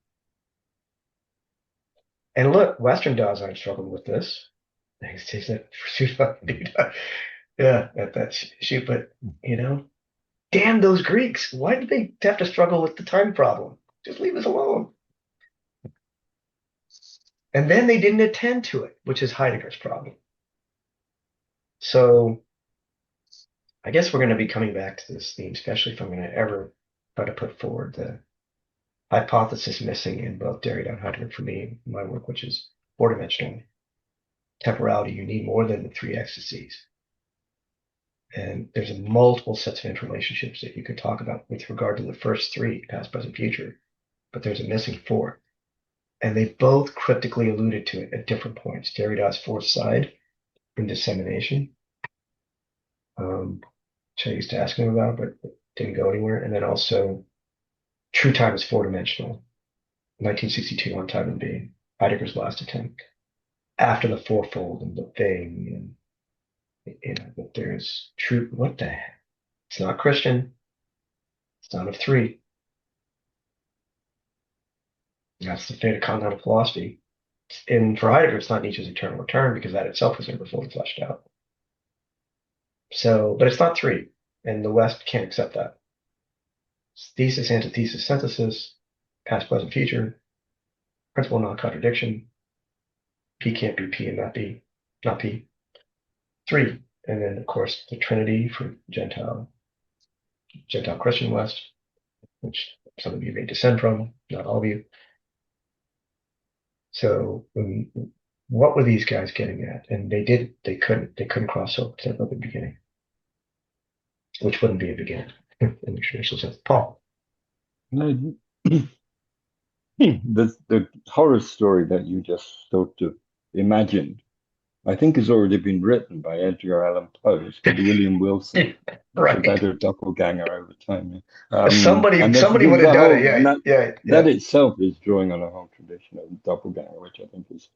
Speaker 1: And look, Western Dasein struggled with this. Yeah, that's shoot. But damn those Greeks! Why did they have to struggle with the time problem? Just leave us alone. And then they didn't attend to it, which is Heidegger's problem. So I guess we're going to be coming back to this theme, especially if I'm going to ever try to put forward the hypothesis missing in both Derrida and Heidegger for me, my work, which is four-dimensional temporality. You need more than the three ecstasies. And there's multiple sets of interrelationships that you could talk about with regard to the first three, past, present, future, but there's a missing fourth. And they both cryptically alluded to it at different points. Derrida's fourth side in dissemination, which I used to ask him about, but didn't go anywhere. And then also true time is four-dimensional, 1962 on Time and Being, Heidegger's last attempt. After the fourfold and the thing, and that there's true, what the heck? It's not Christian. It's not of three. That's the fate of continental philosophy. And for Heidegger, it's not Nietzsche's eternal return, because that itself was never fully fleshed out. So, but it's not three, and the West can't accept that. It's thesis, antithesis, synthesis, past, present, future, principle, non-contradiction. P can't be P and not B, not P. Three, and then of course the Trinity for Gentile Christian West, which some of you may descend from, not all of you. So what were these guys getting at? And they couldn't cross over to the beginning, which wouldn't be a beginning in the traditional sense. Paul.
Speaker 5: No, the horror story that you just sort of imagined, I think, has already been written by Edgar Allan Poe. It's called William Wilson.
Speaker 1: Right.
Speaker 5: It's a better doppelganger over time.
Speaker 1: Somebody would have done it. Yeah.
Speaker 5: That itself is drawing on a whole tradition of doppelganger, which I think is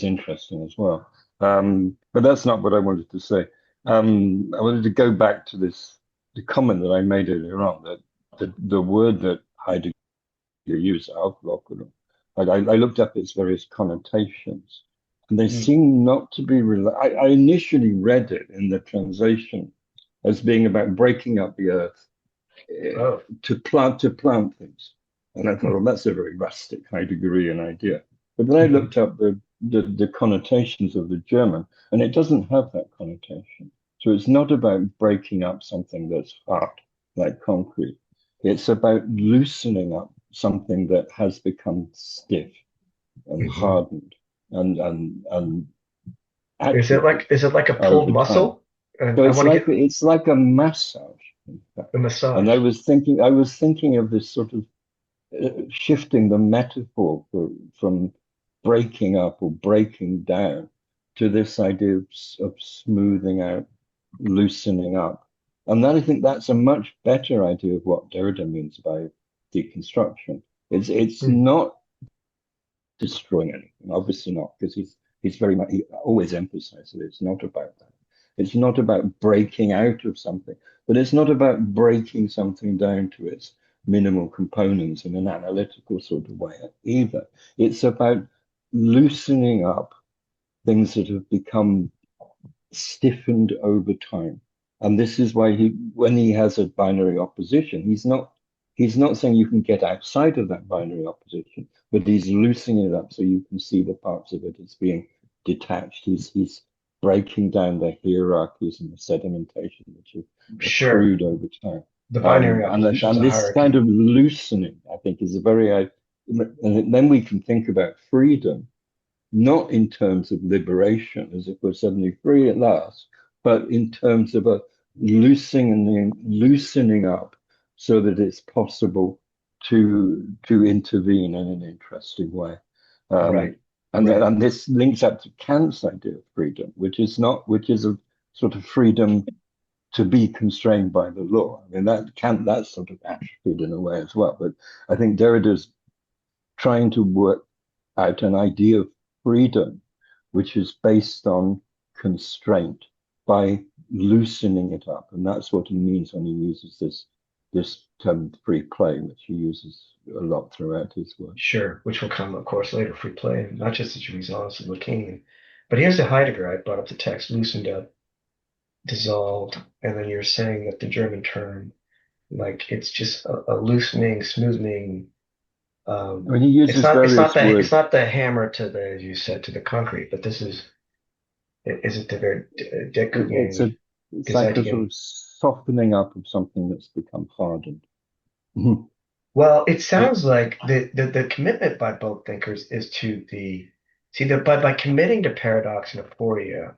Speaker 5: interesting as well. But that's not what I wanted to say. I wanted to go back to the comment that I made earlier on, that the word that Heidegger used, Auflockerung, I looked up its various connotations, and they seem not to be I initially read it in the translation as being about breaking up the earth to plant things. And I thought, well, that's a very rustic Heideggerian idea. But then I looked up the connotations of the German, and it doesn't have that connotation. So it's not about breaking up something that's hard, like concrete. It's about loosening up something that has become stiff and hardened. And
Speaker 1: is it like a pulled muscle?
Speaker 5: So it's like a massage, in fact.
Speaker 1: A massage.
Speaker 5: And I was thinking of this sort of shifting the metaphor from breaking up or breaking down to this idea of smoothing out, loosening up. And then I think that's a much better idea of what Derrida means by deconstruction. It's not destroying anything. Obviously not, because he's very much, he always emphasizes that it's not about that. It's not about breaking out of something, but it's not about breaking something down to its minimal components in an analytical sort of way either. It's about loosening up things that have become stiffened over time. And this is why when he has a binary opposition, he's not saying you can get outside of that binary opposition, but he's loosening it up so you can see the parts of it as being detached. He's breaking down the hierarchies and the sedimentation which have
Speaker 1: Sure.
Speaker 5: accrued over time.
Speaker 1: The binary opposition is
Speaker 5: And
Speaker 1: a
Speaker 5: this kind
Speaker 1: hierarchy.
Speaker 5: of loosening, I think, is a very, and then we can think about freedom not in terms of liberation, as if we're suddenly free at last, but in terms of a loosening up so that it's possible to intervene in an interesting way.
Speaker 1: Right.
Speaker 5: And this links up to Kant's idea of freedom, which is a sort of freedom to be constrained by the law. I mean, that's sort of atrophied in a way as well. But I think Derrida's trying to work out an idea of freedom, which is based on constraint by loosening it up. And that's what he means when he uses this term free play, which he uses a lot throughout his work.
Speaker 1: Sure, which will come, of course, later, free play, and not just the jouissance of Lacanian. But here's the Heidegger. I brought up the text, loosened up, dissolved, and then you're saying that the German term, like it's just a loosening, smoothing.
Speaker 5: I mean, he uses various
Speaker 1: It's
Speaker 5: words.
Speaker 1: not the hammer to the, as you said, to the concrete, but this is it the very
Speaker 5: It's like a sort
Speaker 1: Gezeitigen?
Speaker 5: of softening up of something that's become hardened.
Speaker 1: Well, it sounds like the commitment by both thinkers is to by committing to paradox and aporia,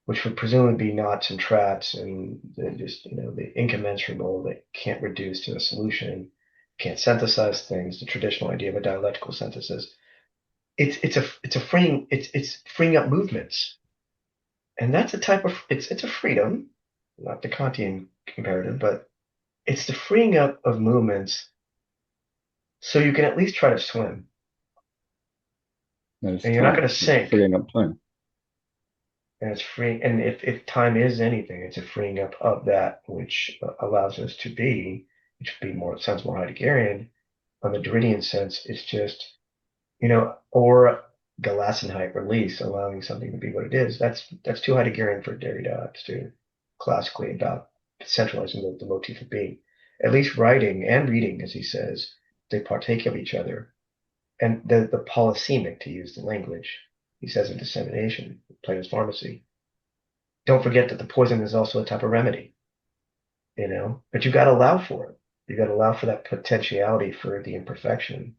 Speaker 1: which would presumably be knots and trats and just the incommensurable that can't reduce to a solution, can't synthesize things, the traditional idea of a dialectical synthesis. It's freeing up movements, and that's a type of it's a freedom, not the Kantian comparative, but it's the freeing up of movements so you can at least try to swim,
Speaker 5: No, it's
Speaker 1: and you're not going
Speaker 5: time.
Speaker 1: to
Speaker 5: It's
Speaker 1: sink.
Speaker 5: freeing up time.
Speaker 1: And it's free, and if time is anything, it's a freeing up of that which allows us to be, which would be more sounds more Heideggerian. On the Derridean sense, it's just or Gelassenheit release, allowing something to be what it is. That's too Heideggerian for Derrida. It's too classically about centralizing the motif of being. At least writing and reading, as he says, they partake of each other. And the polysemic, to use the language, he says in Dissemination, Plato's Pharmacy. Don't forget that the poison is also a type of remedy, but you got to allow for it. You got to allow for that potentiality for the imperfection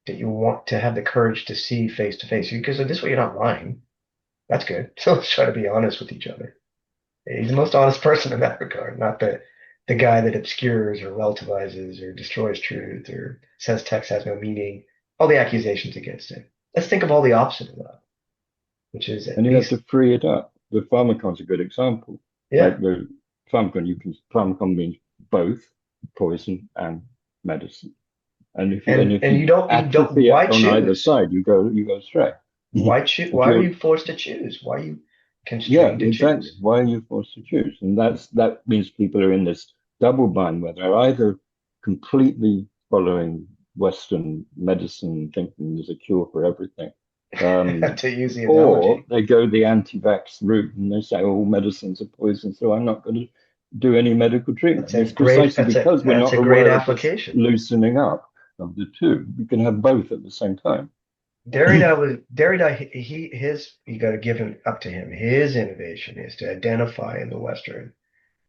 Speaker 1: that you want to have the courage to see face to face. Because in this way, you're not lying. That's good. So let's try to be honest with each other. He's the most honest person in that regard, not the guy that obscures or relativizes or destroys truth or says text has no meaning. All the accusations against him. Let's think of all the opposite of that, which is at
Speaker 5: And you have
Speaker 1: least,
Speaker 5: to free it up. The pharmacon's a good example.
Speaker 1: yeah.
Speaker 5: Like the pharmacon means both poison and medicine. And if
Speaker 1: And
Speaker 5: you
Speaker 1: you don't,
Speaker 5: atrophy
Speaker 1: why
Speaker 5: it on either
Speaker 1: choose?
Speaker 5: side, you go astray.
Speaker 1: Why choose?
Speaker 5: If
Speaker 1: Why are
Speaker 5: you're
Speaker 1: you forced to choose? Why are you
Speaker 5: Yeah,
Speaker 1: constrained to
Speaker 5: exactly.
Speaker 1: choose?
Speaker 5: Why are you forced to choose? And that means people are in this double bind where they're either completely following Western medicine, thinking there's a cure for everything,
Speaker 1: To use the
Speaker 5: or
Speaker 1: analogy.
Speaker 5: they go the anti-vax route and they say, "Oh, medicines are poison, so I'm not going to do any medical treatment." And it's precisely because we're
Speaker 1: That's
Speaker 5: not
Speaker 1: a great
Speaker 5: aware of this
Speaker 1: application.
Speaker 5: loosening up of the two. We can have both at the same time.
Speaker 1: Derrida, you got to give him up to him. His innovation is to identify in the Western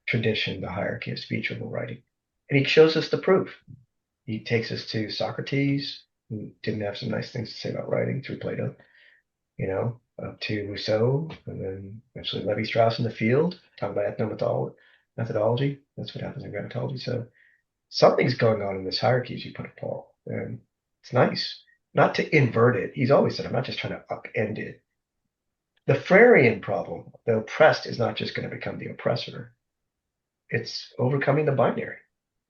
Speaker 1: tradition the hierarchy of speech over writing. And he shows us the proof. He takes us to Socrates, who didn't have some nice things to say about writing through Plato, up to Rousseau, and then eventually Levi-Strauss in the field, talking about ethnomethodology. That's what happens in grammatology. So something's going on in this hierarchy, as you put it, Paul. And it's nice. Not to invert it. He's always said, I'm not just trying to upend it. The Freirean problem, the oppressed is not just going to become the oppressor. It's overcoming the binary.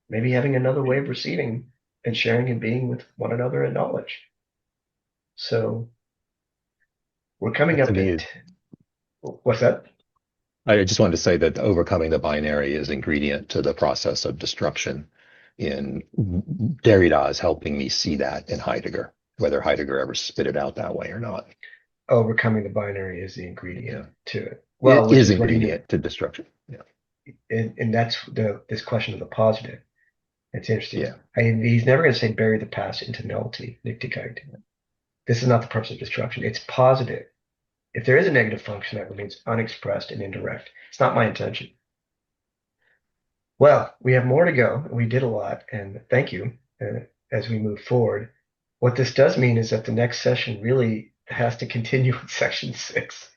Speaker 1: Maybe having another way of receiving and sharing and being with one another in knowledge. So we're coming
Speaker 2: To
Speaker 1: up
Speaker 2: me,
Speaker 1: at, what's that?
Speaker 2: I just wanted to say that overcoming the binary is ingredient to the process of destruction. In Derrida is helping me see that in Heidegger, whether Heidegger ever spit it out that way or not.
Speaker 1: Overcoming the binary is the ingredient
Speaker 2: Yeah,
Speaker 1: to it.
Speaker 2: it
Speaker 1: Well, which
Speaker 2: is
Speaker 1: is what he did.
Speaker 2: ingredient to destruction. Yeah,
Speaker 1: And that's this question of the positive. It's interesting.
Speaker 2: yeah,
Speaker 1: He's never going to say bury the past into nullity, Nichtigkeit. This is not the purpose of destruction. It's positive. If there is a negative function that remains unexpressed and indirect, it's not my intention. Well, we have more to go. We did a lot, and thank you as we move forward. What this does mean is that the next session really has to continue with section 6.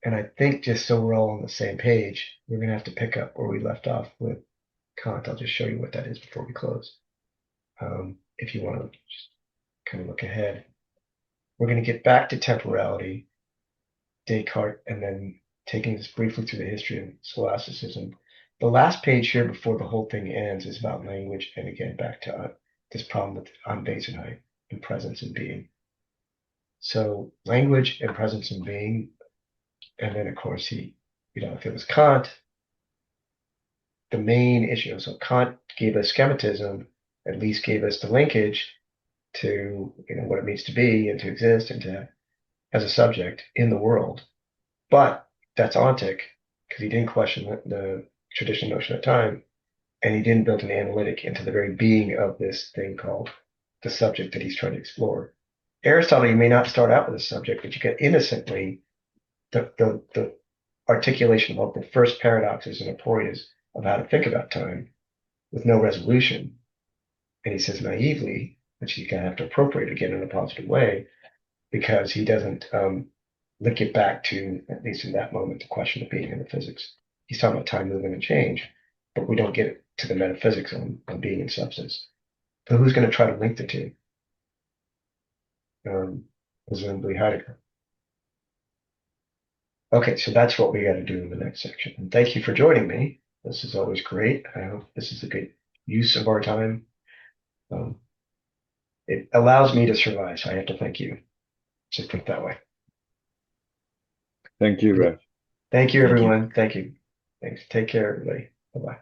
Speaker 1: And I think just so we're all on the same page, we're going to have to pick up where we left off with Kant. I'll just show you what that is before we close. If you want to just kind of look ahead, we're going to get back to temporality, Descartes, and then taking this briefly through the history of scholasticism. The last page here before the whole thing ends is about language, and again, back to this problem with Anwesenheit and presence and being. So language and presence and being, and then of course if it was Kant, the main issue. So Kant gave us schematism, at least gave us the linkage to what it means to be and to exist and to as a subject in the world. But that's ontic because he didn't question the traditional notion of time, and he didn't build an analytic into the very being of this thing called the subject that he's trying to explore. Aristotle, you may not start out with a subject, but you get innocently the articulation of the first paradoxes and aporias of how to think about time with no resolution. And he says naively, which you kind of have to appropriate again in a positive way, because he doesn't link it back to, at least in that moment, the question of being in the physics. He's talking about time, movement, and change, but we don't get to the metaphysics on being and substance. So who's going to try to link the two? Presumably Heidegger. Okay, so that's what we got to do in the next section. And thank you for joining me. This is always great. I hope this is a good use of our time. It allows me to survive, so I have to thank you. Just think that way.
Speaker 5: Thank you, Raj.
Speaker 1: Thank you,
Speaker 4: Thank you.
Speaker 1: everyone. Thank you. Thanks. Take care, everybody. Bye-bye.